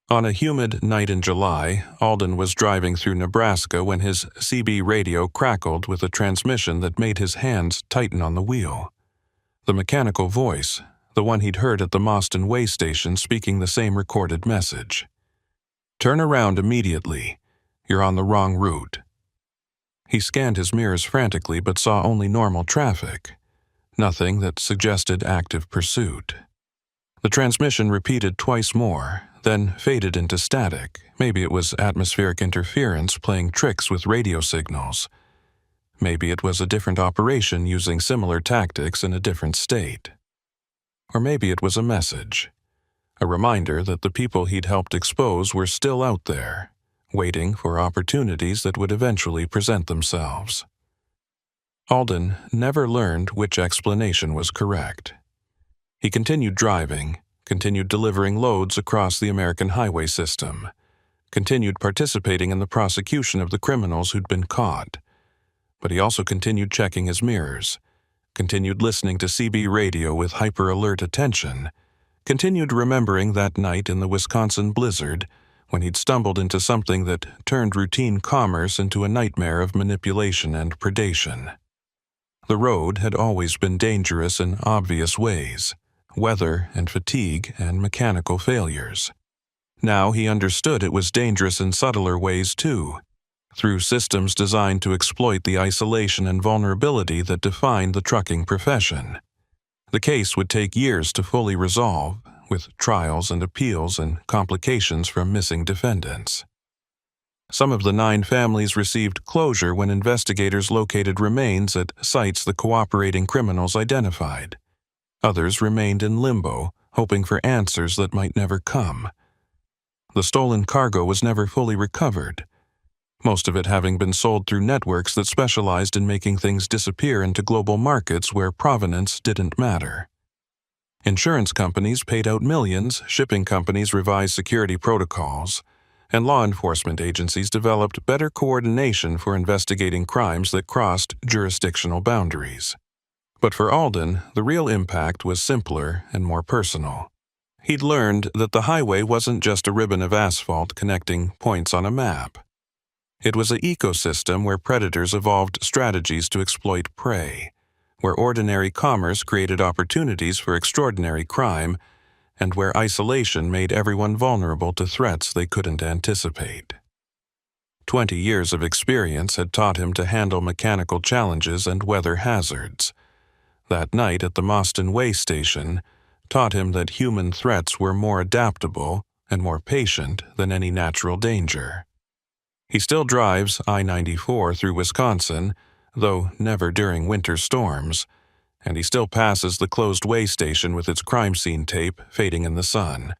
A: On a humid night in July, Alden was driving through Nebraska when his CB radio crackled with a transmission that made his hands tighten on the wheel. The mechanical voice, the one he'd heard at the Mostyn Way station, speaking the same recorded message. "Turn around immediately. You're on the wrong route." He scanned his mirrors frantically but saw only normal traffic, nothing that suggested active pursuit. The transmission repeated twice more, then faded into static. Maybe it was atmospheric interference playing tricks with radio signals. Maybe it was a different operation using similar tactics in a different state. Or maybe it was a message, a reminder that the people he'd helped expose were still out there, waiting for opportunities that would eventually present themselves. Alden never learned which explanation was correct. He continued driving, continued delivering loads across the American highway system, continued participating in the prosecution of the criminals who'd been caught. But he also continued checking his mirrors, continued listening to CB radio with hyper-alert attention, continued remembering that night in the Wisconsin blizzard when he'd stumbled into something that turned routine commerce into a nightmare of manipulation and predation. The road had always been dangerous in obvious ways: weather and fatigue and mechanical failures. Now he understood it was dangerous in subtler ways too, through systems designed to exploit the isolation and vulnerability that defined the trucking profession. The case would take years to fully resolve, with trials and appeals and complications from missing defendants. Some of the 9 families received closure when investigators located remains at sites the cooperating criminals identified. Others remained in limbo, hoping for answers that might never come. The stolen cargo was never fully recovered, most of it having been sold through networks that specialized in making things disappear into global markets where provenance didn't matter. Insurance companies paid out millions, shipping companies revised security protocols, and law enforcement agencies developed better coordination for investigating crimes that crossed jurisdictional boundaries. But for Alden, the real impact was simpler and more personal. He'd learned that the highway wasn't just a ribbon of asphalt connecting points on a map. It was an ecosystem where predators evolved strategies to exploit prey, where ordinary commerce created opportunities for extraordinary crime, and where isolation made everyone vulnerable to threats they couldn't anticipate. 20 years of experience had taught him to handle mechanical challenges and weather hazards. That night at the Mostyn Way station taught him that human threats were more adaptable and more patient than any natural danger. He still drives I-94 through Wisconsin, though never during winter storms, and he still passes the closed way station with its crime scene tape fading in the sun.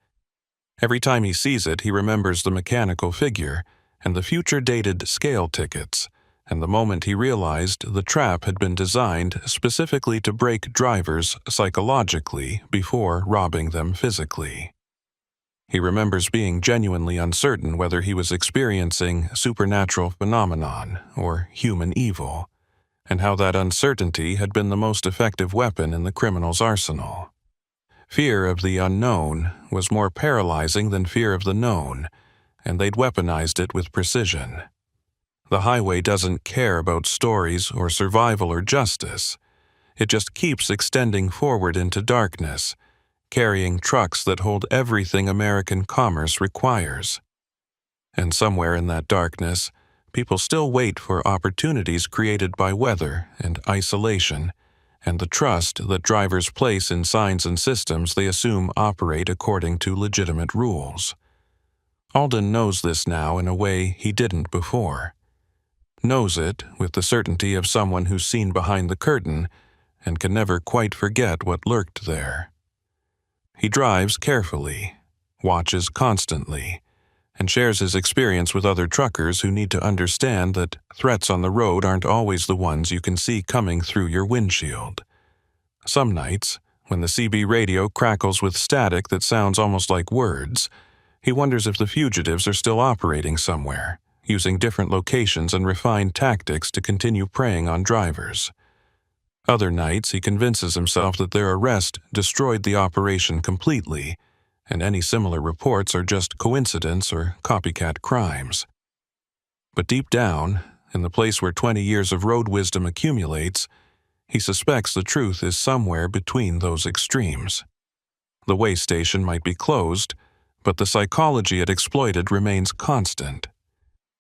A: Every time he sees it, he remembers the mechanical figure and the future-dated scale tickets, and the moment he realized the trap had been designed specifically to break drivers psychologically before robbing them physically. He remembers being genuinely uncertain whether he was experiencing supernatural phenomenon or human evil, and how that uncertainty had been the most effective weapon in the criminal's arsenal. Fear of the unknown was more paralyzing than fear of the known, and they'd weaponized it with precision. The highway doesn't care about stories or survival or justice. It just keeps extending forward into darkness, carrying trucks that hold everything American commerce requires. And somewhere in that darkness, people still wait for opportunities created by weather and isolation, and the trust that drivers place in signs and systems they assume operate according to legitimate rules. Alden knows this now in a way he didn't before. Knows it with the certainty of someone who's seen behind the curtain and can never quite forget what lurked there. He drives carefully, watches constantly, and shares his experience with other truckers who need to understand that threats on the road aren't always the ones you can see coming through your windshield. Some nights, when the CB radio crackles with static that sounds almost like words, he wonders if the fugitives are still operating somewhere, using different locations and refined tactics to continue preying on drivers. Other nights, he convinces himself that their arrest destroyed the operation completely, and any similar reports are just coincidence or copycat crimes. But deep down, in the place where 20 years of road wisdom accumulates, he suspects the truth is somewhere between those extremes. The way station might be closed, but the psychology it exploited remains constant.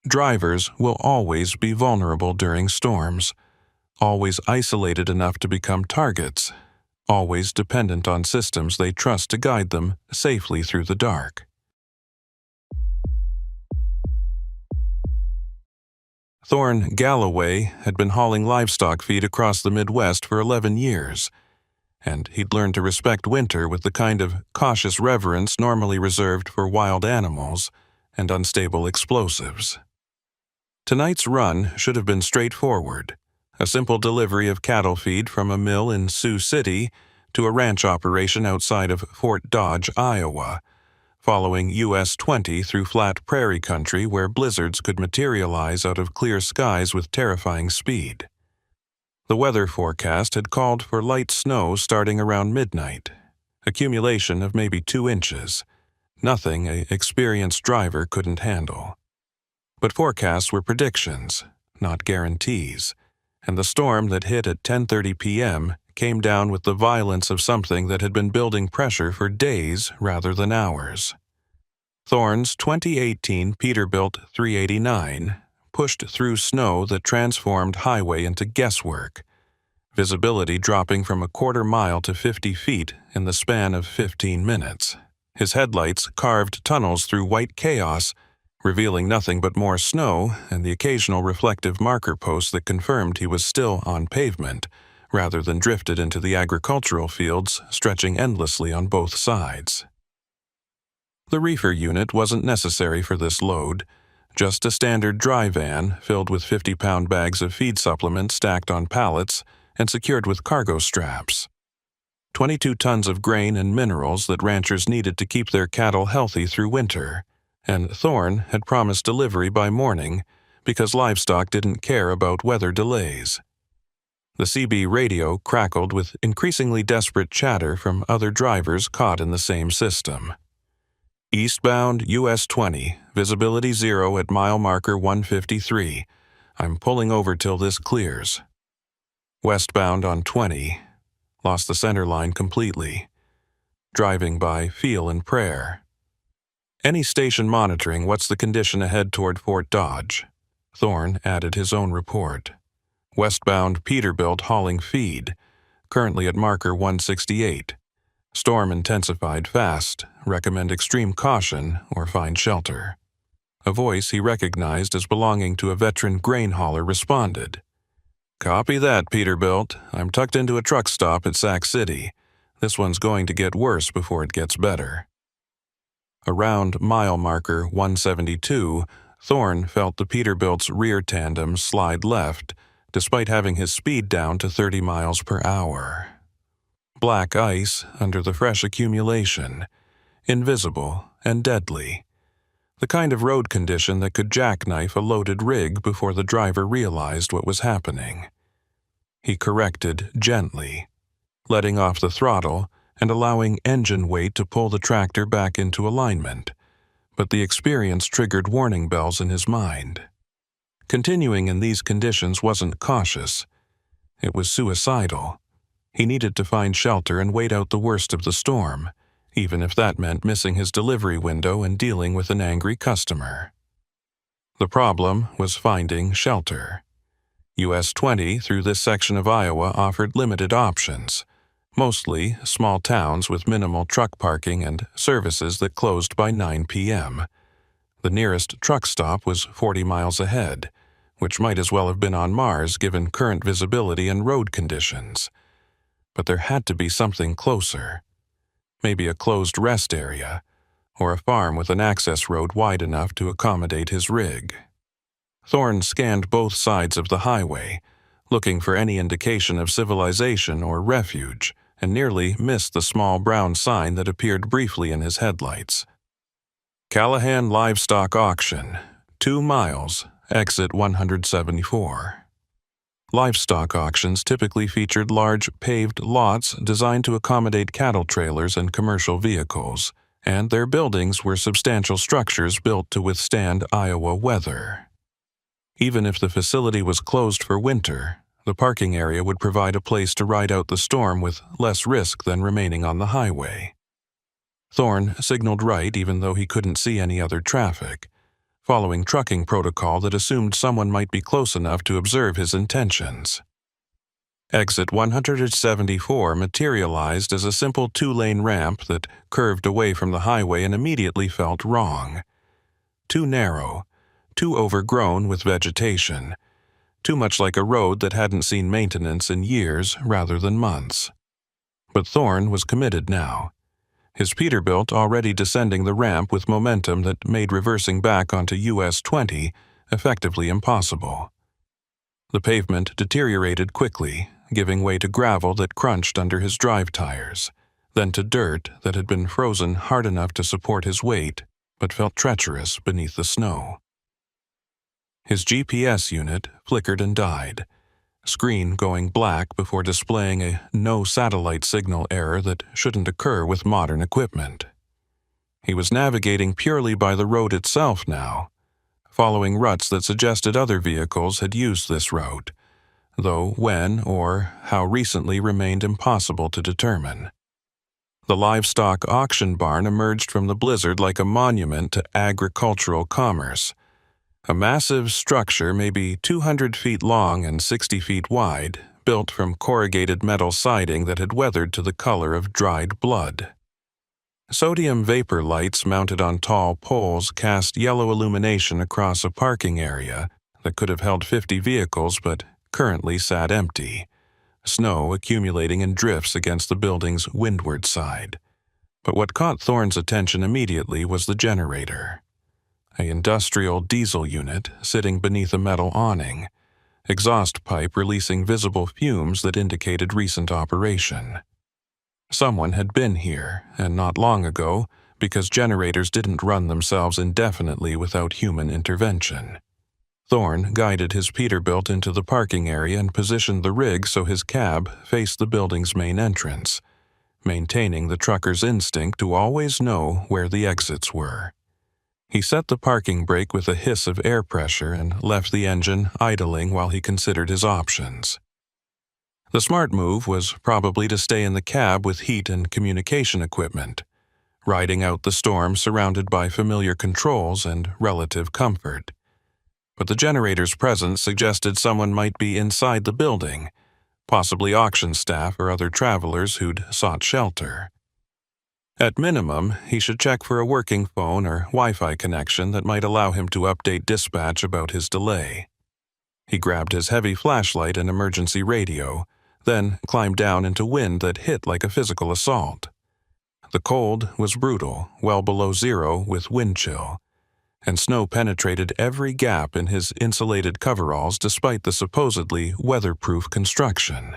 A: Drivers will always be vulnerable during storms, always isolated enough to become targets, always dependent on systems they trust to guide them safely through the dark. Thorne Galloway had been hauling livestock feed across the Midwest for 11 years, and he'd learned to respect winter with the kind of cautious reverence normally reserved for wild animals and unstable explosives. Tonight's run should have been straightforward. A simple delivery of cattle feed from a mill in Sioux City to a ranch operation outside of Fort Dodge, Iowa, following US 20 through flat prairie country where blizzards could materialize out of clear skies with terrifying speed. The weather forecast had called for light snow starting around midnight, accumulation of maybe 2 inches, nothing an experienced driver couldn't handle. But forecasts were predictions, not guarantees, and the storm that hit at 10:30 p.m. came down with the violence of something that had been building pressure for days rather than hours. Thorne's 2018 Peterbilt 389 pushed through snow that transformed highway into guesswork, visibility dropping from a quarter mile to 50 feet in the span of 15 minutes. His headlights carved tunnels through white chaos, revealing nothing but more snow and the occasional reflective marker post that confirmed he was still on pavement, rather than drifted into the agricultural fields stretching endlessly on both sides. The reefer unit wasn't necessary for this load, just a standard dry van filled with 50-pound bags of feed supplements stacked on pallets and secured with cargo straps. 22 tons of grain and minerals that ranchers needed to keep their cattle healthy through winter, and Thorne had promised delivery by morning because livestock didn't care about weather delays. The CB radio crackled with increasingly desperate chatter from other drivers caught in the same system. Eastbound US 20, visibility 0 at mile marker 153. I'm pulling over till this clears. Westbound on 20, lost the center line completely. Driving by feel and prayer. Any station monitoring what's the condition ahead toward Fort Dodge. Thorne added his own report. Westbound Peterbilt hauling feed, currently at marker 168. Storm intensified fast, recommend extreme caution or find shelter. A voice he recognized as belonging to a veteran grain hauler responded. Copy that, Peterbilt. I'm tucked into a truck stop at Sac City. This one's going to get worse before it gets better. Around mile marker 172, Thorne felt the Peterbilt's rear tandem slide left, despite having his speed down to 30 miles per hour. Black ice under the fresh accumulation, invisible and deadly. The kind of road condition that could jackknife a loaded rig before the driver realized what was happening. He corrected gently, letting off the throttle and allowing engine weight to pull the tractor back into alignment, but the experience triggered warning bells in his mind. Continuing in these conditions wasn't cautious. It was suicidal. He needed to find shelter and wait out the worst of the storm, even if that meant missing his delivery window and dealing with an angry customer. The problem was finding shelter. US 20 through this section of Iowa offered limited options, mostly small towns with minimal truck parking and services that closed by 9 p.m. The nearest truck stop was 40 miles ahead, which might as well have been on Mars given current visibility and road conditions. But there had to be something closer. Maybe a closed rest area, or a farm with an access road wide enough to accommodate his rig. Thorne scanned both sides of the highway, looking for any indication of civilization or refuge, and nearly missed the small brown sign that appeared briefly in his headlights. Callahan Livestock Auction, 2 miles, exit 174. Livestock auctions typically featured large paved lots designed to accommodate cattle trailers and commercial vehicles, and their buildings were substantial structures built to withstand Iowa weather. Even if the facility was closed for winter, the parking area would provide a place to ride out the storm with less risk than remaining on the highway. Thorne signaled right even though he couldn't see any other traffic, following trucking protocol that assumed someone might be close enough to observe his intentions. Exit 174 materialized as a simple 2-lane ramp that curved away from the highway and immediately felt wrong. Too narrow, too overgrown with vegetation, too much like a road that hadn't seen maintenance in years rather than months. But Thorne was committed now. His Peterbilt already descending the ramp with momentum that made reversing back onto US 20 effectively impossible. The pavement deteriorated quickly, giving way to gravel that crunched under his drive tires, then to dirt that had been frozen hard enough to support his weight, but felt treacherous beneath the snow. His GPS unit flickered and died, screen going black before displaying a no satellite signal error that shouldn't occur with modern equipment. He was navigating purely by the road itself now, following ruts that suggested other vehicles had used this route, though when or how recently remained impossible to determine. The livestock auction barn emerged from the blizzard like a monument to agricultural commerce, a massive structure maybe 200 feet long and 60 feet wide, built from corrugated metal siding that had weathered to the color of dried blood. Sodium vapor lights mounted on tall poles cast yellow illumination across a parking area that could have held 50 vehicles but currently sat empty, snow accumulating in drifts against the building's windward side. But what caught Thorne's attention immediately was the generator. An industrial diesel unit sitting beneath a metal awning, exhaust pipe releasing visible fumes that indicated recent operation. Someone had been here, and not long ago, because generators didn't run themselves indefinitely without human intervention. Thorne guided his Peterbilt into the parking area and positioned the rig so his cab faced the building's main entrance, maintaining the trucker's instinct to always know where the exits were. He set the parking brake with a hiss of air pressure and left the engine idling while he considered his options. The smart move was probably to stay in the cab with heat and communication equipment, riding out the storm surrounded by familiar controls and relative comfort. But the generator's presence suggested someone might be inside the building, possibly auction staff or other travelers who'd sought shelter. At minimum, he should check for a working phone or Wi-Fi connection that might allow him to update dispatch about his delay. He grabbed his heavy flashlight and emergency radio, then climbed down into wind that hit like a physical assault. The cold was brutal, well below zero with wind chill, and snow penetrated every gap in his insulated coveralls despite the supposedly weatherproof construction.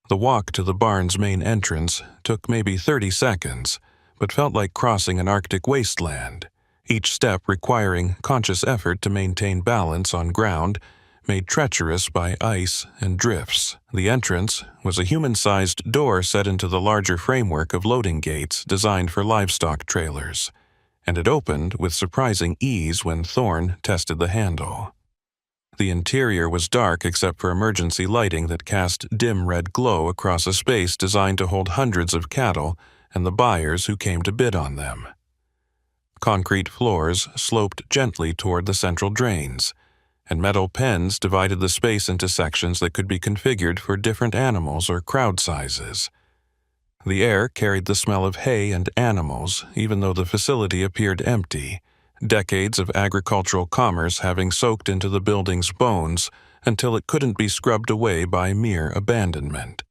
A: The walk to the barn's main entrance took maybe 30 seconds, but felt like crossing an Arctic wasteland, each step requiring conscious effort to maintain balance on ground made treacherous by ice and drifts. The entrance was a human-sized door set into the larger framework of loading gates designed for livestock trailers, and it opened with surprising ease when Thorne tested the handle. The interior was dark except for emergency lighting that cast dim red glow across a space designed to hold hundreds of cattle and the buyers who came to bid on them. Concrete floors sloped gently toward the central drains, and metal pens divided the space into sections that could be configured for different animals or crowd sizes. The air carried the smell of hay and animals, even though the facility appeared empty, decades of agricultural commerce having soaked into the building's bones until it couldn't be scrubbed away by mere abandonment.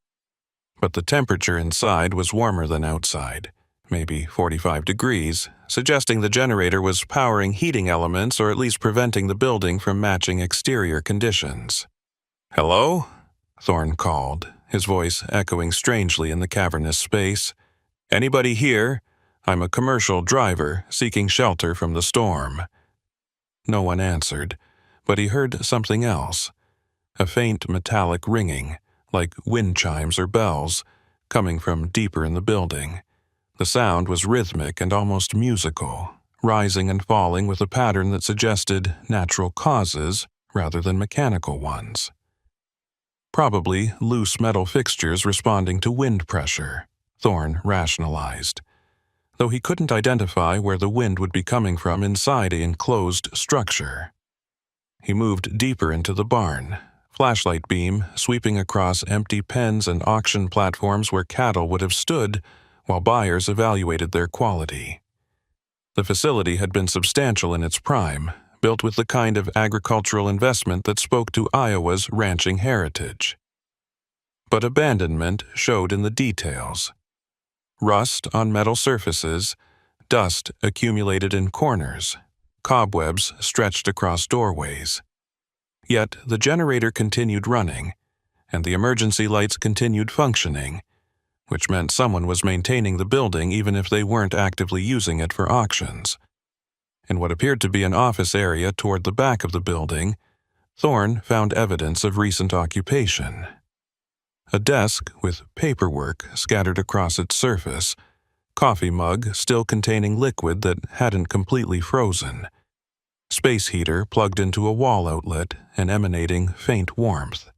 A: But the temperature inside was warmer than outside, maybe 45 degrees, suggesting the generator was powering heating elements or at least preventing the building from matching exterior conditions. "Hello?" Thorne called, his voice echoing strangely in the cavernous space. "Anybody here? I'm a commercial driver seeking shelter from the storm." No one answered, but he heard something else, a faint metallic ringing, like wind chimes or bells, coming from deeper in the building. The sound was rhythmic and almost musical, rising and falling with a pattern that suggested natural causes rather than mechanical ones. Probably loose metal fixtures responding to wind pressure, Thorne rationalized, though he couldn't identify where the wind would be coming from inside an enclosed structure. He moved deeper into the barn, flashlight beam sweeping across empty pens and auction platforms where cattle would have stood while buyers evaluated their quality. The facility had been substantial in its prime, built with the kind of agricultural investment that spoke to Iowa's ranching heritage. But abandonment showed in the details. Rust on metal surfaces, dust accumulated in corners, cobwebs stretched across doorways. Yet the generator continued running, and the emergency lights continued functioning, which meant someone was maintaining the building even if they weren't actively using it for auctions. In what appeared to be an office area toward the back of the building, Thorne found evidence of recent occupation. A desk with paperwork scattered across its surface, coffee mug still containing liquid that hadn't completely frozen, space heater plugged into a wall outlet and emanating faint warmth.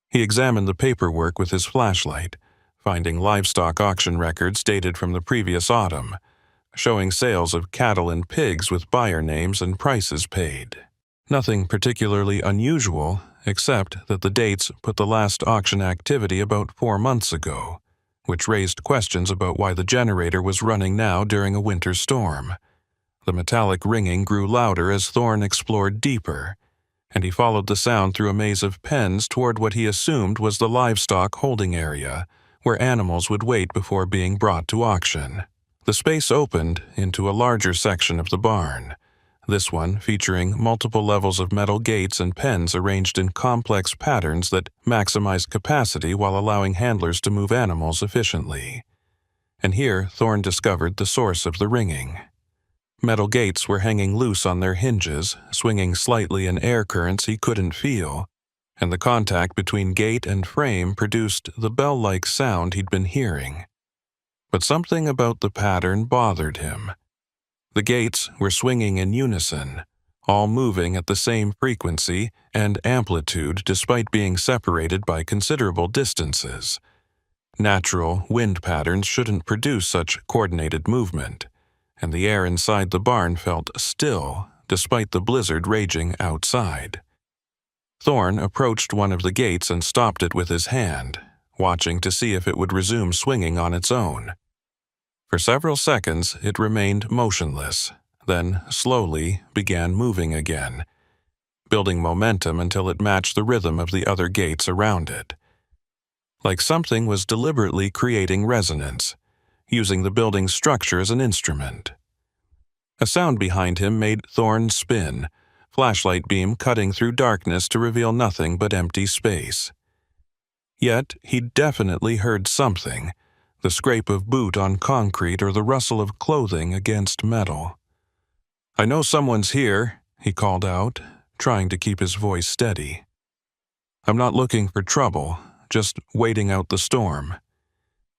A: He examined the paperwork with his flashlight, finding livestock auction records dated from the previous autumn, showing sales of cattle and pigs with buyer names and prices paid. Nothing particularly unusual, except that the dates put the last auction activity about 4 months ago, which raised questions about why the generator was running now during a winter storm. The metallic ringing grew louder as Thorne explored deeper, and he followed the sound through a maze of pens toward what he assumed was the livestock holding area, where animals would wait before being brought to auction. The space opened into a larger section of the barn, this one featuring multiple levels of metal gates and pens arranged in complex patterns that maximized capacity while allowing handlers to move animals efficiently. And here Thorne discovered the source of the ringing. Metal gates were hanging loose on their hinges, swinging slightly in air currents he couldn't feel, and the contact between gate and frame produced the bell-like sound he'd been hearing. But something about the pattern bothered him. The gates were swinging in unison, all moving at the same frequency and amplitude despite being separated by considerable distances. Natural wind patterns shouldn't produce such coordinated movement, and the air inside the barn felt still despite the blizzard raging outside. Thorne approached one of the gates and stopped it with his hand, watching to see if it would resume swinging on its own. For several seconds it remained motionless, then slowly began moving again, building momentum until it matched the rhythm of the other gates around it. Like something was deliberately creating resonance, using the building's structure as an instrument. A sound behind him made Thorne spin, flashlight beam cutting through darkness to reveal nothing but empty space. Yet he definitely heard something, the scrape of boot on concrete or the rustle of clothing against metal. "I know someone's here," he called out, trying to keep his voice steady. "I'm not looking for trouble, just waiting out the storm.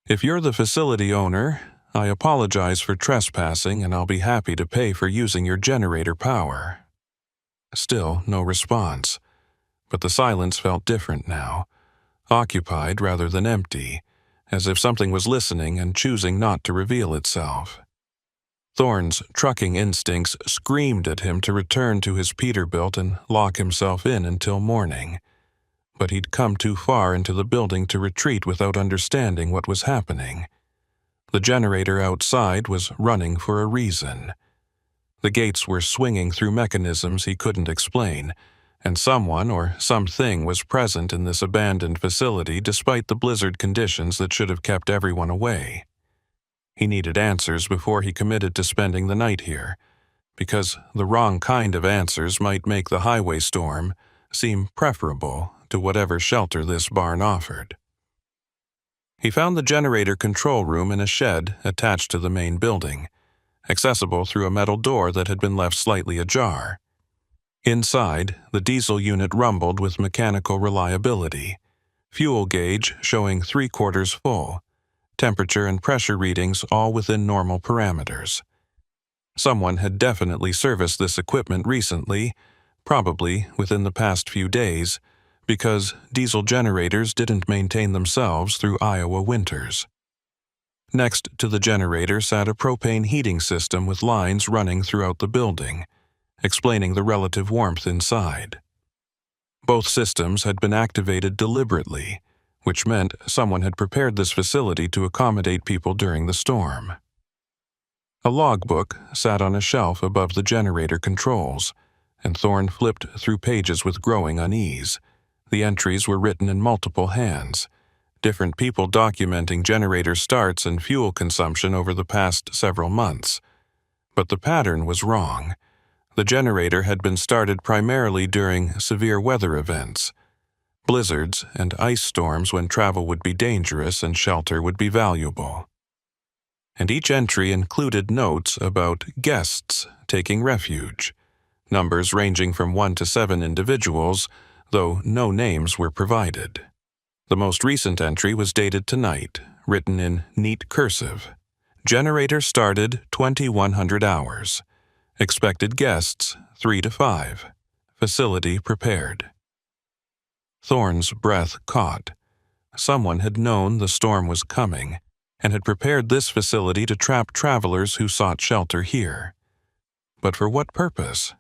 A: If you're the facility owner, I apologize for trespassing and I'll be happy to pay for using your generator power." Still no response, but the silence felt different now, occupied rather than empty, as if something was listening and choosing not to reveal itself. Thorne's trucking instincts screamed at him to return to his Peterbilt and lock himself in until morning, but he'd come too far into the building to retreat without understanding what was happening. The generator outside was running for a reason. The gates were swinging through mechanisms he couldn't explain, and someone or something was present in this abandoned facility despite the blizzard conditions that should have kept everyone away. He needed answers before he committed to spending the night here, because the wrong kind of answers might make the highway storm seem preferable to whatever shelter this barn offered. He found the generator control room in a shed attached to the main building, accessible through a metal door that had been left slightly ajar. Inside, the diesel unit rumbled with mechanical reliability, fuel gauge showing 3/4 full, temperature and pressure readings all within normal parameters. Someone had definitely serviced this equipment recently, probably within the past few days, because diesel generators didn't maintain themselves through Iowa winters. Next to the generator sat a propane heating system with lines running throughout the building, explaining the relative warmth inside. Both systems had been activated deliberately, which meant someone had prepared this facility to accommodate people during the storm. A logbook sat on a shelf above the generator controls, and Thorne flipped through pages with growing unease. The entries were written in multiple hands, different people documenting generator starts and fuel consumption over the past several months. But the pattern was wrong. The generator had been started primarily during severe weather events, blizzards and ice storms when travel would be dangerous and shelter would be valuable. And each entry included notes about guests taking refuge, numbers ranging from 1 to 7 individuals, though no names were provided. The most recent entry was dated tonight, written in neat cursive. Generator started 2100 hours. Expected guests 3 to 5. Facility prepared. Thorne's breath caught. Someone had known the storm was coming and had prepared this facility to trap travelers who sought shelter here. But for what purpose?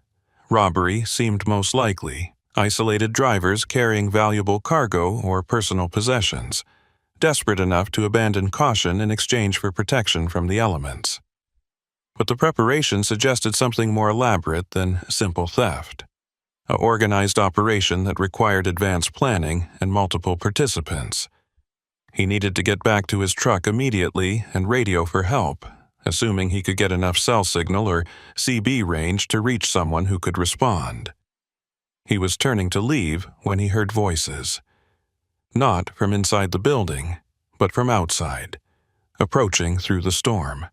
A: Robbery seemed most likely. Isolated drivers carrying valuable cargo or personal possessions, desperate enough to abandon caution in exchange for protection from the elements. But the preparation suggested something more elaborate than simple theft. An organized operation that required advanced planning and multiple participants. He needed to get back to his truck immediately and radio for help, assuming he could get enough cell signal or CB range to reach someone who could respond. He was turning to leave when he heard voices. Not from inside the building, but from outside, approaching through the storm.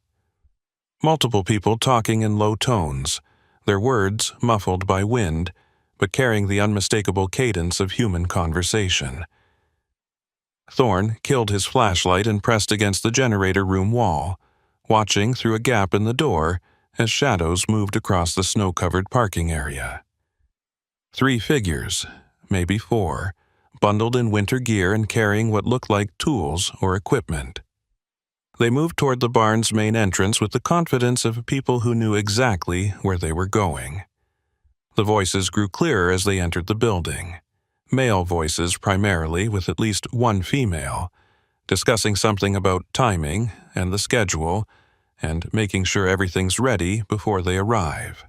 A: Multiple people talking in low tones, their words muffled by wind, but carrying the unmistakable cadence of human conversation. Thorne killed his flashlight and pressed against the generator room wall, watching through a gap in the door as shadows moved across the snow-covered parking area. 3 figures, maybe 4, bundled in winter gear and carrying what looked like tools or equipment. They moved toward the barn's main entrance with the confidence of people who knew exactly where they were going. The voices grew clearer as they entered the building. Male voices primarily, with at least one female, discussing something about timing and the schedule and making sure everything's ready before they arrive.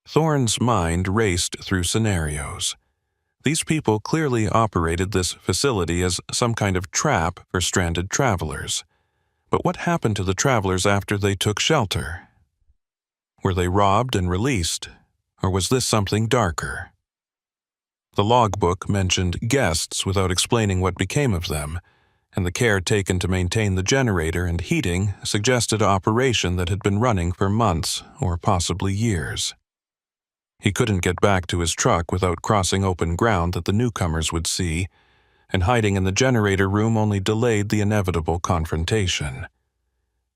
A: Thorne's mind raced through scenarios. These people clearly operated this facility as some kind of trap for stranded travelers. But what happened to the travelers after they took shelter? Were they robbed and released, or was this something darker? The logbook mentioned guests without explaining what became of them, and the care taken to maintain the generator and heating suggested an operation that had been running for months or possibly years. He couldn't get back to his truck without crossing open ground that the newcomers would see, and hiding in the generator room only delayed the inevitable confrontation.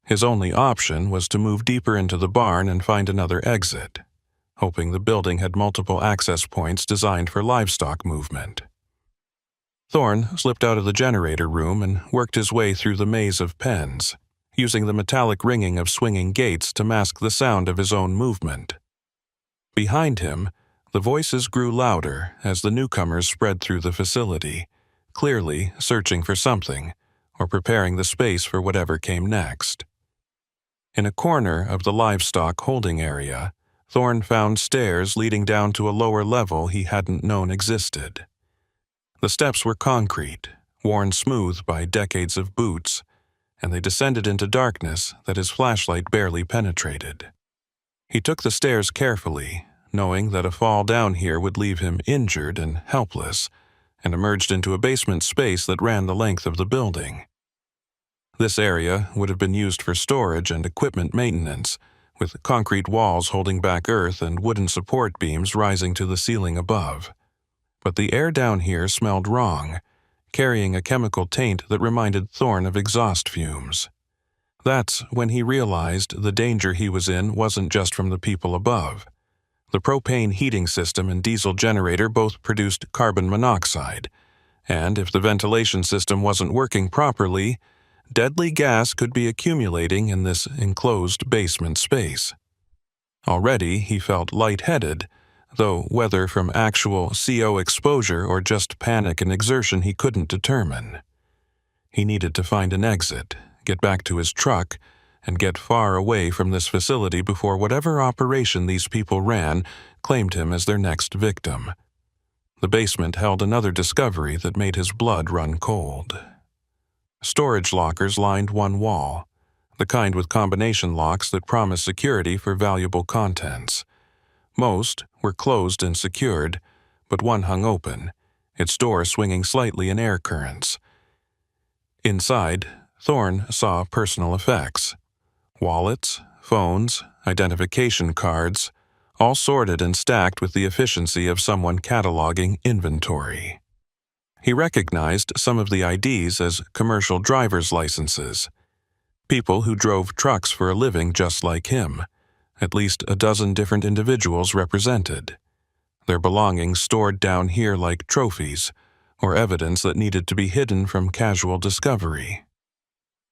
A: His only option was to move deeper into the barn and find another exit, hoping the building had multiple access points designed for livestock movement. Thorne slipped out of the generator room and worked his way through the maze of pens, using the metallic ringing of swinging gates to mask the sound of his own movement. Behind him, the voices grew louder as the newcomers spread through the facility, clearly searching for something or preparing the space for whatever came next. In a corner of the livestock holding area, Thorne found stairs leading down to a lower level he hadn't known existed. The steps were concrete, worn smooth by decades of boots, and they descended into darkness that his flashlight barely penetrated. He took the stairs carefully, knowing that a fall down here would leave him injured and helpless, and emerged into a basement space that ran the length of the building. This area would have been used for storage and equipment maintenance, with concrete walls holding back earth and wooden support beams rising to the ceiling above. But the air down here smelled wrong, carrying a chemical taint that reminded Thorne of exhaust fumes. That's when he realized the danger he was in wasn't just from the people above. The propane heating system and diesel generator both produced carbon monoxide, and if the ventilation system wasn't working properly, deadly gas could be accumulating in this enclosed basement space. Already he felt lightheaded, though whether from actual CO exposure or just panic and exertion he couldn't determine. He needed to find an exit, get back to his truck, and get far away from this facility before whatever operation these people ran claimed him as their next victim. The basement held another discovery that made his blood run cold. Storage lockers lined one wall, the kind with combination locks that promise security for valuable contents. Most were closed and secured, but one hung open, its door swinging slightly in air currents. Inside, Thorne saw personal effects. Wallets, phones, identification cards, all sorted and stacked with the efficiency of someone cataloging inventory. He recognized some of the IDs as commercial driver's licenses, people who drove trucks for a living just like him, at least a dozen different individuals represented, their belongings stored down here like trophies, or evidence that needed to be hidden from casual discovery.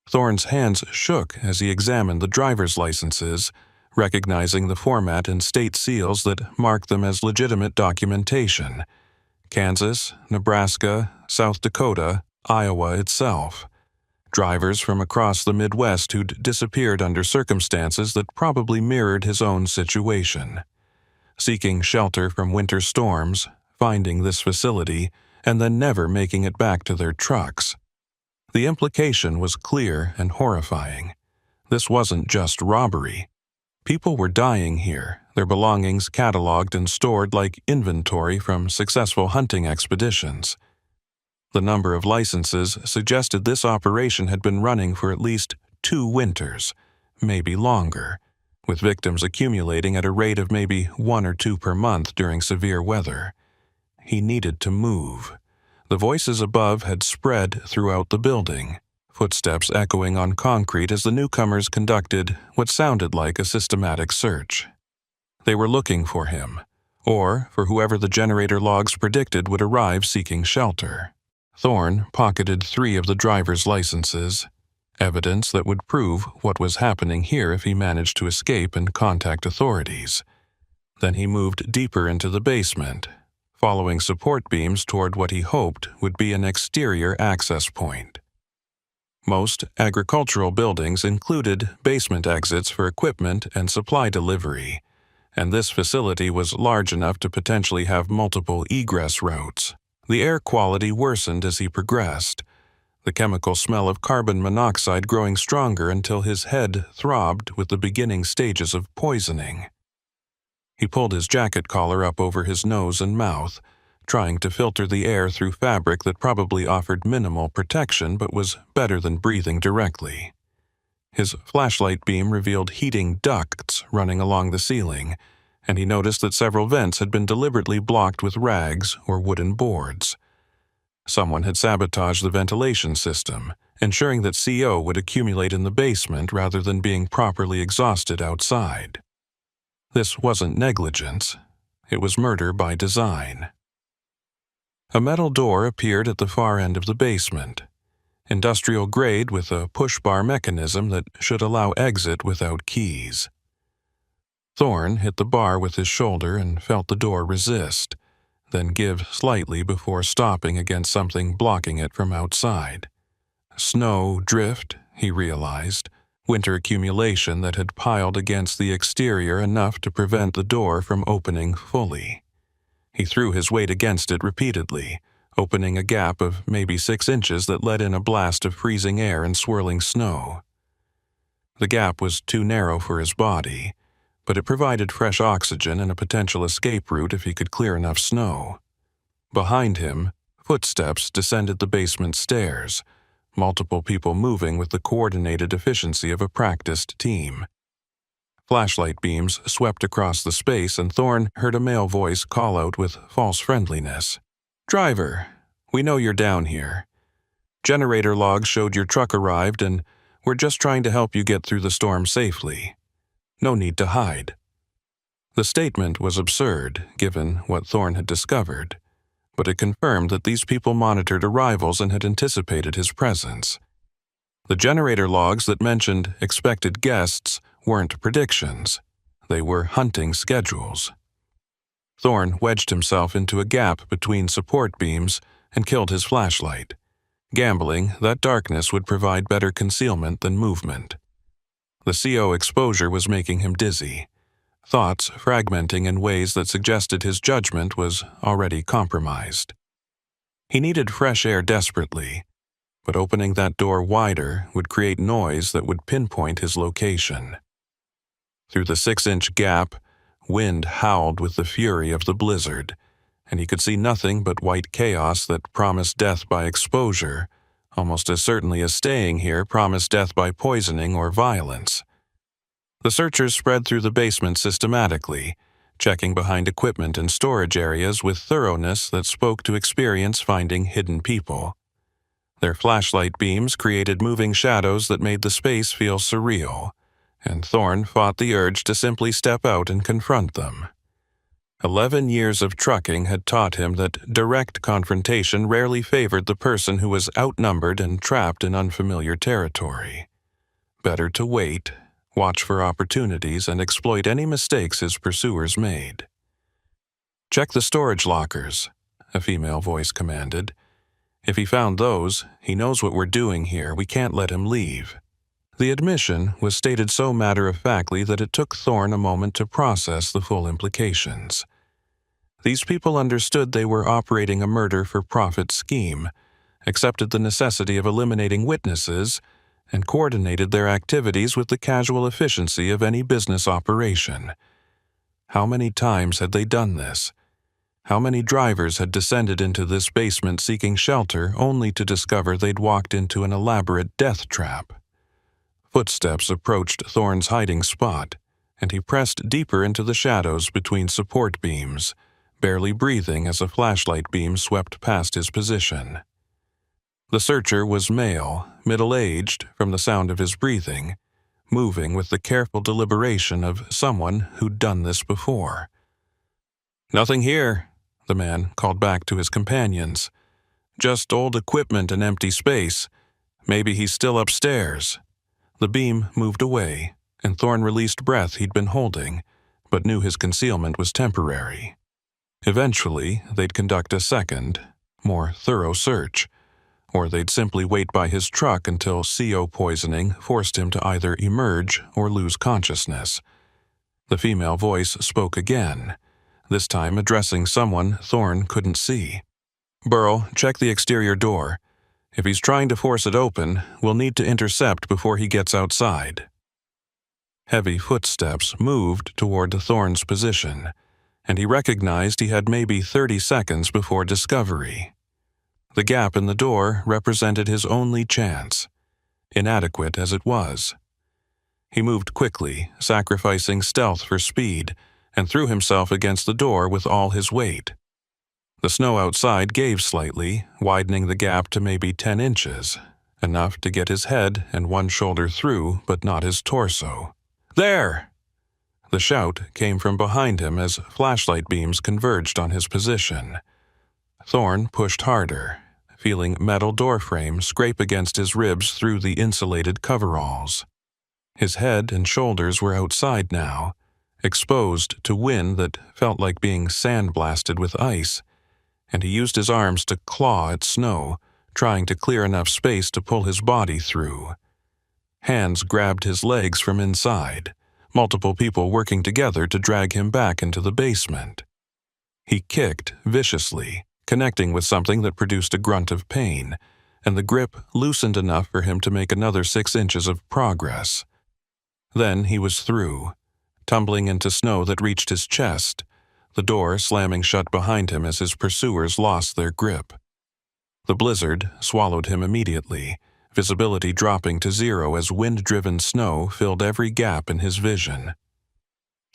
A: Thorne's hands shook as he examined the driver's licenses, recognizing the format and state seals that marked them as legitimate documentation: Kansas, Nebraska, South Dakota, Iowa itself. Drivers from across the Midwest who'd disappeared under circumstances that probably mirrored his own situation. Seeking shelter from winter storms, finding this facility, and then never making it back to their trucks. The implication was clear and horrifying. This wasn't just robbery. People were dying here, their belongings cataloged and stored like inventory from successful hunting expeditions. The number of licenses suggested this operation had been running for at least 2 winters, maybe longer, with victims accumulating at a rate of maybe 1 or 2 per month during severe weather. He needed to move. The voices above had spread throughout the building, footsteps echoing on concrete as the newcomers conducted what sounded like a systematic search. They were looking for him, or for whoever the generator logs predicted would arrive seeking shelter. Thorne pocketed 3 of the driver's licenses, evidence that would prove what was happening here if he managed to escape and contact authorities. Then he moved deeper into the basement, following support beams toward what he hoped would be an exterior access point. Most agricultural buildings included basement exits for equipment and supply delivery, and this facility was large enough to potentially have multiple egress routes. The air quality worsened as he progressed, the chemical smell of carbon monoxide growing stronger until his head throbbed with the beginning stages of poisoning. He pulled his jacket collar up over his nose and mouth, trying to filter the air through fabric that probably offered minimal protection but was better than breathing directly. His flashlight beam revealed heating ducts running along the ceiling, and he noticed that several vents had been deliberately blocked with rags or wooden boards. Someone had sabotaged the ventilation system, ensuring that CO would accumulate in the basement rather than being properly exhausted outside. This wasn't negligence. It was murder by design. A metal door appeared at the far end of the basement, industrial grade with a push-bar mechanism that should allow exit without keys. Thorne hit the bar with his shoulder and felt the door resist, then give slightly before stopping against something blocking it from outside. Snow drift, he realized, winter accumulation that had piled against the exterior enough to prevent the door from opening fully. He threw his weight against it repeatedly, opening a gap of maybe 6 inches that let in a blast of freezing air and swirling snow. The gap was too narrow for his body, but it provided fresh oxygen and a potential escape route if he could clear enough snow. Behind him, footsteps descended the basement stairs, multiple people moving with the coordinated efficiency of a practiced team. Flashlight beams swept across the space, and Thorne heard a male voice call out with false friendliness. "Driver, we know you're down here. Generator logs showed your truck arrived, and we're just trying to help you get through the storm safely. No need to hide." The statement was absurd, given what Thorne had discovered, but it confirmed that these people monitored arrivals and had anticipated his presence. The generator logs that mentioned expected guests weren't predictions. They were hunting schedules. Thorne wedged himself into a gap between support beams and killed his flashlight, gambling that darkness would provide better concealment than movement. The CO exposure was making him dizzy, thoughts fragmenting in ways that suggested his judgment was already compromised. He needed fresh air desperately, but opening that door wider would create noise that would pinpoint his location. Through the 6-inch gap, wind howled with the fury of the blizzard, and he could see nothing but white chaos that promised death by exposure, almost as certainly as staying here promised death by poisoning or violence. The searchers spread through the basement systematically, checking behind equipment and storage areas with thoroughness that spoke to experience finding hidden people. Their flashlight beams created moving shadows that made the space feel surreal, and Thorne fought the urge to simply step out and confront them. 11 years of trucking had taught him that direct confrontation rarely favored the person who was outnumbered and trapped in unfamiliar territory. Better to wait, watch for opportunities, and exploit any mistakes his pursuers made. "Check the storage lockers," a female voice commanded. "If he found those, he knows what we're doing here. We can't let him leave." The admission was stated so matter-of-factly that it took Thorne a moment to process the full implications. These people understood they were operating a murder-for-profit scheme, accepted the necessity of eliminating witnesses, and coordinated their activities with the casual efficiency of any business operation. How many times had they done this? How many drivers had descended into this basement seeking shelter only to discover they'd walked into an elaborate death trap? Footsteps approached Thorne's hiding spot, and he pressed deeper into the shadows between support beams, barely breathing as a flashlight beam swept past his position. The searcher was male, middle-aged from the sound of his breathing, moving with the careful deliberation of someone who'd done this before. "Nothing here," the man called back to his companions. "Just old equipment and empty space. Maybe he's still upstairs." The beam moved away, and Thorne released breath he'd been holding, but knew his concealment was temporary. Eventually, they'd conduct a second, more thorough search, or they'd simply wait by his truck until CO poisoning forced him to either emerge or lose consciousness. The female voice spoke again, this time addressing someone Thorne couldn't see. "Burrow, check the exterior door. If he's trying to force it open, we'll need to intercept before he gets outside." Heavy footsteps moved toward Thorne's position, and he recognized he had maybe 30 seconds before discovery. The gap in the door represented his only chance, inadequate as it was. He moved quickly, sacrificing stealth for speed, and threw himself against the door with all his weight. The snow outside gave slightly, widening the gap to maybe 10 inches, enough to get his head and one shoulder through, but not his torso. "There!" The shout came from behind him as flashlight beams converged on his position. Thorne pushed harder, feeling metal doorframe scrape against his ribs through the insulated coveralls. His head and shoulders were outside now, exposed to wind that felt like being sandblasted with ice, and he used his arms to claw at snow, trying to clear enough space to pull his body through. Hands grabbed his legs from inside, multiple people working together to drag him back into the basement. He kicked viciously, connecting with something that produced a grunt of pain, and the grip loosened enough for him to make another 6 inches of progress. Then he was through, tumbling into snow that reached his chest, the door slamming shut behind him as his pursuers lost their grip. The blizzard swallowed him immediately, visibility dropping to zero as wind-driven snow filled every gap in his vision.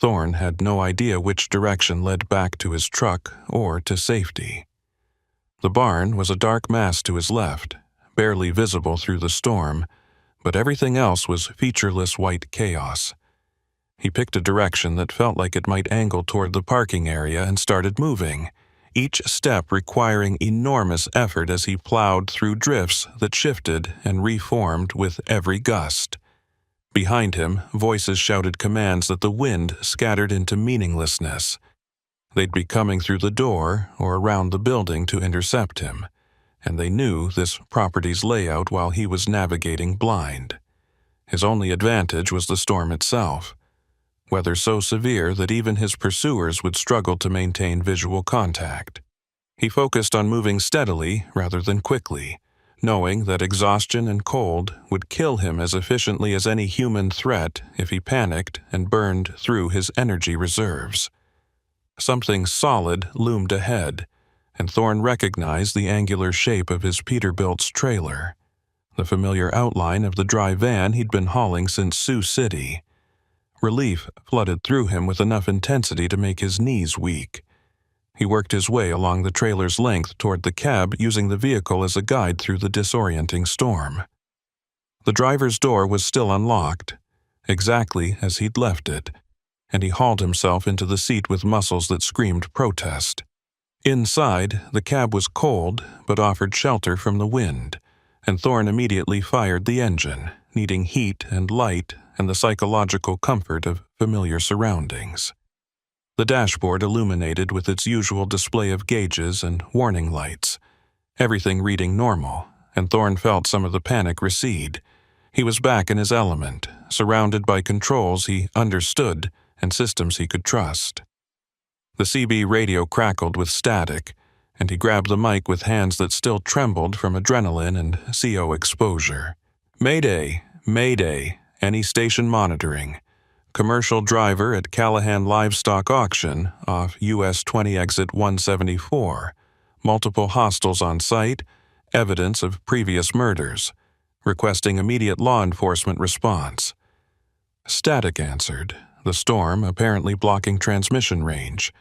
A: Thorne had no idea which direction led back to his truck or to safety. The barn was a dark mass to his left, barely visible through the storm, but everything else was featureless white chaos. He picked a direction that felt like it might angle toward the parking area and started moving, each step requiring enormous effort as he plowed through drifts that shifted and reformed with every gust. Behind him, voices shouted commands that the wind scattered into meaninglessness. They'd be coming through the door or around the building to intercept him, and they knew this property's layout while he was navigating blind. His only advantage was the storm itself, weather so severe that even his pursuers would struggle to maintain visual contact. He focused on moving steadily rather than quickly, knowing that exhaustion and cold would kill him as efficiently as any human threat if he panicked and burned through his energy reserves. Something solid loomed ahead, and Thorne recognized the angular shape of his Peterbilt's trailer, the familiar outline of the dry van he'd been hauling since Sioux City. relief flooded through him with enough intensity to make his knees weak. He worked his way along the trailer's length toward the cab, using the vehicle as a guide through the disorienting storm. The driver's door was still unlocked, exactly as he'd left it, and he hauled himself into the seat with muscles that screamed protest. Inside, the cab was cold but offered shelter from the wind, and Thorne immediately fired the engine, needing heat and light and the psychological comfort of familiar surroundings. The dashboard illuminated with its usual display of gauges and warning lights, everything reading normal, and Thorne felt some of the panic recede. He was back in his element, surrounded by controls he understood and systems he could trust. The CB radio crackled with static, and he grabbed the mic with hands that still trembled from adrenaline and CO exposure. "Mayday, Mayday, any station monitoring. Commercial driver at Callahan Livestock Auction off US 20 exit 174. Multiple hostiles on site, evidence of previous murders. Requesting immediate law enforcement response." Static answered, the storm apparently blocking transmission range,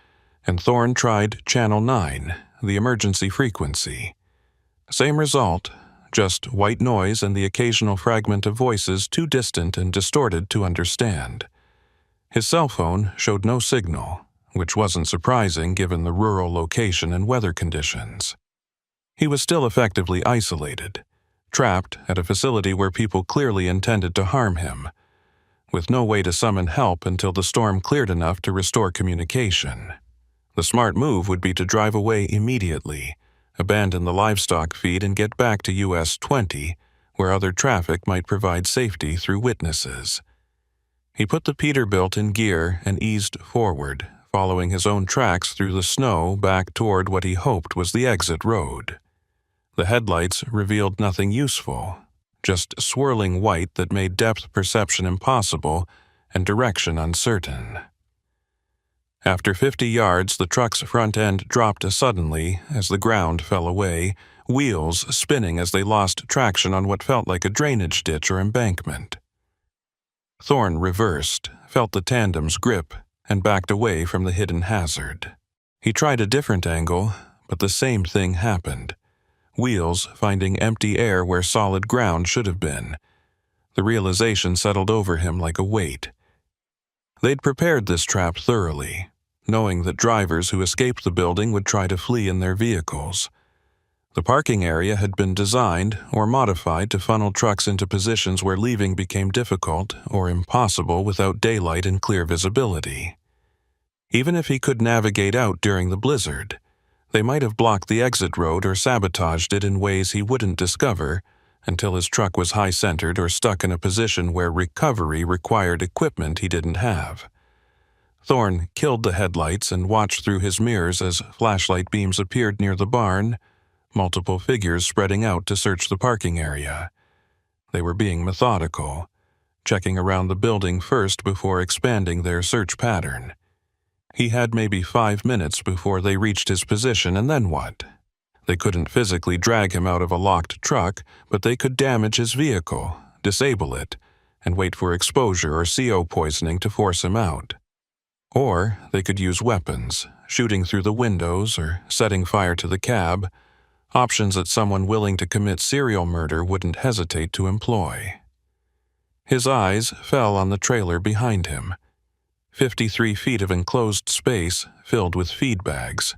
A: and Thorne tried Channel 9, the emergency frequency. Same result, just white noise and the occasional fragment of voices too distant and distorted to understand. His cell phone showed no signal, which wasn't surprising given the rural location and weather conditions. He was still effectively isolated, trapped at a facility where people clearly intended to harm him, with no way to summon help until the storm cleared enough to restore communication. The smart move would be to drive away immediately, abandon the livestock feed, and get back to US 20, where other traffic might provide safety through witnesses. He put the Peterbilt in gear and eased forward, following his own tracks through the snow back toward what he hoped was the exit road. The headlights revealed nothing useful, just swirling white that made depth perception impossible and direction uncertain. After 50 yards, the truck's front end dropped suddenly as the ground fell away, wheels spinning as they lost traction on what felt like a drainage ditch or embankment. Thorne reversed, felt the tandem's grip, and backed away from the hidden hazard. He tried a different angle, but the same thing happened. Wheels finding empty air where solid ground should have been. The realization settled over him like a weight. They'd prepared this trap thoroughly, knowing that drivers who escaped the building would try to flee in their vehicles. The parking area had been designed or modified to funnel trucks into positions where leaving became difficult or impossible without daylight and clear visibility. Even if he could navigate out during the blizzard, they might have blocked the exit road or sabotaged it in ways he wouldn't discover until his truck was high-centered or stuck in a position where recovery required equipment he didn't have. Thorne killed the headlights and watched through his mirrors as flashlight beams appeared near the barn, multiple figures spreading out to search the parking area. They were being methodical, checking around the building first before expanding their search pattern. He had maybe 5 minutes before they reached his position, and then what? They couldn't physically drag him out of a locked truck, but they could damage his vehicle, disable it, and wait for exposure or CO poisoning to force him out. Or they could use weapons, shooting through the windows or setting fire to the cab, options that someone willing to commit serial murder wouldn't hesitate to employ. His eyes fell on the trailer behind him, 53 feet of enclosed space filled with feed bags.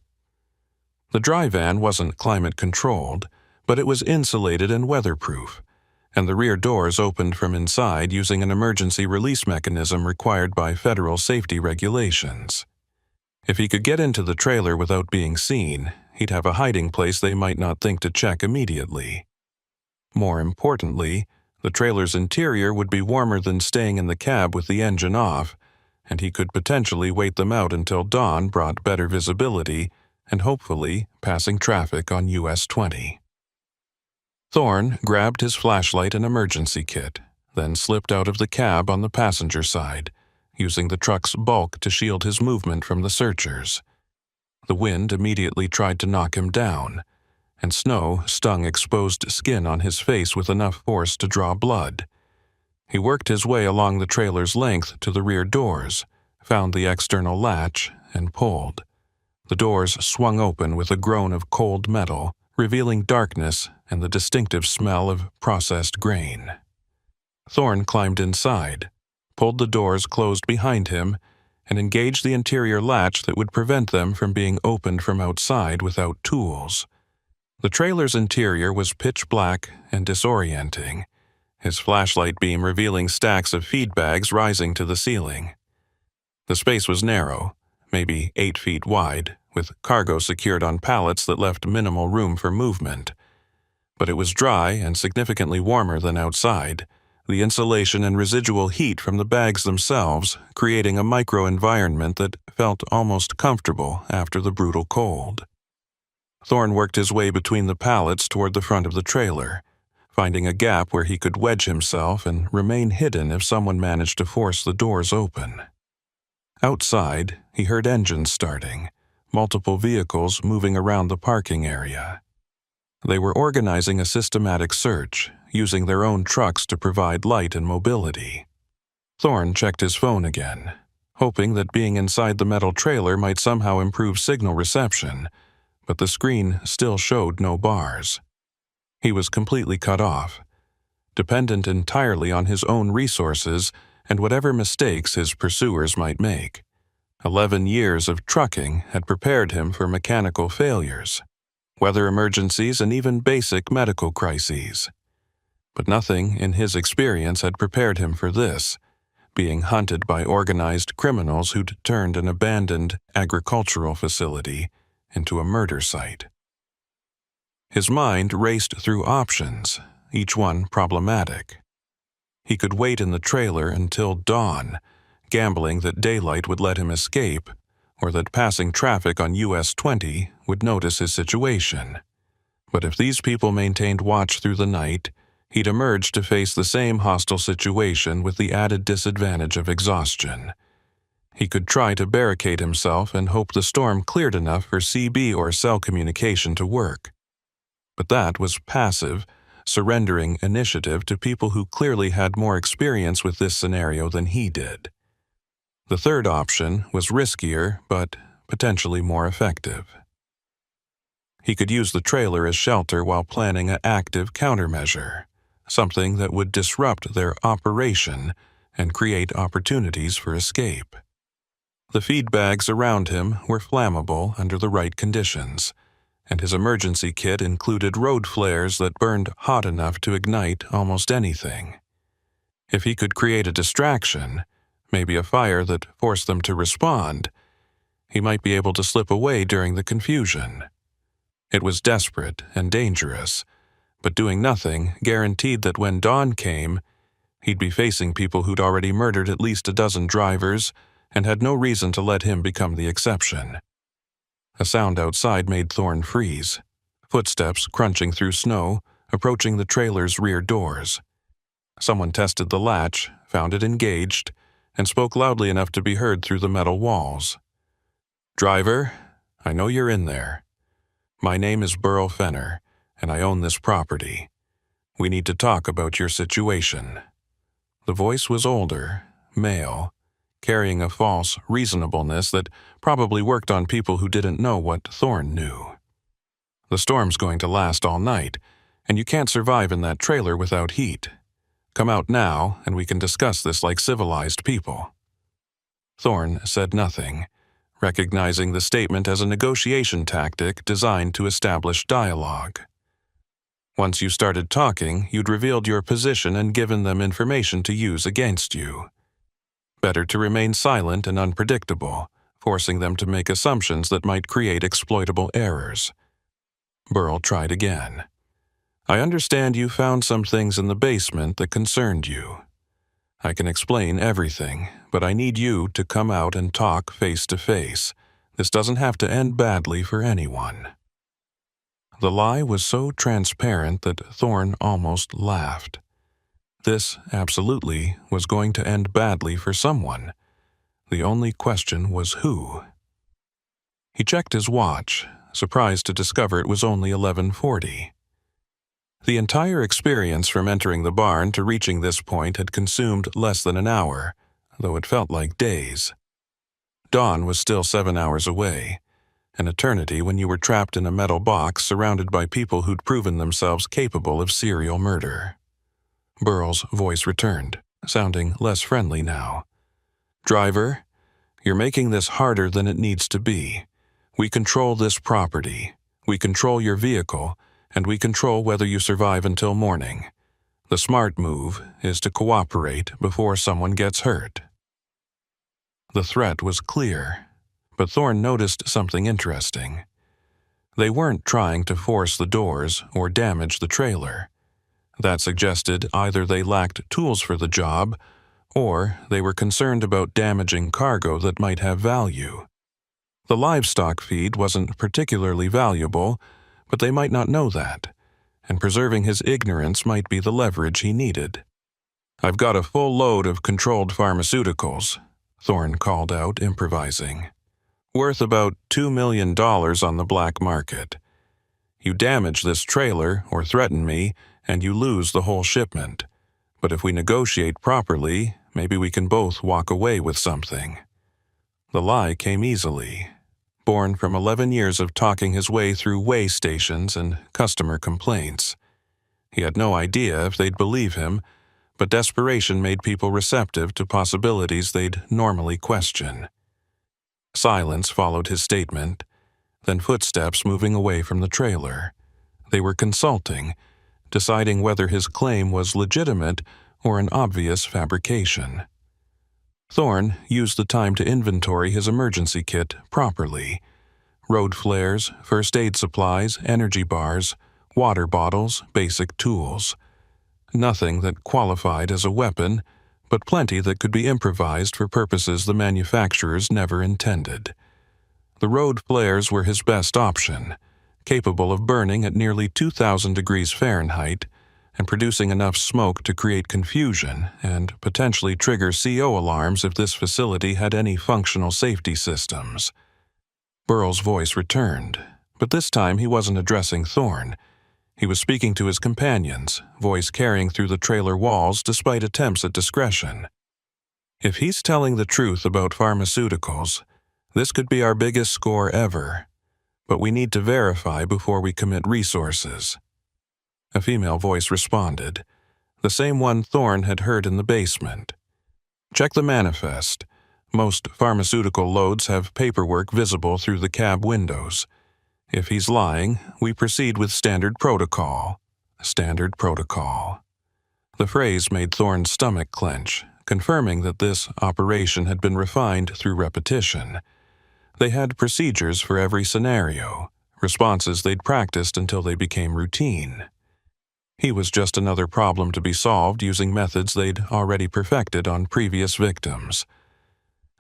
A: The dry van wasn't climate-controlled, but it was insulated and weatherproof, and the rear doors opened from inside using an emergency release mechanism required by federal safety regulations. If he could get into the trailer without being seen, he'd have a hiding place they might not think to check immediately. More importantly, the trailer's interior would be warmer than staying in the cab with the engine off, and he could potentially wait them out until dawn brought better visibility and hopefully passing traffic on US 20. Thorne grabbed his flashlight and emergency kit, then slipped out of the cab on the passenger side, using the truck's bulk to shield his movement from the searchers. The wind immediately tried to knock him down, and snow stung exposed skin on his face with enough force to draw blood. He worked his way along the trailer's length to the rear doors, found the external latch, and pulled. The doors swung open with a groan of cold metal, revealing darkness and the distinctive smell of processed grain. Thorne climbed inside, pulled the doors closed behind him, and engaged the interior latch that would prevent them from being opened from outside without tools. The trailer's interior was pitch black and disorienting, his flashlight beam revealing stacks of feed bags rising to the ceiling. The space was narrow, maybe 8 feet wide, with cargo secured on pallets that left minimal room for movement. But it was dry and significantly warmer than outside, the insulation and residual heat from the bags themselves creating a microenvironment that felt almost comfortable after the brutal cold. Thorne worked his way between the pallets toward the front of the trailer, finding a gap where he could wedge himself and remain hidden if someone managed to force the doors open. Outside, he heard engines starting, multiple vehicles moving around the parking area. They were organizing a systematic search, using their own trucks to provide light and mobility. Thorne checked his phone again, hoping that being inside the metal trailer might somehow improve signal reception, but the screen still showed no bars. He was completely cut off, dependent entirely on his own resources and whatever mistakes his pursuers might make. 11 years of trucking had prepared him for mechanical failures, weather emergencies, and even basic medical crises. But nothing in his experience had prepared him for this, being hunted by organized criminals who'd turned an abandoned agricultural facility into a murder site. His mind raced through options, each one problematic. He could wait in the trailer until dawn, gambling that daylight would let him escape, or that passing traffic on US 20 would notice his situation. But if these people maintained watch through the night, he'd emerge to face the same hostile situation with the added disadvantage of exhaustion. He could try to barricade himself and hope the storm cleared enough for CB or cell communication to work. But that was passive, surrendering initiative to people who clearly had more experience with this scenario than he did. The third option was riskier, but potentially more effective. He could use the trailer as shelter while planning an active countermeasure, something that would disrupt their operation and create opportunities for escape. The feed bags around him were flammable under the right conditions, and his emergency kit included road flares that burned hot enough to ignite almost anything. If he could create a distraction, maybe a fire that forced them to respond, he might be able to slip away during the confusion. It was desperate and dangerous, but doing nothing guaranteed that when dawn came, he'd be facing people who'd already murdered at least a dozen drivers and had no reason to let him become the exception. A sound outside made Thorne freeze, footsteps crunching through snow, approaching the trailer's rear doors. Someone tested the latch, found it engaged, and spoke loudly enough to be heard through the metal walls. "Driver, I know you're in there. My name is Burl Fenner, and I own this property. We need to talk about your situation." The voice was older, male, carrying a false reasonableness that probably worked on people who didn't know what Thorne knew. "The storm's going to last all night, and you can't survive in that trailer without heat. Come out now, and we can discuss this like civilized people." Thorne said nothing, recognizing the statement as a negotiation tactic designed to establish dialogue. Once you started talking, you'd revealed your position and given them information to use against you. Better to remain silent and unpredictable, forcing them to make assumptions that might create exploitable errors. Burl tried again. "I understand you found some things in the basement that concerned you. I can explain everything, but I need you to come out and talk face to face. This doesn't have to end badly for anyone." The lie was so transparent that Thorne almost laughed. This absolutely was going to end badly for someone. The only question was who. He checked his watch, surprised to discover it was only 11:40. The entire experience from entering the barn to reaching this point had consumed less than an hour, though it felt like days. Dawn was still 7 hours away, an eternity when you were trapped in a metal box surrounded by people who'd proven themselves capable of serial murder. Burl's voice returned, sounding less friendly now. "Driver, you're making this harder than it needs to be. We control this property. We control your vehicle, and we control whether you survive until morning. The smart move is to cooperate before someone gets hurt." The threat was clear, but Thorne noticed something interesting. They weren't trying to force the doors or damage the trailer. That suggested either they lacked tools for the job, or they were concerned about damaging cargo that might have value. The livestock feed wasn't particularly valuable, but they might not know that, and preserving his ignorance might be the leverage he needed. "I've got a full load of controlled pharmaceuticals," Thorne called out, improvising. "Worth about $2 million on the black market. You damage this trailer or threaten me, and you lose the whole shipment. But if we negotiate properly, maybe we can both walk away with something." The lie came easily, born from 11 years of talking his way through weigh stations and customer complaints. He had no idea if they'd believe him, but desperation made people receptive to possibilities they'd normally question. Silence followed his statement, then footsteps moving away from the trailer. They were consulting, deciding whether his claim was legitimate or an obvious fabrication. Thorne used the time to inventory his emergency kit properly. Road flares, first aid supplies, energy bars, water bottles, basic tools. Nothing that qualified as a weapon, but plenty that could be improvised for purposes the manufacturers never intended. The road flares were his best option, capable of burning at nearly 2,000 degrees Fahrenheit and producing enough smoke to create confusion and potentially trigger CO alarms if this facility had any functional safety systems. Burl's voice returned, but this time he wasn't addressing Thorne. He was speaking to his companions, voice carrying through the trailer walls despite attempts at discretion. "If he's telling the truth about pharmaceuticals, this could be our biggest score ever. But we need to verify before we commit resources." A female voice responded, the same one Thorne had heard in the basement. "Check the manifest. Most pharmaceutical loads have paperwork visible through the cab windows. If he's lying, we proceed with standard protocol." Standard protocol. The phrase made Thorne's stomach clench, confirming that this operation had been refined through repetition. They had procedures for every scenario, responses they'd practiced until they became routine. He was just another problem to be solved using methods they'd already perfected on previous victims.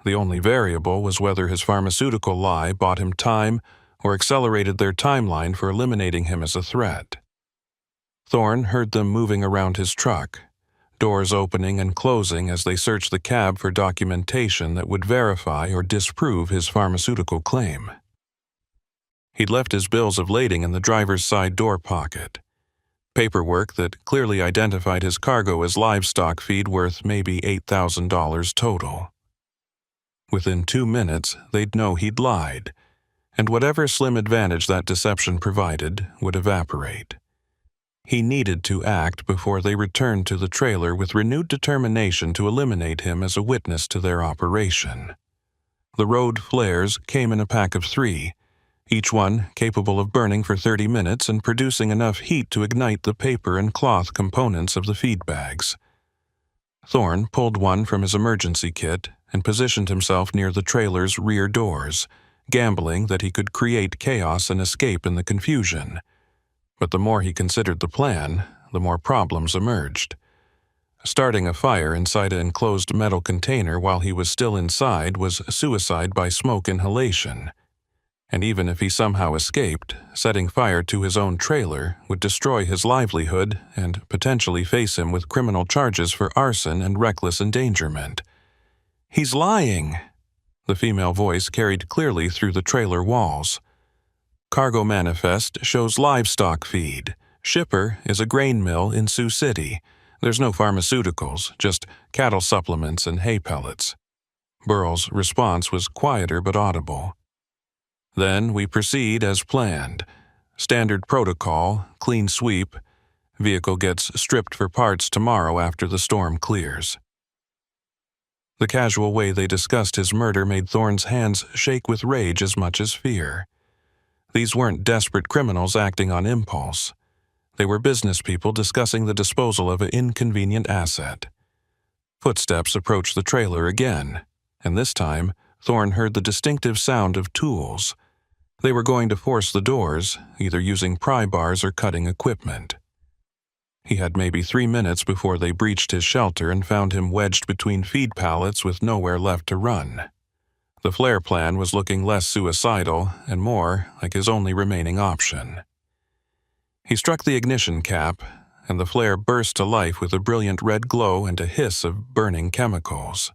A: The only variable was whether his pharmaceutical lie bought him time or accelerated their timeline for eliminating him as a threat. Thorne heard them moving around his truck, doors opening and closing as they searched the cab for documentation that would verify or disprove his pharmaceutical claim. He'd left his bills of lading in the driver's side door pocket. Paperwork that clearly identified his cargo as livestock feed worth maybe $8,000 total. Within 2 minutes, they'd know he'd lied, and whatever slim advantage that deception provided would evaporate. He needed to act before they returned to the trailer with renewed determination to eliminate him as a witness to their operation. The road flares came in a pack of 3, each one capable of burning for 30 minutes and producing enough heat to ignite the paper and cloth components of the feed bags. Thorne pulled one from his emergency kit and positioned himself near the trailer's rear doors, gambling that he could create chaos and escape in the confusion. But the more he considered the plan, the more problems emerged. Starting a fire inside an enclosed metal container while he was still inside was suicide by smoke inhalation. And even if he somehow escaped, setting fire to his own trailer would destroy his livelihood and potentially face him with criminal charges for arson and reckless endangerment. "He's lying!" The female voice carried clearly through the trailer walls. "Cargo manifest shows livestock feed, Shipper is a grain mill in Sioux City. There's no pharmaceuticals, just cattle supplements and hay pellets. Burl's response was quieter but audible. Then we proceed as planned. Standard protocol, clean sweep. Vehicle gets stripped for parts tomorrow after the storm clears. The casual way they discussed his murder made Thorne's hands shake with rage as much as fear. These weren't desperate criminals acting on impulse. They were business people discussing the disposal of an inconvenient asset. Footsteps approached the trailer again, and this time Thorne heard the distinctive sound of tools. They were going to force the doors, either using pry bars or cutting equipment. He had maybe 3 minutes before they breached his shelter and found him wedged between feed pallets with nowhere left to run. The flare plan was looking less suicidal and more like his only remaining option. He struck the ignition cap, and the flare burst to life with a brilliant red glow and a hiss of burning chemicals.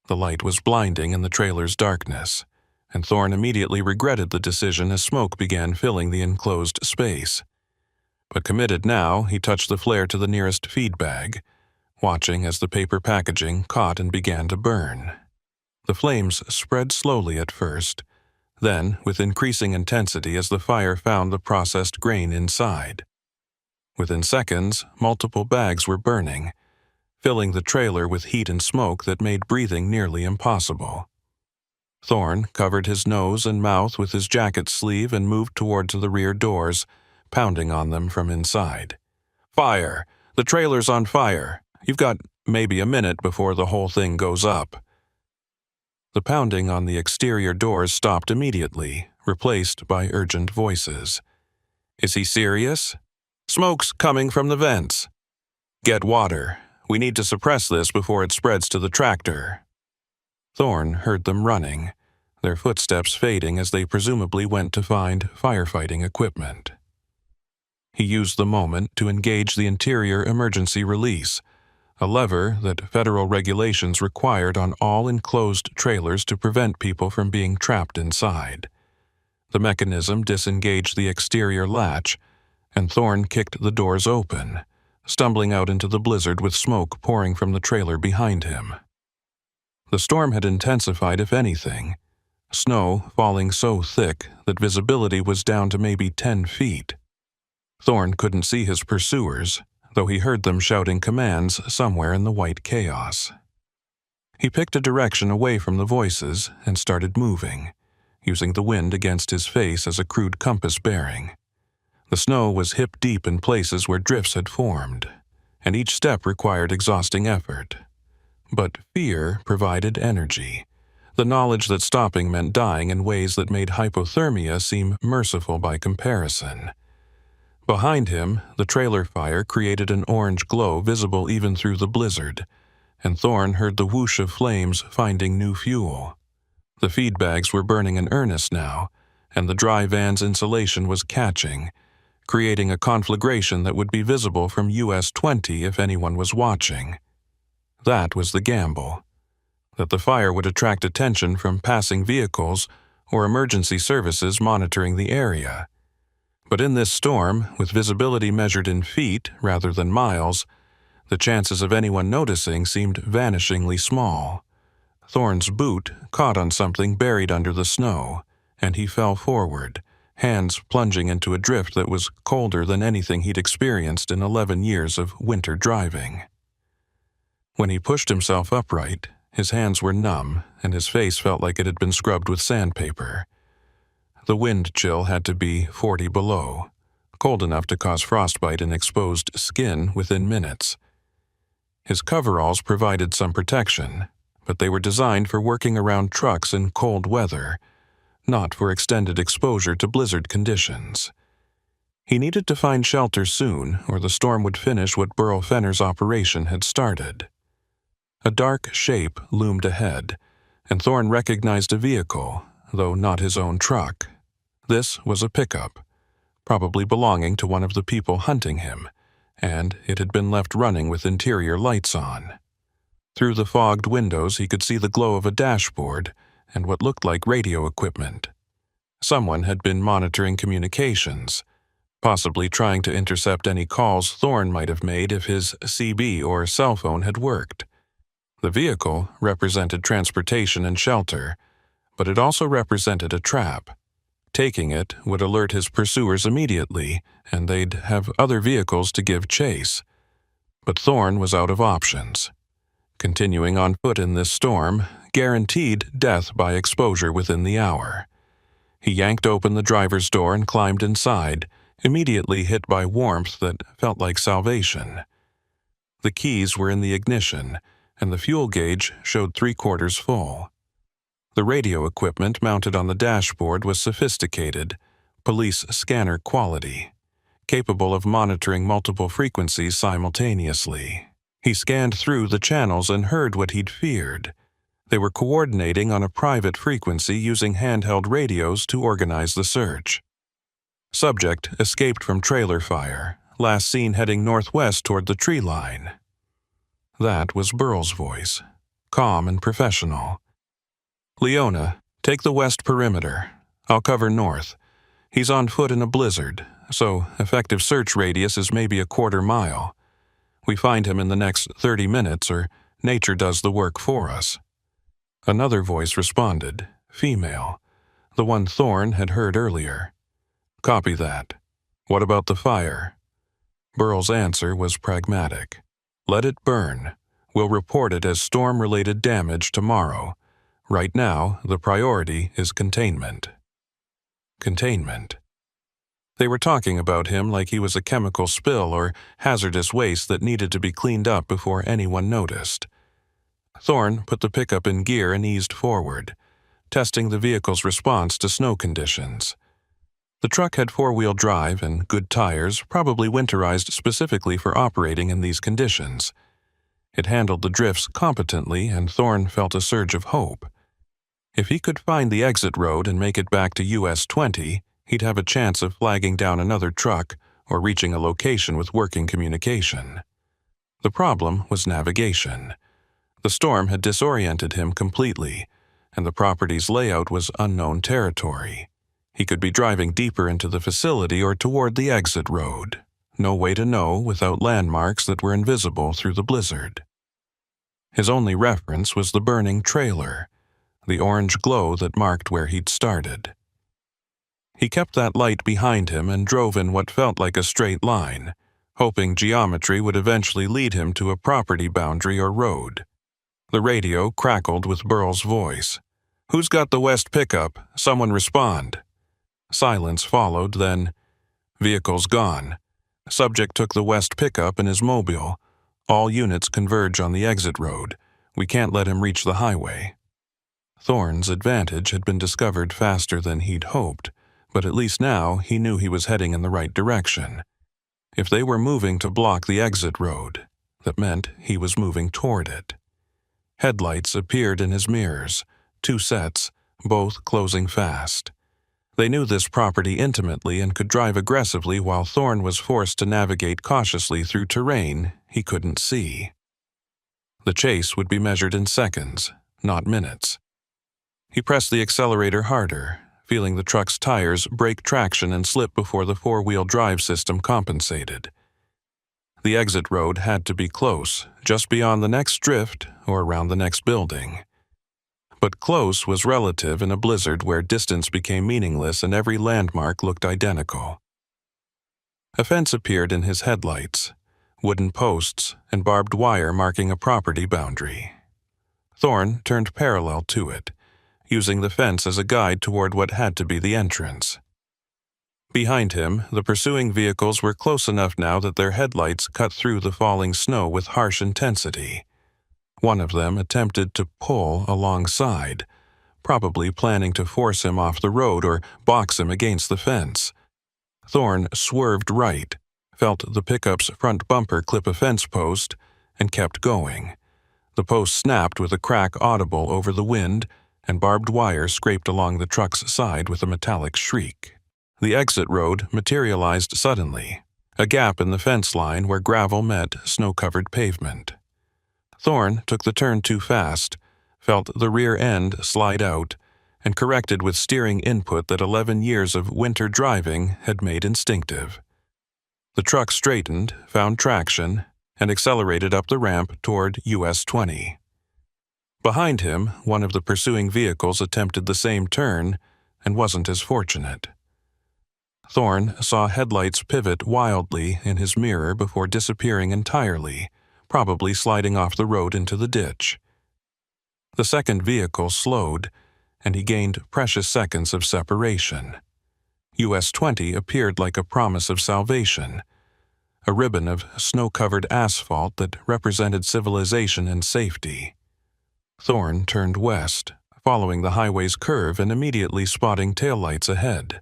A: The light was blinding in the trailer's darkness, and Thorne immediately regretted the decision as smoke began filling the enclosed space. But committed now, he touched the flare to the nearest feed bag, watching as the paper packaging caught and began to burn. The flames spread slowly at first, then with increasing intensity as the fire found the processed grain inside. Within seconds, multiple bags were burning, filling the trailer with heat and smoke that made breathing nearly impossible. Thorne covered his nose and mouth with his jacket sleeve and moved towards the rear doors, pounding on them from inside. "Fire! The trailer's on fire! You've got maybe a minute before the whole thing goes up." The pounding on the exterior doors stopped immediately, replaced by urgent voices. "Is he serious? Smoke's coming from the vents. Get water. We need to suppress this before it spreads to the tractor." Thorne heard them running, their footsteps fading as they presumably went to find firefighting equipment. He used the moment to engage the interior emergency release, a lever that federal regulations required on all enclosed trailers to prevent people from being trapped inside. The mechanism disengaged the exterior latch, and Thorne kicked the doors open, stumbling out into the blizzard with smoke pouring from the trailer behind him. The storm had intensified, if anything, snow falling so thick that visibility was down to maybe 10 feet. Thorne couldn't see his pursuers, though he heard them shouting commands somewhere in the white chaos. He picked a direction away from the voices and started moving, using the wind against his face as a crude compass bearing. The snow was hip-deep in places where drifts had formed, and each step required exhausting effort. But fear provided energy, the knowledge that stopping meant dying in ways that made hypothermia seem merciful by comparison. Behind him, the trailer fire created an orange glow visible even through the blizzard, and Thorne heard the whoosh of flames finding new fuel. The feed bags were burning in earnest now, and the dry van's insulation was catching, creating a conflagration that would be visible from US 20 if anyone was watching. That was the gamble, that the fire would attract attention from passing vehicles or emergency services monitoring the area. But in this storm, with visibility measured in feet rather than miles, the chances of anyone noticing seemed vanishingly small. Thorne's boot caught on something buried under the snow, and he fell forward, hands plunging into a drift that was colder than anything he'd experienced in 11 years of winter driving. When he pushed himself upright, his hands were numb, and his face felt like it had been scrubbed with sandpaper. The wind chill had to be 40 below, cold enough to cause frostbite in exposed skin within minutes. His coveralls provided some protection, but they were designed for working around trucks in cold weather, not for extended exposure to blizzard conditions. He needed to find shelter soon, or the storm would finish what Burl Fenner's operation had started. A dark shape loomed ahead, and Thorne recognized a vehicle, though not his own truck. This was a pickup, probably belonging to one of the people hunting him, and it had been left running with interior lights on. Through the fogged windows he could see the glow of a dashboard and what looked like radio equipment. Someone had been monitoring communications, possibly trying to intercept any calls Thorne might have made if his CB or cell phone had worked. The vehicle represented transportation and shelter, but it also represented a trap. Taking it would alert his pursuers immediately, and they'd have other vehicles to give chase. But Thorne was out of options. Continuing on foot in this storm guaranteed death by exposure within the hour. He yanked open the driver's door and climbed inside, immediately hit by warmth that felt like salvation. The keys were in the ignition, and the fuel gauge showed 3/4 full. The radio equipment mounted on the dashboard was sophisticated, police scanner quality, capable of monitoring multiple frequencies simultaneously. He scanned through the channels and heard what he'd feared. They were coordinating on a private frequency using handheld radios to organize the search. Subject escaped from trailer fire, last seen heading northwest toward the tree line. That was Burl's voice, calm and professional. "Leona, take the west perimeter. I'll cover north. He's on foot in a blizzard, so effective search radius is maybe a 1/4 mile. We find him in the next 30 minutes or nature does the work for us." Another voice responded, female, the one Thorne had heard earlier. "Copy that. What about the fire?" Burl's answer was pragmatic. "Let it burn. We'll report it as storm-related damage tomorrow. Right now, the priority is containment." Containment. They were talking about him like he was a chemical spill or hazardous waste that needed to be cleaned up before anyone noticed. Thorne put the pickup in gear and eased forward, testing the vehicle's response to snow conditions. The truck had 4-wheel drive and good tires, probably winterized specifically for operating in these conditions. It handled the drifts competently, and Thorne felt a surge of hope. If he could find the exit road and make it back to US 20, he'd have a chance of flagging down another truck or reaching a location with working communication. The problem was navigation. The storm had disoriented him completely, and the property's layout was unknown territory. He could be driving deeper into the facility or toward the exit road. No way to know without landmarks that were invisible through the blizzard. His only reference was the burning trailer, the orange glow that marked where he'd started. He kept that light behind him and drove in what felt like a straight line, hoping geometry would eventually lead him to a property boundary or road. The radio crackled with Burl's voice. "Who's got the west pickup? Someone respond." Silence followed, then, "Vehicle's gone. Subject took the west pickup in his mobile. All units converge on the exit road. We can't let him reach the highway." Thorne's advantage had been discovered faster than he'd hoped, but at least now he knew he was heading in the right direction. If they were moving to block the exit road, that meant he was moving toward it. Headlights appeared in his mirrors, 2 sets, both closing fast. They knew this property intimately and could drive aggressively while Thorne was forced to navigate cautiously through terrain he couldn't see. The chase would be measured in seconds, not minutes. He pressed the accelerator harder, feeling the truck's tires break traction and slip before the 4-wheel drive system compensated. The exit road had to be close, just beyond the next drift or around the next building. But close was relative in a blizzard where distance became meaningless and every landmark looked identical. A fence appeared in his headlights, wooden posts and barbed wire marking a property boundary. Thorne turned parallel to it, using the fence as a guide toward what had to be the entrance. Behind him, the pursuing vehicles were close enough now that their headlights cut through the falling snow with harsh intensity. One of them attempted to pull alongside, probably planning to force him off the road or box him against the fence. Thorne swerved right, felt the pickup's front bumper clip a fence post, and kept going. The post snapped with a crack audible over the wind, and barbed wire scraped along the truck's side with a metallic shriek. The exit road materialized suddenly, a gap in the fence line where gravel met snow-covered pavement. Thorne took the turn too fast, felt the rear end slide out, and corrected with steering input that 11 years of winter driving had made instinctive. The truck straightened, found traction, and accelerated up the ramp toward US 20. Behind him, one of the pursuing vehicles attempted the same turn and wasn't as fortunate. Thorne saw headlights pivot wildly in his mirror before disappearing entirely, probably sliding off the road into the ditch. The second vehicle slowed, and he gained precious seconds of separation. US 20 appeared like a promise of salvation, a ribbon of snow-covered asphalt that represented civilization and safety. Thorne turned west, following the highway's curve and immediately spotting taillights ahead.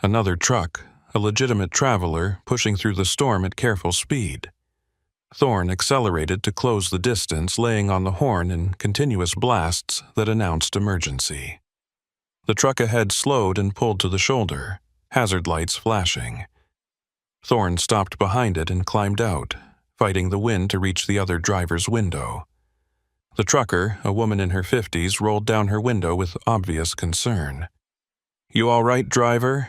A: Another truck, a legitimate traveler, pushing through the storm at careful speed. Thorne accelerated to close the distance, laying on the horn in continuous blasts that announced emergency. The truck ahead slowed and pulled to the shoulder, hazard lights flashing. Thorne stopped behind it and climbed out, fighting the wind to reach the other driver's window. The trucker, a woman in her 50s, rolled down her window with obvious concern. "You all right, driver?"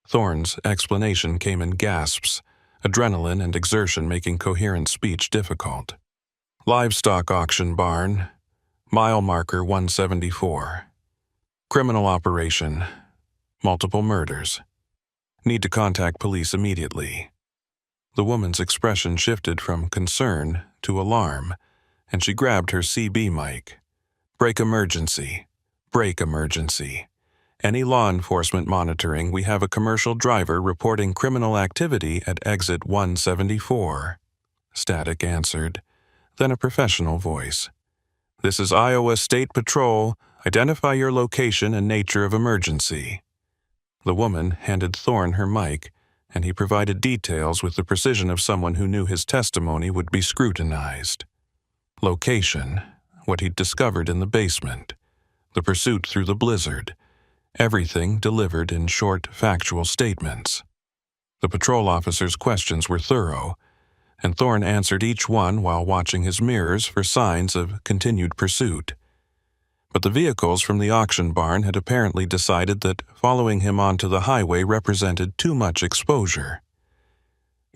A: Thorne's explanation came in gasps, adrenaline and exertion making coherent speech difficult. "Livestock auction barn, mile marker 174. Criminal operation, multiple murders. Need to contact police immediately." The woman's expression shifted from concern to alarm, and she grabbed her CB mic. "Brake emergency. Brake emergency. Any law enforcement monitoring, we have a commercial driver reporting criminal activity at exit 174. Static answered. Then a professional voice. "This is Iowa State Patrol. Identify your location and nature of emergency." The woman handed Thorne her mic, and he provided details with the precision of someone who knew his testimony would be scrutinized. Location, what he'd discovered in the basement, the pursuit through the blizzard, everything delivered in short, factual statements. The patrol officer's questions were thorough, and Thorne answered each one while watching his mirrors for signs of continued pursuit. But the vehicles from the auction barn had apparently decided that following him onto the highway represented too much exposure.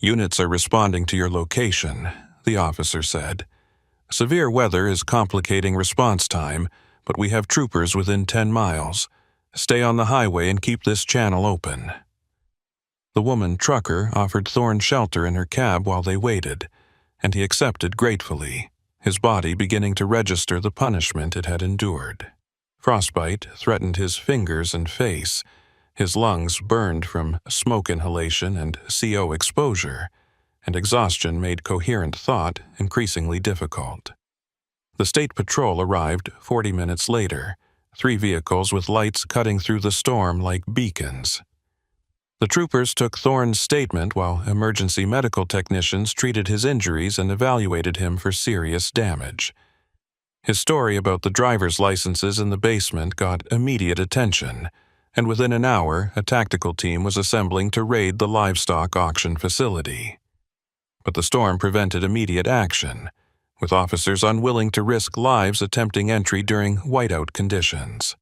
A: "Units are responding to your location," the officer said. "Severe weather is complicating response time, but we have troopers within 10 miles. Stay on the highway and keep this channel open." The woman trucker offered Thorne shelter in her cab while they waited, and he accepted gratefully, his body beginning to register the punishment it had endured. Frostbite threatened his fingers and face, his lungs burned from smoke inhalation and CO exposure, and exhaustion made coherent thought increasingly difficult. The state patrol arrived 40 minutes later, 3 vehicles with lights cutting through the storm like beacons. The troopers took Thorne's statement while emergency medical technicians treated his injuries and evaluated him for serious damage. His story about the driver's licenses in the basement got immediate attention, and within an hour, a tactical team was assembling to raid the livestock auction facility. But the storm prevented immediate action, with officers unwilling to risk lives attempting entry during whiteout conditions.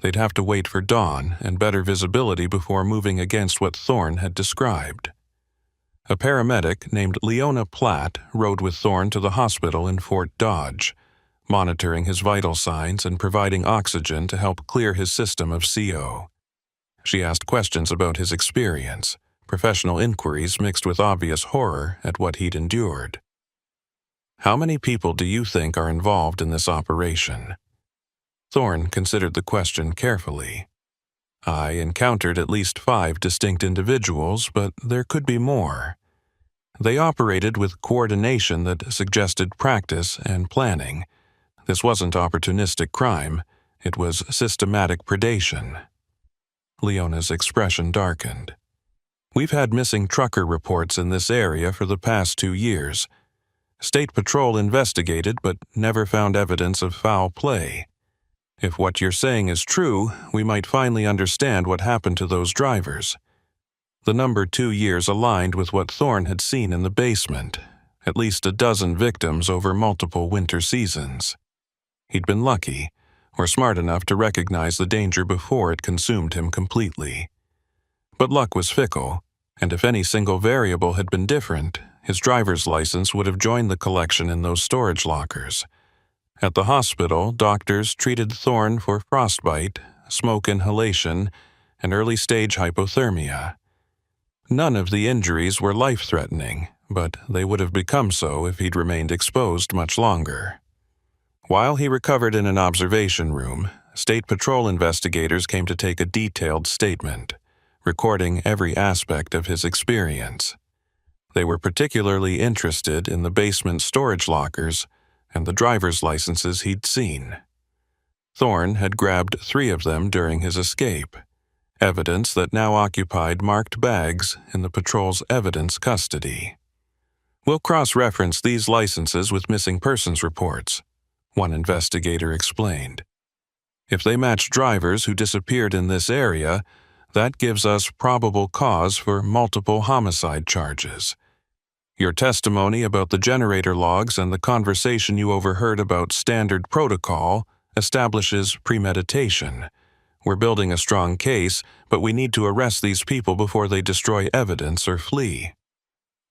A: They'd have to wait for dawn and better visibility before moving against what Thorne had described. A paramedic named Leona Platt rode with Thorne to the hospital in Fort Dodge, monitoring his vital signs and providing oxygen to help clear his system of CO. She asked questions about his experience, professional inquiries mixed with obvious horror at what he'd endured. "How many people do you think are involved in this operation?" Thorne considered the question carefully. "I encountered at least 5 distinct individuals, but there could be more. They operated with coordination that suggested practice and planning. This wasn't opportunistic crime, it was systematic predation." Leona's expression darkened. "We've had missing trucker reports in this area for the past 2 years. State Patrol investigated but never found evidence of foul play. If what you're saying is true, we might finally understand what happened to those drivers." The number 2 years aligned with what Thorne had seen in the basement, at least a dozen victims over multiple winter seasons. He'd been lucky, or smart enough to recognize the danger before it consumed him completely. But luck was fickle, And if any single variable had been different, his driver's license would have joined the collection in those storage lockers. At the hospital, doctors treated Thorne for frostbite, smoke inhalation, and early-stage hypothermia. None of the injuries were life-threatening, but they would have become so if he'd remained exposed much longer. While he recovered in an observation room, State Patrol investigators came to take a detailed statement, recording every aspect of his experience. They were particularly interested in the basement storage lockers and the driver's licenses he'd seen. Thorne had grabbed 3 of them during his escape, evidence that now occupied marked bags in the patrol's evidence custody. "We'll cross-reference these licenses with missing persons reports," one investigator explained. "If they match drivers who disappeared in this area, that gives us probable cause for multiple homicide charges. Your testimony about the generator logs and the conversation you overheard about standard protocol establishes premeditation. We're building a strong case, but we need to arrest these people before they destroy evidence or flee."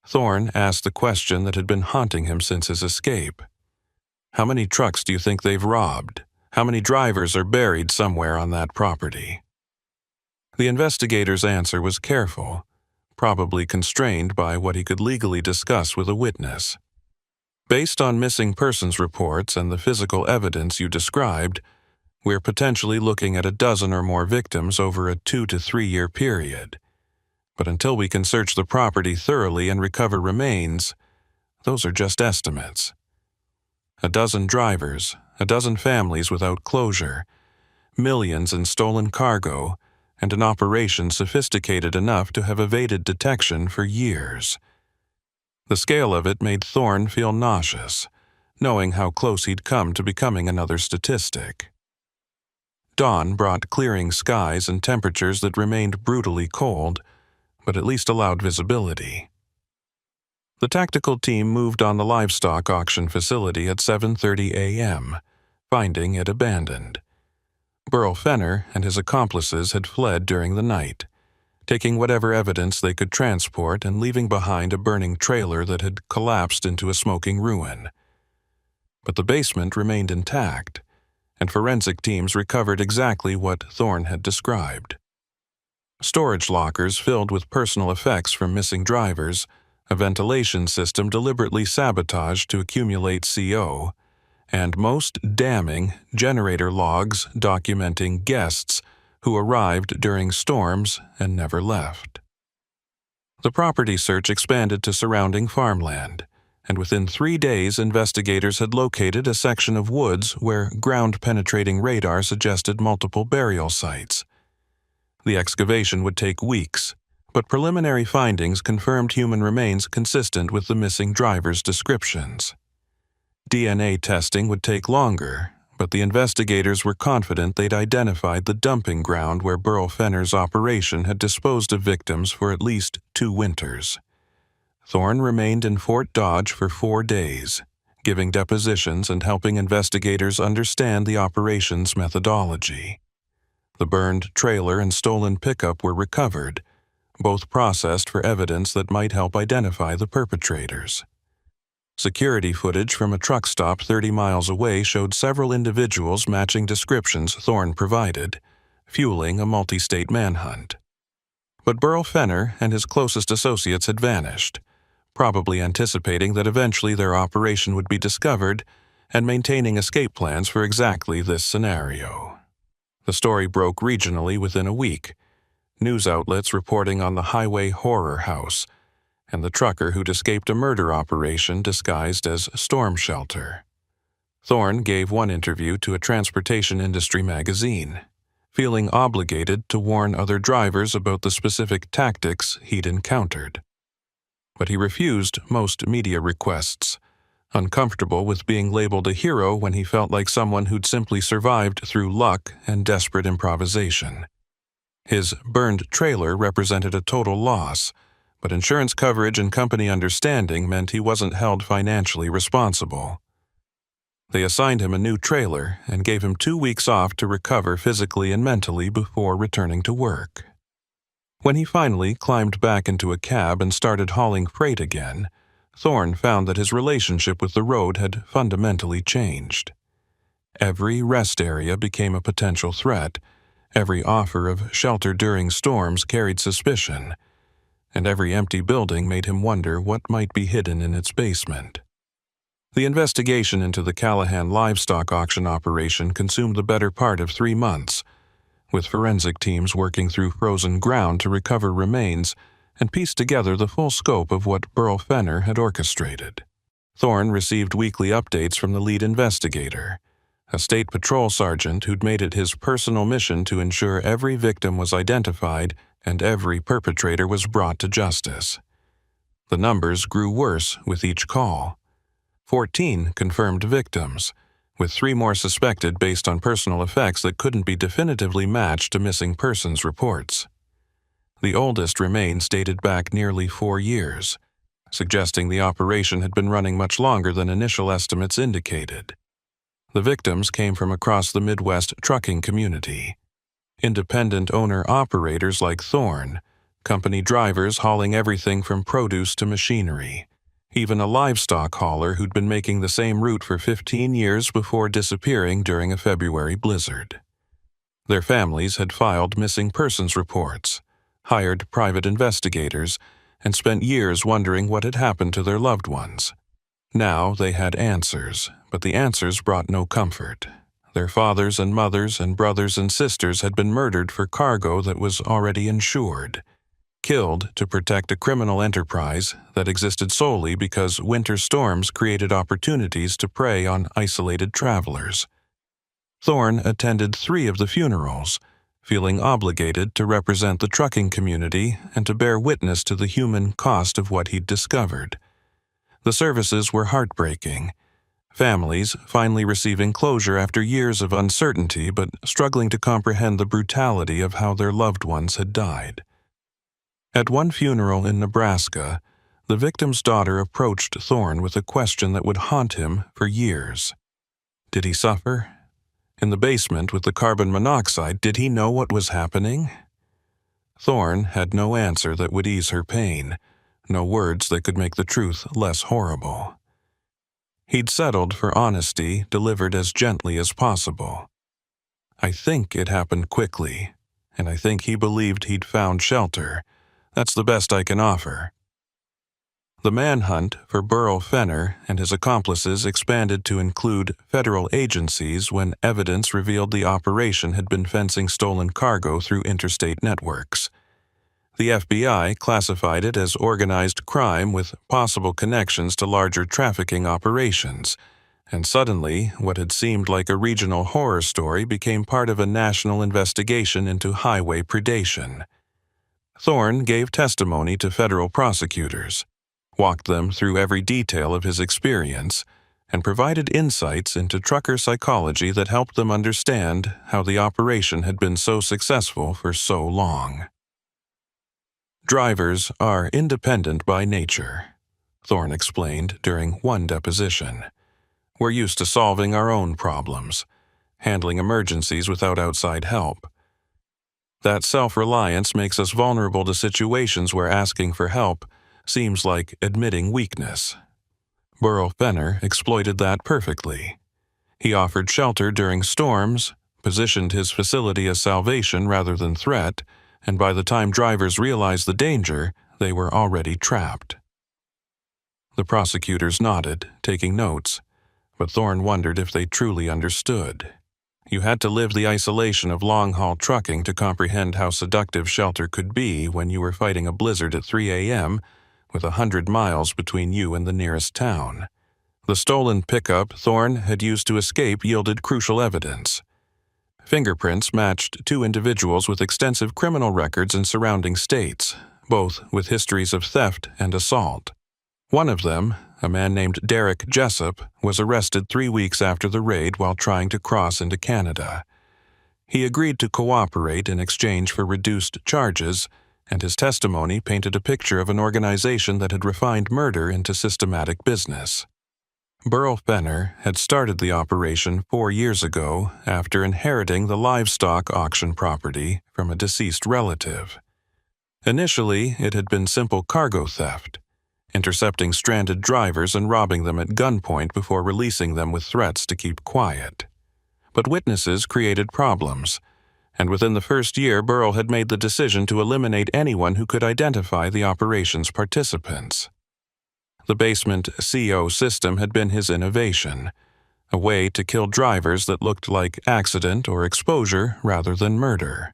A: Thorne asked the question that had been haunting him since his escape. "How many trucks do you think they've robbed? How many drivers are buried somewhere on that property?" The investigator's answer was careful, probably constrained by what he could legally discuss with a witness. "Based on missing persons reports and the physical evidence you described, we're potentially looking at a dozen or more victims over a 2 to 3 year period. But until we can search the property thoroughly and recover remains, those are just estimates. A dozen drivers, a dozen families without closure, millions in stolen cargo, and an operation sophisticated enough to have evaded detection for years." The scale of it made Thorne feel nauseous, knowing how close he'd come to becoming another statistic. Dawn brought clearing skies and temperatures that remained brutally cold, but at least allowed visibility. The tactical team moved on the livestock auction facility at 7:30 a.m., finding it abandoned. Burl Fenner and his accomplices had fled during the night, taking whatever evidence they could transport and leaving behind a burning trailer that had collapsed into a smoking ruin. But the basement remained intact, and forensic teams recovered exactly what Thorne had described. Storage lockers filled with personal effects from missing drivers, a ventilation system deliberately sabotaged to accumulate CO, and most damning, generator logs documenting guests who arrived during storms and never left. The property search expanded to surrounding farmland, and within 3 days investigators had located a section of woods where ground-penetrating radar suggested multiple burial sites. The excavation would take weeks, but preliminary findings confirmed human remains consistent with the missing drivers' descriptions. DNA testing would take longer, but the investigators were confident they'd identified the dumping ground where Burl Fenner's operation had disposed of victims for at least 2 winters. Thorne remained in Fort Dodge for 4 days, giving depositions and helping investigators understand the operation's methodology. The burned trailer and stolen pickup were recovered, both processed for evidence that might help identify the perpetrators. Security footage from a truck stop 30 miles away showed several individuals matching descriptions Thorne provided, fueling a multi-state manhunt. But Burl Fenner and his closest associates had vanished, probably anticipating that eventually their operation would be discovered and maintaining escape plans for exactly this scenario. The story broke regionally within a week, news outlets reporting on the highway horror house and the trucker who'd escaped a murder operation disguised as storm shelter. Thorne gave one interview to a transportation industry magazine, feeling obligated to warn other drivers about the specific tactics he'd encountered. But he refused most media requests, uncomfortable with being labeled a hero when he felt like someone who'd simply survived through luck and desperate improvisation. His burned trailer represented a total loss, but insurance coverage and company understanding meant he wasn't held financially responsible. They assigned him a new trailer and gave him 2 weeks off to recover physically and mentally before returning to work. When he finally climbed back into a cab and started hauling freight again, Thorne found that his relationship with the road had fundamentally changed. Every rest area became a potential threat, every offer of shelter during storms carried suspicion, and every empty building made him wonder what might be hidden in its basement. The investigation into the Callahan livestock auction operation consumed the better part of 3 months, with forensic teams working through frozen ground to recover remains and piece together the full scope of what Burl Fenner had orchestrated. Thorne received weekly updates from the lead investigator, a state patrol sergeant who'd made it his personal mission to ensure every victim was identified and every perpetrator was brought to justice. The numbers grew worse with each call. 14 confirmed victims, with 3 more suspected based on personal effects that couldn't be definitively matched to missing persons reports. The oldest remains dated back nearly 4 years, suggesting the operation had been running much longer than initial estimates indicated. The victims came from across the Midwest trucking community. Independent owner-operators like Thorne, company drivers hauling everything from produce to machinery, even a livestock hauler who'd been making the same route for 15 years before disappearing during a February blizzard. Their families had filed missing persons reports, hired private investigators, and spent years wondering what had happened to their loved ones. Now they had answers, but the answers brought no comfort. Their fathers and mothers and brothers and sisters had been murdered for cargo that was already insured, killed to protect a criminal enterprise that existed solely because winter storms created opportunities to prey on isolated travelers. Thorne attended 3 of the funerals, feeling obligated to represent the trucking community and to bear witness to the human cost of what he'd discovered. The services were heartbreaking. Families finally receiving closure after years of uncertainty but struggling to comprehend the brutality of how their loved ones had died. At one funeral in Nebraska, the victim's daughter approached Thorne with a question that would haunt him for years. Did he suffer? In the basement with the carbon monoxide, did he know what was happening? Thorne had no answer that would ease her pain, no words that could make the truth less horrible. He'd settled for honesty delivered as gently as possible. I think it happened quickly, and I think he believed he'd found shelter. That's the best I can offer. The manhunt for Burl Fenner and his accomplices expanded to include federal agencies when evidence revealed the operation had been fencing stolen cargo through interstate networks. The FBI classified it as organized crime with possible connections to larger trafficking operations, and suddenly what had seemed like a regional horror story became part of a national investigation into highway predation. Thorne gave testimony to federal prosecutors, walked them through every detail of his experience, and provided insights into trucker psychology that helped them understand how the operation had been so successful for so long. Drivers are independent by nature, Thorne explained during one deposition. We're used to solving our own problems, handling emergencies without outside help. That self-reliance makes us vulnerable to situations where asking for help seems like admitting weakness. Burl Fenner exploited that perfectly. He offered shelter during storms, positioned his facility as salvation rather than threat, and by the time drivers realized the danger, they were already trapped. The prosecutors nodded, taking notes, but Thorne wondered if they truly understood. You had to live the isolation of long-haul trucking to comprehend how seductive shelter could be when you were fighting a blizzard at 3 a.m., with 100 miles between you and the nearest town. The stolen pickup Thorne had used to escape yielded crucial evidence. Fingerprints matched 2 individuals with extensive criminal records in surrounding states, both with histories of theft and assault. One of them, a man named Derek Jessup, was arrested 3 weeks after the raid while trying to cross into Canada. He agreed to cooperate in exchange for reduced charges, and his testimony painted a picture of an organization that had refined murder into systematic business. Burl Fenner had started the operation 4 years ago after inheriting the livestock auction property from a deceased relative. Initially, it had been simple cargo theft, intercepting stranded drivers and robbing them at gunpoint before releasing them with threats to keep quiet. But witnesses created problems, and within the first year, Burl had made the decision to eliminate anyone who could identify the operation's participants. The basement CO system had been his innovation, a way to kill drivers that looked like accident or exposure rather than murder.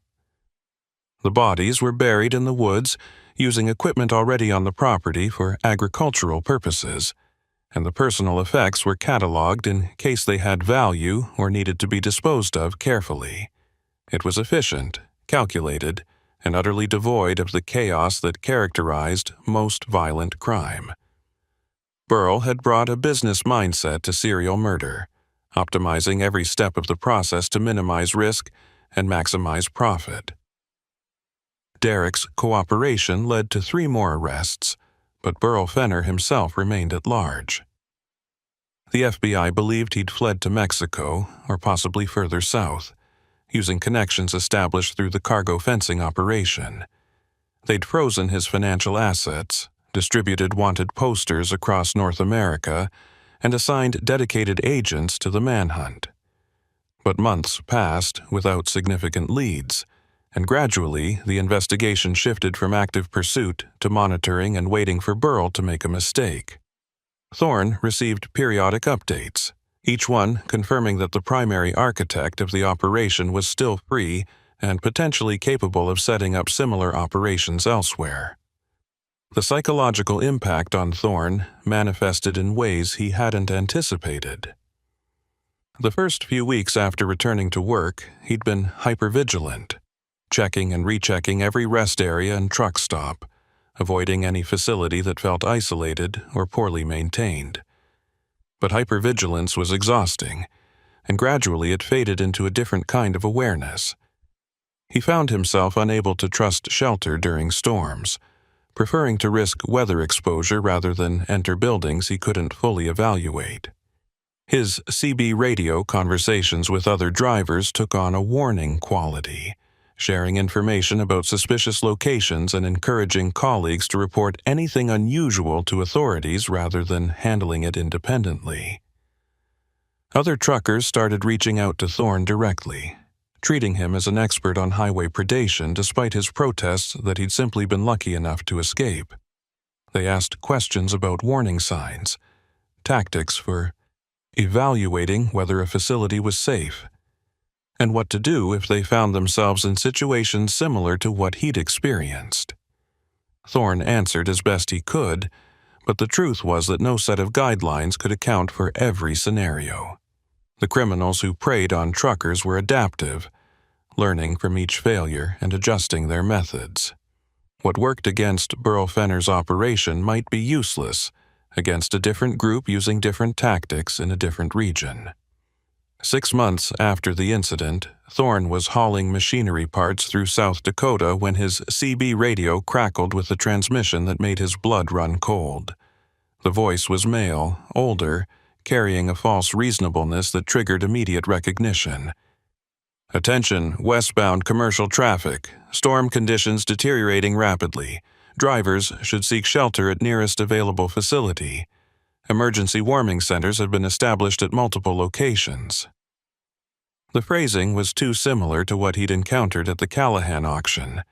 A: The bodies were buried in the woods, using equipment already on the property for agricultural purposes, and the personal effects were cataloged in case they had value or needed to be disposed of carefully. It was efficient, calculated, and utterly devoid of the chaos that characterized most violent crime. Burl had brought a business mindset to serial murder, optimizing every step of the process to minimize risk and maximize profit. Derek's cooperation led to 3 more arrests, but Burl Fenner himself remained at large. The FBI believed he'd fled to Mexico, or possibly further south, using connections established through the cargo fencing operation. They'd frozen his financial assets, distributed wanted posters across North America, and assigned dedicated agents to the manhunt. But months passed without significant leads, and gradually the investigation shifted from active pursuit to monitoring and waiting for Burl to make a mistake. Thorne received periodic updates, each one confirming that the primary architect of the operation was still free and potentially capable of setting up similar operations elsewhere. The psychological impact on Thorne manifested in ways he hadn't anticipated. The first few weeks after returning to work, he'd been hypervigilant, checking and rechecking every rest area and truck stop, avoiding any facility that felt isolated or poorly maintained. But hypervigilance was exhausting, and gradually it faded into a different kind of awareness. He found himself unable to trust shelter during storms, preferring to risk weather exposure rather than enter buildings he couldn't fully evaluate. His CB radio conversations with other drivers took on a warning quality, sharing information about suspicious locations and encouraging colleagues to report anything unusual to authorities rather than handling it independently. Other truckers started reaching out to Thorne directly, treating him as an expert on highway predation despite his protests that he'd simply been lucky enough to escape. They asked questions about warning signs, tactics for evaluating whether a facility was safe, and what to do if they found themselves in situations similar to what he'd experienced. Thorne answered as best he could, but the truth was that no set of guidelines could account for every scenario. The criminals who preyed on truckers were adaptive, learning from each failure and adjusting their methods. What worked against Burl Fenner's operation might be useless against a different group using different tactics in a different region. 6 months after the incident, Thorne was hauling machinery parts through South Dakota when his CB radio crackled with a transmission that made his blood run cold. The voice was male, older, carrying a false reasonableness that triggered immediate recognition. "Attention, westbound commercial traffic. Storm conditions deteriorating rapidly. Drivers should seek shelter at nearest available facility. Emergency warming centers have been established at multiple locations." The phrasing was too similar to what he'd encountered at the Callahan auction,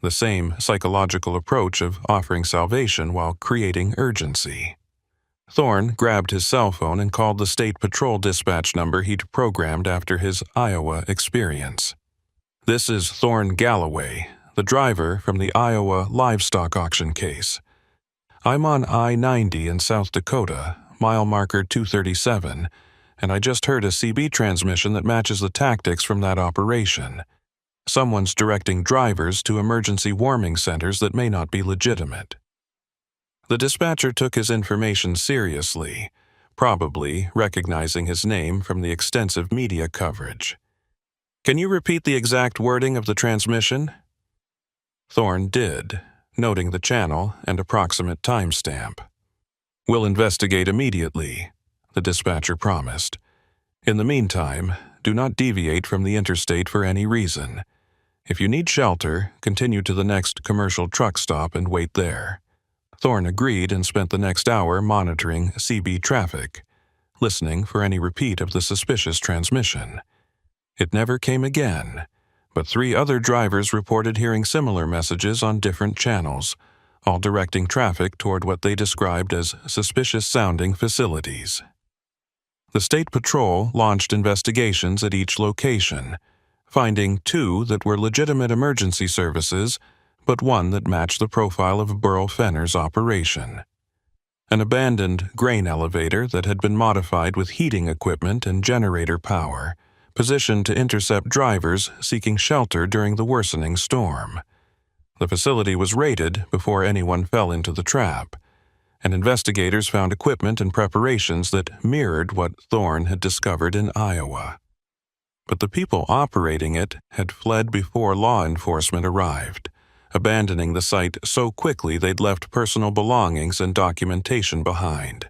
A: the same psychological approach of offering salvation while creating urgency. Thorne grabbed his cell phone and called the state patrol dispatch number he'd programmed after his Iowa experience. "This is Thorne Galloway, the driver from the Iowa livestock auction case. I'm on I-90 in South Dakota, mile marker 237, and I just heard a CB transmission that matches the tactics from that operation. Someone's directing drivers to emergency warming centers that may not be legitimate." The dispatcher took his information seriously, probably recognizing his name from the extensive media coverage. "Can you repeat the exact wording of the transmission?" Thorne did, noting the channel and approximate timestamp. "We'll investigate immediately," the dispatcher promised. "In the meantime, do not deviate from the interstate for any reason. If you need shelter, continue to the next commercial truck stop and wait there. Thorne agreed and spent the next hour monitoring CB traffic, listening for any repeat of the suspicious transmission. It never came again, but 3 other drivers reported hearing similar messages on different channels, all directing traffic toward what they described as suspicious-sounding facilities. The State Patrol launched investigations at each location, finding 2 that were legitimate emergency services, but 1 that matched the profile of Burl Fenner's operation. An abandoned grain elevator that had been modified with heating equipment and generator power, positioned to intercept drivers seeking shelter during the worsening storm. The facility was raided before anyone fell into the trap, and investigators found equipment and preparations that mirrored what Thorne had discovered in Iowa. But the people operating it had fled before law enforcement arrived, abandoning the site so quickly they'd left personal belongings and documentation behind.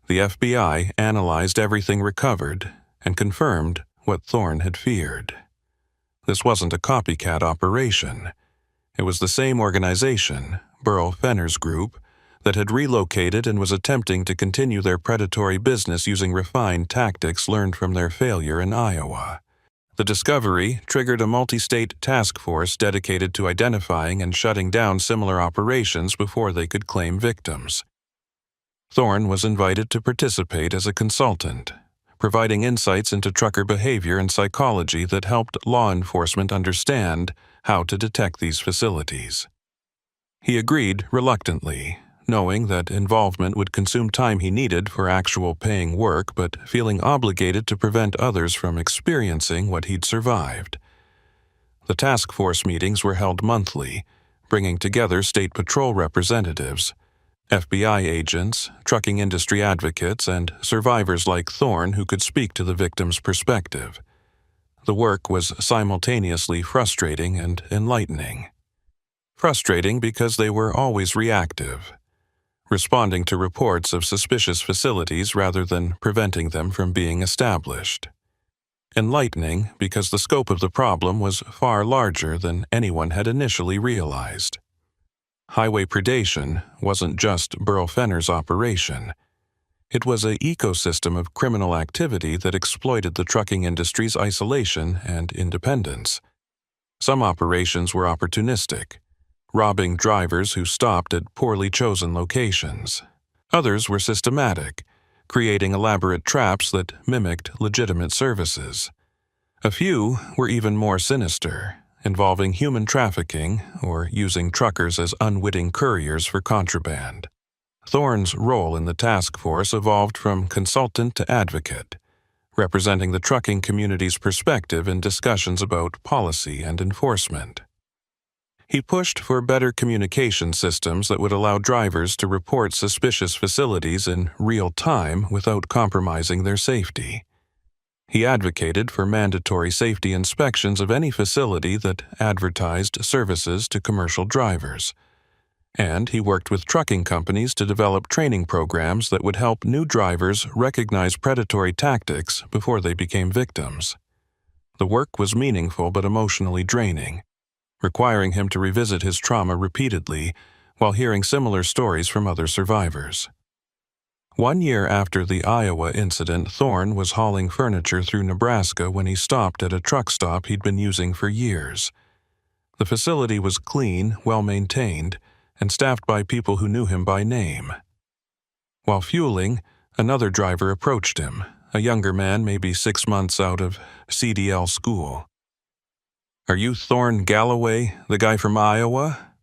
A: The FBI analyzed everything recovered and confirmed what Thorne had feared. This wasn't a copycat operation. It was the same organization, Burl Fenner's group, that had relocated and was attempting to continue their predatory business using refined tactics learned from their failure in Iowa. The discovery triggered a multi-state task force dedicated to identifying and shutting down similar operations before they could claim victims. Thorne was invited to participate as a consultant, providing insights into trucker behavior and psychology that helped law enforcement understand how to detect these facilities. He agreed reluctantly, knowing that involvement would consume time he needed for actual paying work, but feeling obligated to prevent others from experiencing what he'd survived. The task force meetings were held monthly, bringing together state patrol representatives, FBI agents, trucking industry advocates, and survivors like Thorne who could speak to the victim's perspective. The work was simultaneously frustrating and enlightening. Frustrating because they were always reactive, responding to reports of suspicious facilities rather than preventing them from being established. Enlightening because the scope of the problem was far larger than anyone had initially realized. Highway predation wasn't just Burl Fenner's operation. It was an ecosystem of criminal activity that exploited the trucking industry's isolation and independence. Some operations were opportunistic, robbing drivers who stopped at poorly chosen locations. Others were systematic, creating elaborate traps that mimicked legitimate services. A few were even more sinister, involving human trafficking or using truckers as unwitting couriers for contraband. Thorne's role in the task force evolved from consultant to advocate, representing the trucking community's perspective in discussions about policy and enforcement. He pushed for better communication systems that would allow drivers to report suspicious facilities in real time without compromising their safety. He advocated for mandatory safety inspections of any facility that advertised services to commercial drivers. And he worked with trucking companies to develop training programs that would help new drivers recognize predatory tactics before they became victims. The work was meaningful but emotionally draining, requiring him to revisit his trauma repeatedly while hearing similar stories from other survivors. 1 year after the Iowa incident, Thorne was hauling furniture through Nebraska when he stopped at a truck stop he'd been using for years. The facility was clean, well-maintained, and staffed by people who knew him by name. While fueling, another driver approached him, a younger man maybe 6 months out of CDL school. "Are you Thorne Galloway, the guy from Iowa?"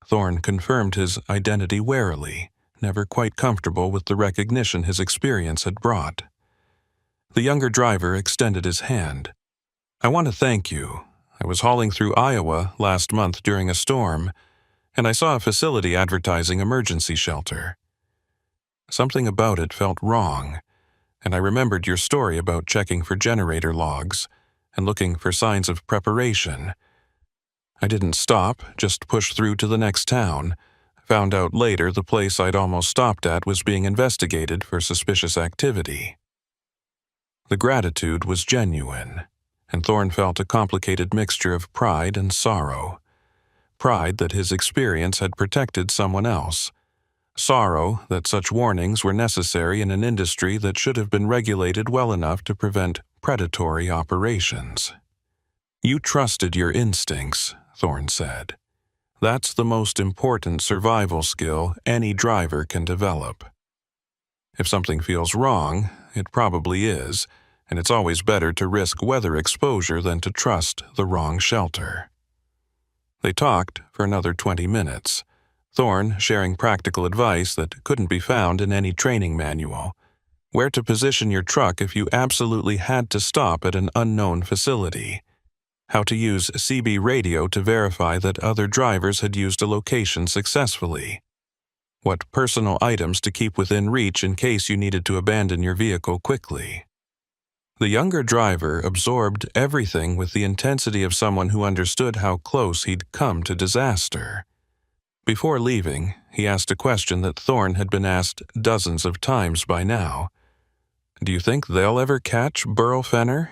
A: Thorne confirmed his identity warily, never quite comfortable with the recognition his experience had brought. The younger driver extended his hand. "I want to thank you. I was hauling through Iowa last month during a storm, and I saw a facility advertising emergency shelter. Something about it felt wrong, and I remembered your story about checking for generator logs and looking for signs of preparation. I didn't stop, just pushed through to the next town. Found out later the place I'd almost stopped at was being investigated for suspicious activity." The gratitude was genuine, and Thorne felt a complicated mixture of pride and sorrow. Pride that his experience had protected someone else. Sorrow that such warnings were necessary in an industry that should have been regulated well enough to prevent predatory operations. "You trusted your instincts," Thorne said. "That's the most important survival skill any driver can develop. If something feels wrong, it probably is, and it's always better to risk weather exposure than to trust the wrong shelter." They talked for another 20 minutes, Thorne sharing practical advice that couldn't be found in any training manual. Where to position your truck if you absolutely had to stop at an unknown facility. How to use CB radio to verify that other drivers had used a location successfully. What personal items to keep within reach in case you needed to abandon your vehicle quickly. The younger driver absorbed everything with the intensity of someone who understood how close he'd come to disaster. Before leaving, he asked a question that Thorne had been asked dozens of times by now. "Do you think they'll ever catch Burl Fenner?"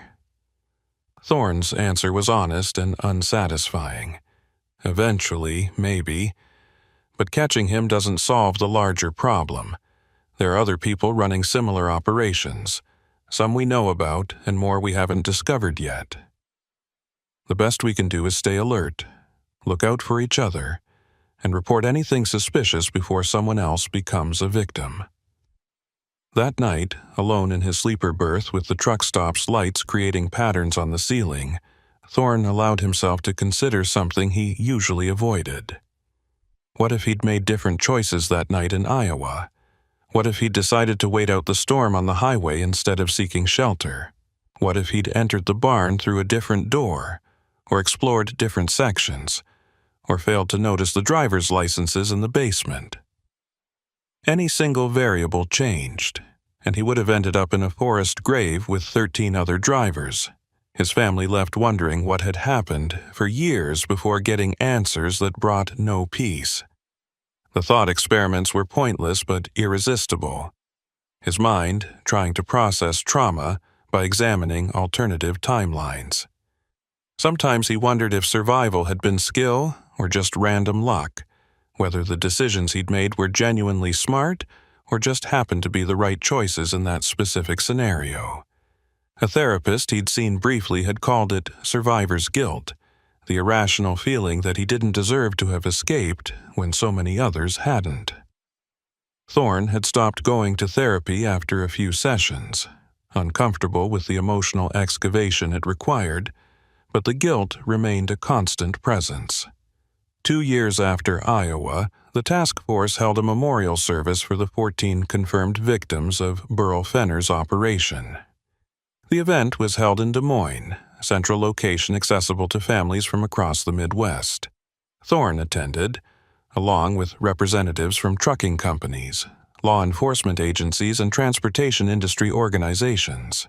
A: Thorne's answer was honest and unsatisfying. "Eventually, maybe. But catching him doesn't solve the larger problem. There are other people running similar operations. Some we know about, and more we haven't discovered yet. The best we can do is stay alert, look out for each other, and report anything suspicious before someone else becomes a victim." That night, alone in his sleeper berth with the truck stop's lights creating patterns on the ceiling, Thorne allowed himself to consider something he usually avoided. What if he'd made different choices that night in Iowa? What if he'd decided to wait out the storm on the highway instead of seeking shelter? What if he'd entered the barn through a different door, or explored different sections, or failed to notice the driver's licenses in the basement? Any single variable changed, and he would have ended up in a forest grave with 13 other drivers, his family left wondering what had happened for years before getting answers that brought no peace. The thought experiments were pointless but irresistible, his mind trying to process trauma by examining alternative timelines. Sometimes he wondered if survival had been skill or just random luck, whether the decisions he'd made were genuinely smart or just happened to be the right choices in that specific scenario. A therapist he'd seen briefly had called it survivor's guilt, the irrational feeling that he didn't deserve to have escaped when so many others hadn't. Thorne had stopped going to therapy after a few sessions, uncomfortable with the emotional excavation it required, but the guilt remained a constant presence. 2 years after Iowa, the task force held a memorial service for the 14 confirmed victims of Burl Fenner's operation. The event was held in Des Moines, a central location accessible to families from across the Midwest. Thorne attended, along with representatives from trucking companies, law enforcement agencies, and transportation industry organizations.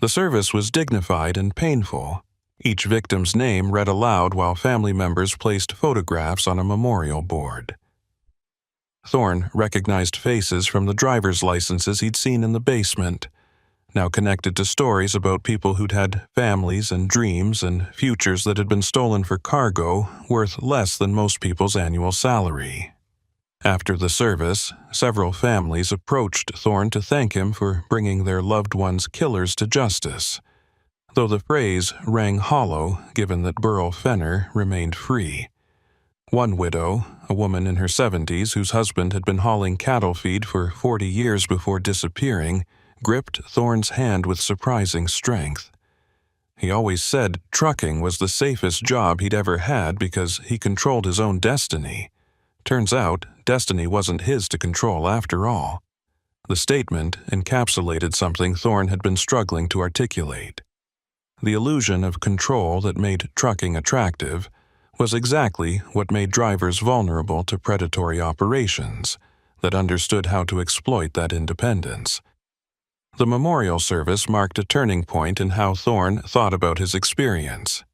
A: The service was dignified and painful, each victim's name read aloud while family members placed photographs on a memorial board. Thorne recognized faces from the driver's licenses he'd seen in the basement, now connected to stories about people who'd had families and dreams and futures that had been stolen for cargo worth less than most people's annual salary. After the service, several families approached Thorne to thank him for bringing their loved ones' killers to justice, though the phrase rang hollow given that Burl Fenner remained free. One widow, a woman in her 70s whose husband had been hauling cattle feed for 40 years before disappearing, gripped Thorne's hand with surprising strength. He always said trucking was the safest job he'd ever had because he controlled his own destiny. Turns out, destiny wasn't his to control after all. The statement encapsulated something Thorne had been struggling to articulate. The illusion of control that made trucking attractive was exactly what made drivers vulnerable to predatory operations that understood how to exploit that independence. The memorial service marked a turning point in how Thorne thought about his experience.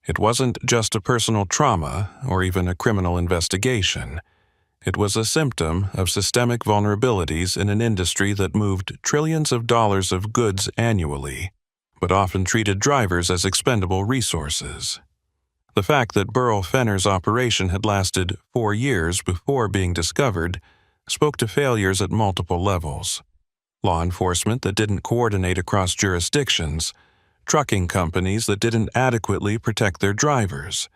A: It wasn't just a personal trauma or even a criminal investigation. It was a symptom of systemic vulnerabilities in an industry that moved trillions of dollars of goods annually, but often treated drivers as expendable resources. The fact that Burl Fenner's operation had lasted 4 years before being discovered spoke to failures at multiple levels. Law enforcement that didn't coordinate across jurisdictions, trucking companies that didn't adequately protect their drivers,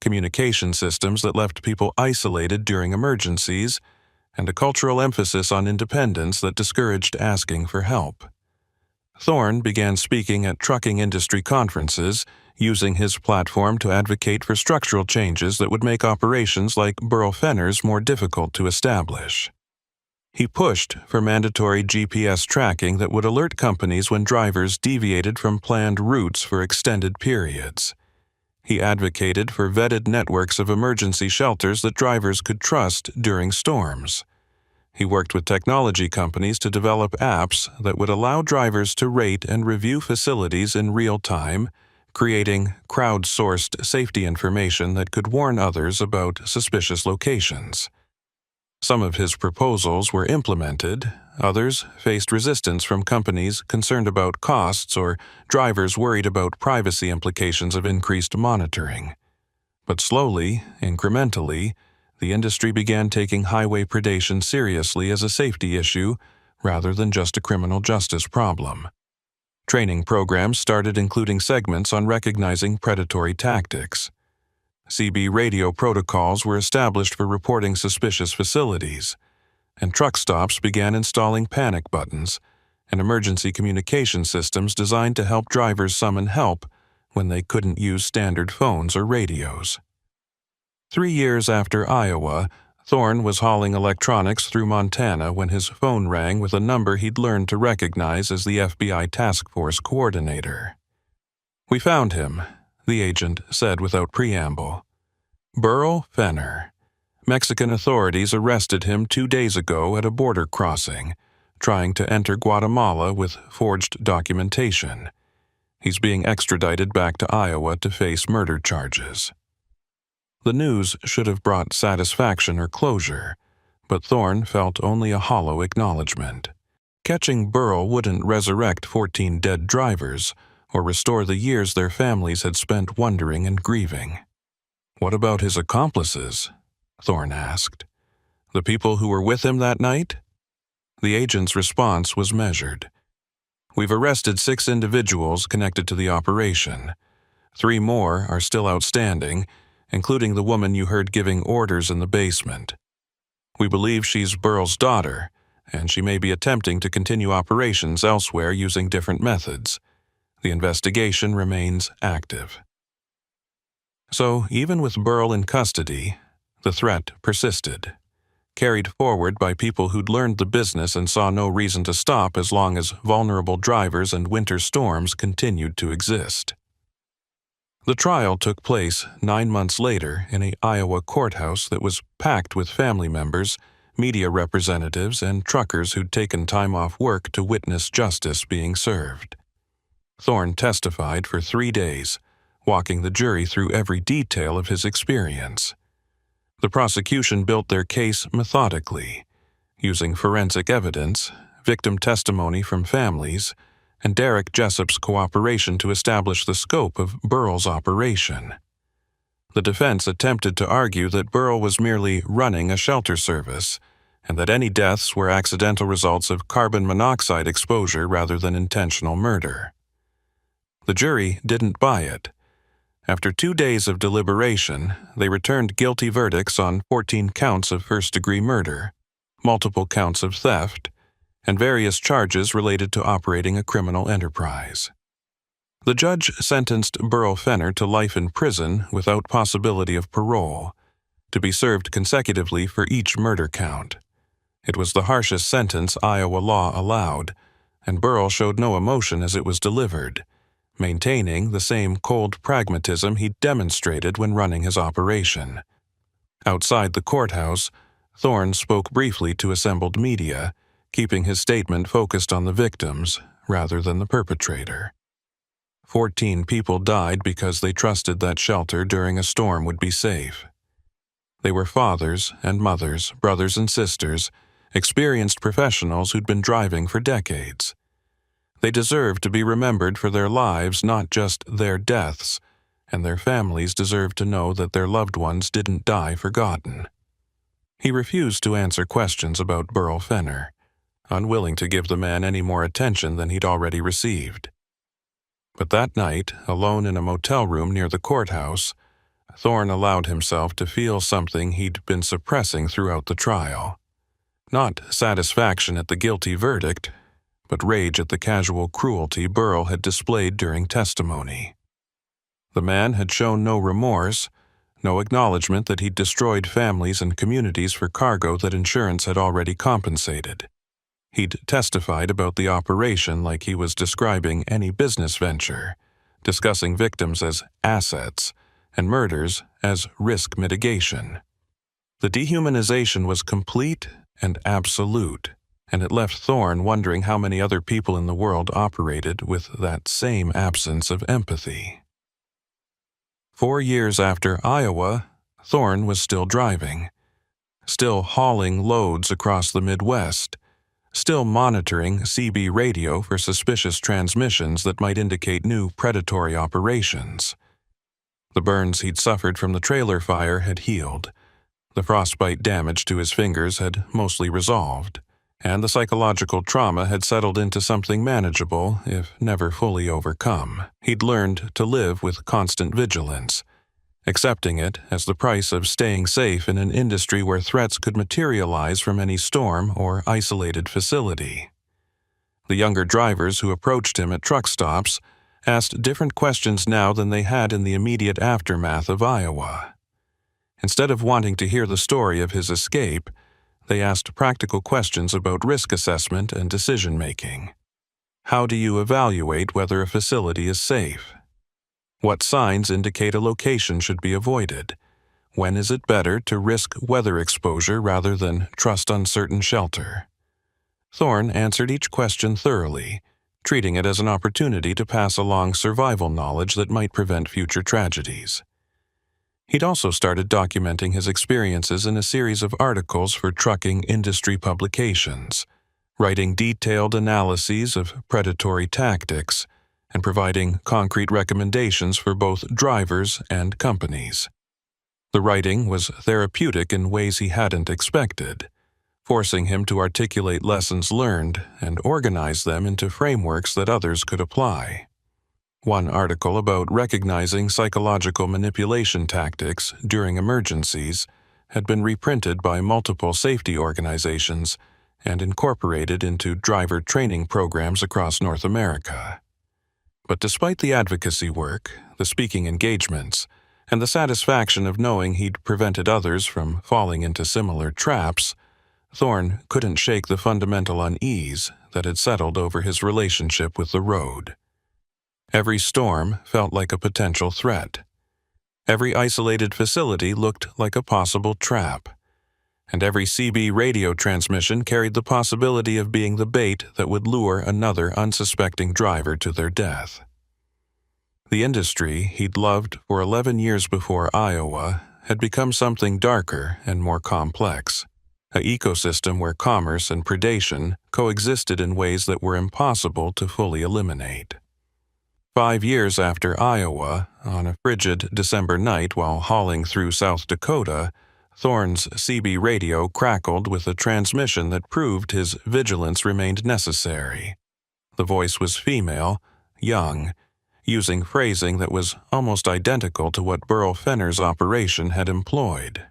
A: communication systems that left people isolated during emergencies, and a cultural emphasis on independence that discouraged asking for help. Thorne began speaking at trucking industry conferences, using his platform to advocate for structural changes that would make operations like Burl Fenner's more difficult to establish. He pushed for mandatory GPS tracking that would alert companies when drivers deviated from planned routes for extended periods. He advocated for vetted networks of emergency shelters that drivers could trust during storms. He worked with technology companies to develop apps that would allow drivers to rate and review facilities in real time, creating crowdsourced safety information that could warn others about suspicious locations. Some of his proposals were implemented, others faced resistance from companies concerned about costs or drivers worried about privacy implications of increased monitoring. But slowly, incrementally, the industry began taking highway predation seriously as a safety issue rather than just a criminal justice problem. Training programs started including segments on recognizing predatory tactics. CB radio protocols were established for reporting suspicious facilities, and truck stops began installing panic buttons and emergency communication systems designed to help drivers summon help when they couldn't use standard phones or radios. 3 years after Iowa, Thorne was hauling electronics through Montana when his phone rang with a number he'd learned to recognize as the FBI task force coordinator. "We found him," the agent said without preamble. "Burl Fenner. Mexican authorities arrested him 2 days ago at a border crossing, trying to enter Guatemala with forged documentation. He's being extradited back to Iowa to face murder charges." The news should have brought satisfaction or closure, but Thorne felt only a hollow acknowledgement. Catching Burl wouldn't resurrect 14 dead drivers or restore the years their families had spent wondering and grieving. "What about his accomplices?" Thorne asked. "The people who were with him that night?" The agent's response was measured. "We've arrested 6 individuals connected to the operation. 3 more are still outstanding, including the woman you heard giving orders in the basement. We believe she's Burl's daughter, and she may be attempting to continue operations elsewhere using different methods. The investigation remains active." So, even with Burl in custody, the threat persisted, carried forward by people who'd learned the business and saw no reason to stop as long as vulnerable drivers and winter storms continued to exist. The trial took place 9 months later in an Iowa courthouse that was packed with family members, media representatives, and truckers who'd taken time off work to witness justice being served. Thorne testified for 3 days, walking the jury through every detail of his experience. The prosecution built their case methodically, using forensic evidence, victim testimony from families, and Derek Jessup's cooperation to establish the scope of Burl's operation. The defense attempted to argue that Burl was merely running a shelter service, and that any deaths were accidental results of carbon monoxide exposure rather than intentional murder. The jury didn't buy it. After 2 days of deliberation, they returned guilty verdicts on 14 counts of first-degree murder, multiple counts of theft, and various charges related to operating a criminal enterprise. The judge sentenced Burl Fenner to life in prison without possibility of parole, to be served consecutively for each murder count. It was the harshest sentence Iowa law allowed, and Burl showed no emotion as it was delivered, maintaining the same cold pragmatism he'd demonstrated when running his operation. Outside the courthouse, Thorne spoke briefly to assembled media, keeping his statement focused on the victims rather than the perpetrator. 14 people died because they trusted that shelter during a storm would be safe. They were fathers and mothers, brothers and sisters, experienced professionals who'd been driving for decades. They deserve to be remembered for their lives, not just their deaths, and their families deserve to know that their loved ones didn't die forgotten. He refused to answer questions about Burl Fenner, unwilling to give the man any more attention than he'd already received. But that night, alone in a motel room near the courthouse, Thorne allowed himself to feel something he'd been suppressing throughout the trial. Not satisfaction at the guilty verdict, but rage at the casual cruelty Burl had displayed during testimony. The man had shown no remorse, no acknowledgement that he'd destroyed families and communities for cargo that insurance had already compensated. He'd testified about the operation like he was describing any business venture, discussing victims as assets and murders as risk mitigation. The dehumanization was complete and absolute, and it left Thorne wondering how many other people in the world operated with that same absence of empathy. 4 years after Iowa, Thorne was still driving, still hauling loads across the Midwest, still monitoring CB radio for suspicious transmissions that might indicate new predatory operations. The burns he'd suffered from the trailer fire had healed. The frostbite damage to his fingers had mostly resolved, and the psychological trauma had settled into something manageable, if never fully overcome. He'd learned to live with constant vigilance, accepting it as the price of staying safe in an industry where threats could materialize from any storm or isolated facility. The younger drivers who approached him at truck stops asked different questions now than they had in the immediate aftermath of Iowa. Instead of wanting to hear the story of his escape, they asked practical questions about risk assessment and decision-making. How do you evaluate whether a facility is safe? What signs indicate a location should be avoided? When is it better to risk weather exposure rather than trust uncertain shelter? Thorne answered each question thoroughly, treating it as an opportunity to pass along survival knowledge that might prevent future tragedies. He'd also started documenting his experiences in a series of articles for trucking industry publications, writing detailed analyses of predatory tactics, and providing concrete recommendations for both drivers and companies. The writing was therapeutic in ways he hadn't expected, forcing him to articulate lessons learned and organize them into frameworks that others could apply. One article about recognizing psychological manipulation tactics during emergencies had been reprinted by multiple safety organizations and incorporated into driver training programs across North America. But despite the advocacy work, the speaking engagements, and the satisfaction of knowing he'd prevented others from falling into similar traps, Thorne couldn't shake the fundamental unease that had settled over his relationship with the road. Every storm felt like a potential threat. Every isolated facility looked like a possible trap. And every CB radio transmission carried the possibility of being the bait that would lure another unsuspecting driver to their death. The industry he'd loved for 11 years before Iowa had become something darker and more complex, an ecosystem where commerce and predation coexisted in ways that were impossible to fully eliminate. 5 years after Iowa, on a frigid December night while hauling through South Dakota, Thorne's CB radio crackled with a transmission that proved his vigilance remained necessary. The voice was female, young, using phrasing that was almost identical to what Burl Fenner's operation had employed.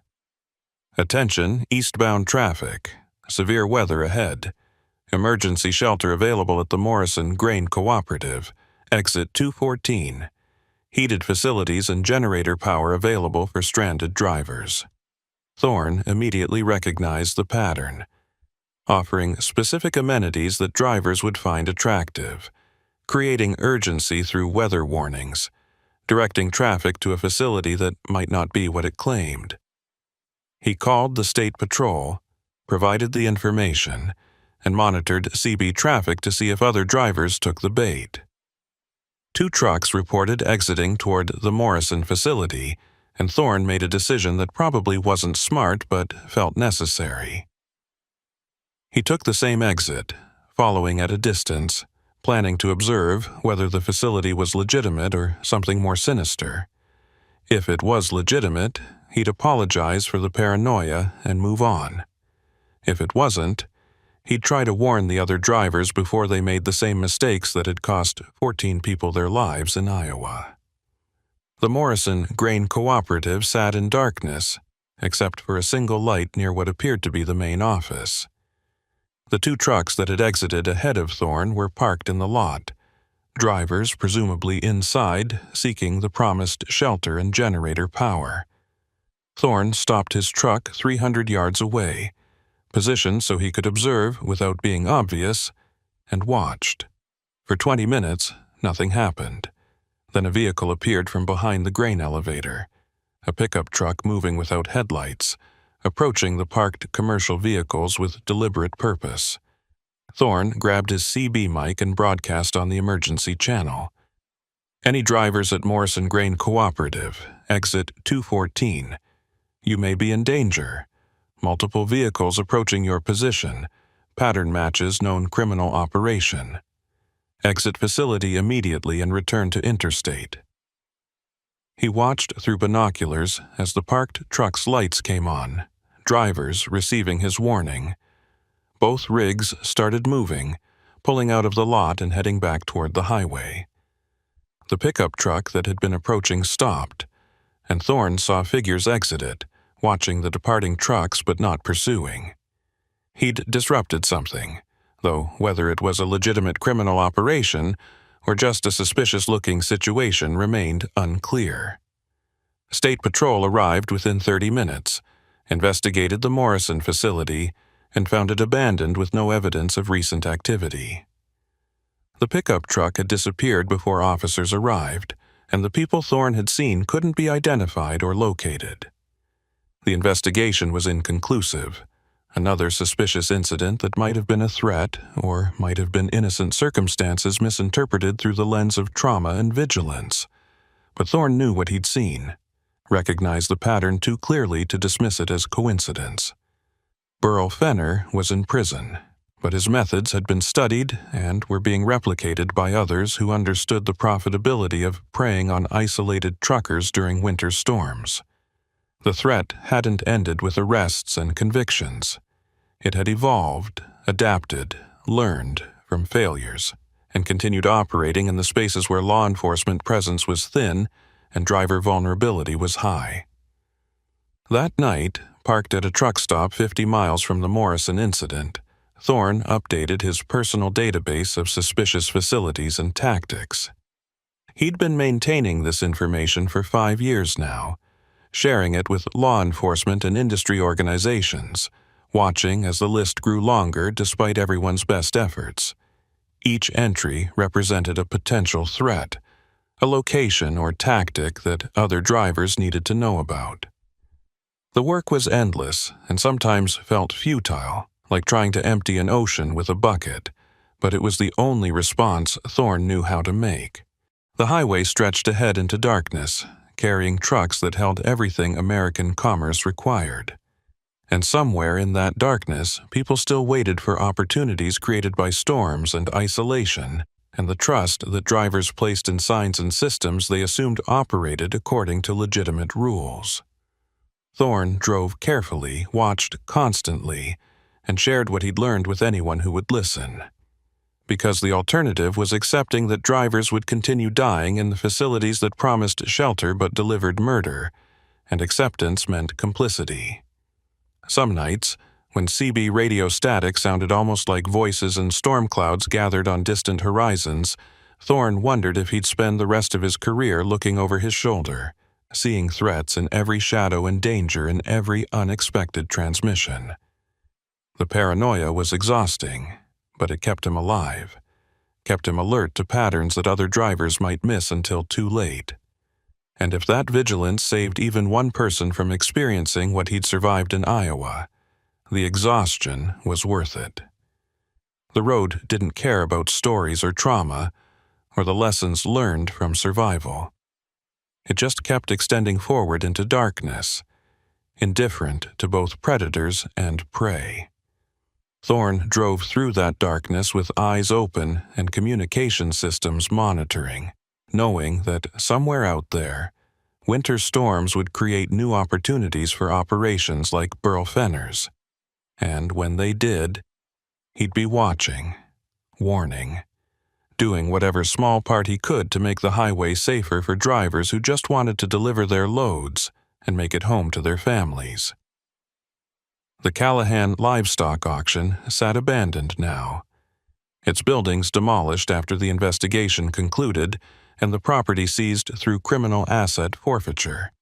A: Attention, eastbound traffic. Severe weather ahead. Emergency shelter available at the Morrison Grain Cooperative. Exit 214. Heated facilities and generator power available for stranded drivers. Thorne immediately recognized the pattern, offering specific amenities that drivers would find attractive, creating urgency through weather warnings, directing traffic to a facility that might not be what it claimed. He called the state patrol, provided the information, and monitored CB traffic to see if other drivers took the bait. 2 trucks reported exiting toward the Morrison facility, and Thorne made a decision that probably wasn't smart but felt necessary. He took the same exit, following at a distance, planning to observe whether the facility was legitimate or something more sinister. If it was legitimate, he'd apologize for the paranoia and move on. If it wasn't, he'd try to warn the other drivers before they made the same mistakes that had cost 14 people their lives in Iowa. The Morrison Grain Cooperative sat in darkness, except for a single light near what appeared to be the main office. The 2 trucks that had exited ahead of Thorne were parked in the lot, drivers presumably inside, seeking the promised shelter and generator power. Thorne stopped his truck 300 yards away, positioned so he could observe without being obvious, and watched. For 20 minutes, nothing happened. Then a vehicle appeared from behind the grain elevator, a pickup truck moving without headlights, approaching the parked commercial vehicles with deliberate purpose. Thorne grabbed his CB mic and broadcast on the emergency channel. Any drivers at Morrison Grain Cooperative, exit 214. You may be in danger. Multiple vehicles approaching your position. Pattern matches known criminal operation. Exit facility immediately and return to interstate. He watched through binoculars as the parked truck's lights came on, drivers receiving his warning. Both rigs started moving, pulling out of the lot and heading back toward the highway. The pickup truck that had been approaching stopped, and Thorne saw figures exit it, watching the departing trucks but not pursuing. He'd disrupted something, though whether it was a legitimate criminal operation or just a suspicious-looking situation remained unclear. State Patrol arrived within 30 minutes, investigated the Morrison facility, and found it abandoned with no evidence of recent activity. The pickup truck had disappeared before officers arrived, and the people Thorne had seen couldn't be identified or located. The investigation was inconclusive. Another suspicious incident that might have been a threat or might have been innocent circumstances misinterpreted through the lens of trauma and vigilance. But Thorne knew what he'd seen, recognized the pattern too clearly to dismiss it as coincidence. Burl Fenner was in prison, but his methods had been studied and were being replicated by others who understood the profitability of preying on isolated truckers during winter storms. The threat hadn't ended with arrests and convictions. It had evolved, adapted, learned from failures, and continued operating in the spaces where law enforcement presence was thin and driver vulnerability was high. That night, parked at a truck stop 50 miles from the Morrison incident, Thorne updated his personal database of suspicious facilities and tactics. He'd been maintaining this information for 5 years now, sharing it with law enforcement and industry organizations, watching as the list grew longer despite everyone's best efforts. Each entry represented a potential threat, a location or tactic that other drivers needed to know about. The work was endless and sometimes felt futile, like trying to empty an ocean with a bucket, but it was the only response Thorne knew how to make. The highway stretched ahead into darkness, carrying trucks that held everything American commerce required. And somewhere in that darkness, people still waited for opportunities created by storms and isolation, and the trust that drivers placed in signs and systems they assumed operated according to legitimate rules. Thorne drove carefully, watched constantly, and shared what he'd learned with anyone who would listen. Because the alternative was accepting that drivers would continue dying in the facilities that promised shelter but delivered murder, and acceptance meant complicity. Some nights, when CB radio static sounded almost like voices and storm clouds gathered on distant horizons, Thorne wondered if he'd spend the rest of his career looking over his shoulder, seeing threats in every shadow and danger in every unexpected transmission. The paranoia was exhausting, but it kept him alive, kept him alert to patterns that other drivers might miss until too late. And if that vigilance saved even one person from experiencing what he'd survived in Iowa, the exhaustion was worth it. The road didn't care about stories or trauma, or the lessons learned from survival. It just kept extending forward into darkness, indifferent to both predators and prey. Thorne drove through that darkness with eyes open and communication systems monitoring, knowing that somewhere out there, winter storms would create new opportunities for operations like Burl Fenner's. And when they did, he'd be watching, warning, doing whatever small part he could to make the highway safer for drivers who just wanted to deliver their loads and make it home to their families. The Callahan livestock auction sat abandoned now, its buildings demolished after the investigation concluded and the property seized through criminal asset forfeiture.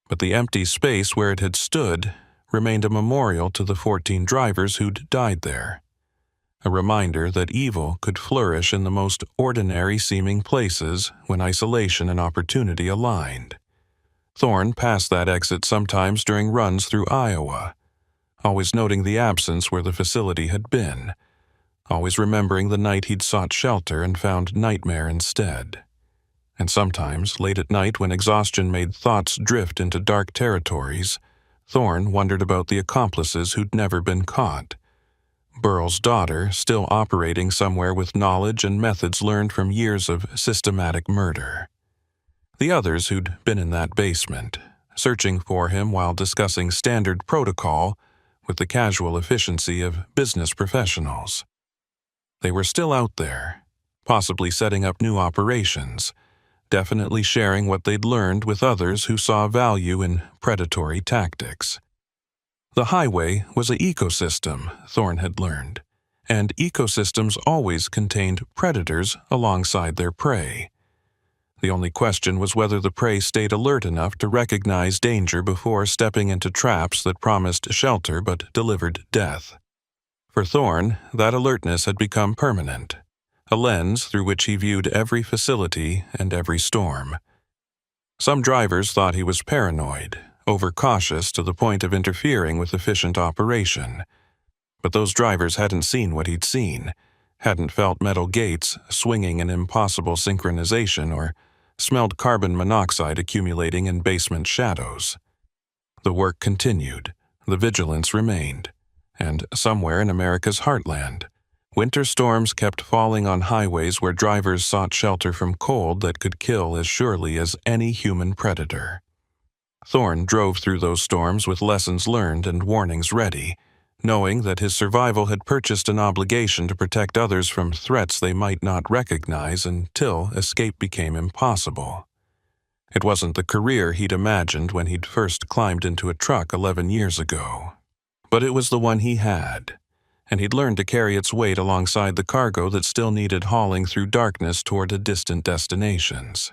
A: But the empty space where it had stood remained a memorial to the 14 drivers who'd died there, a reminder that evil could flourish in the most ordinary-seeming places when isolation and opportunity aligned. Thorne passed that exit sometimes during runs through Iowa, always noting the absence where the facility had been, always remembering the night he'd sought shelter and found nightmare instead. And sometimes, late at night when exhaustion made thoughts drift into dark territories, Thorne wondered about the accomplices who'd never been caught. Burl's daughter still operating somewhere with knowledge and methods learned from years of systematic murder. The others who'd been in that basement, searching for him while discussing standard protocol with the casual efficiency of business professionals. They were still out there, possibly setting up new operations, definitely sharing what they'd learned with others who saw value in predatory tactics. The highway was an ecosystem, Thorne had learned, and ecosystems always contained predators alongside their prey. The only question was whether the prey stayed alert enough to recognize danger before stepping into traps that promised shelter but delivered death. For Thorne, that alertness had become permanent, a lens through which he viewed every facility and every storm. Some drivers thought he was paranoid, overcautious to the point of interfering with efficient operation. But those drivers hadn't seen what he'd seen, hadn't felt metal gates swinging in impossible synchronization or smelled carbon monoxide accumulating in basement shadows. The work continued, the vigilance remained, and somewhere in America's heartland, winter storms kept falling on highways where drivers sought shelter from cold that could kill as surely as any human predator. Thorne drove through those storms with lessons learned and warnings ready, knowing that his survival had purchased an obligation to protect others from threats they might not recognize until escape became impossible. It wasn't the career he'd imagined when he'd first climbed into a truck 11 years ago. But it was the one he had, and he'd learned to carry its weight alongside the cargo that still needed hauling through darkness toward distant destinations.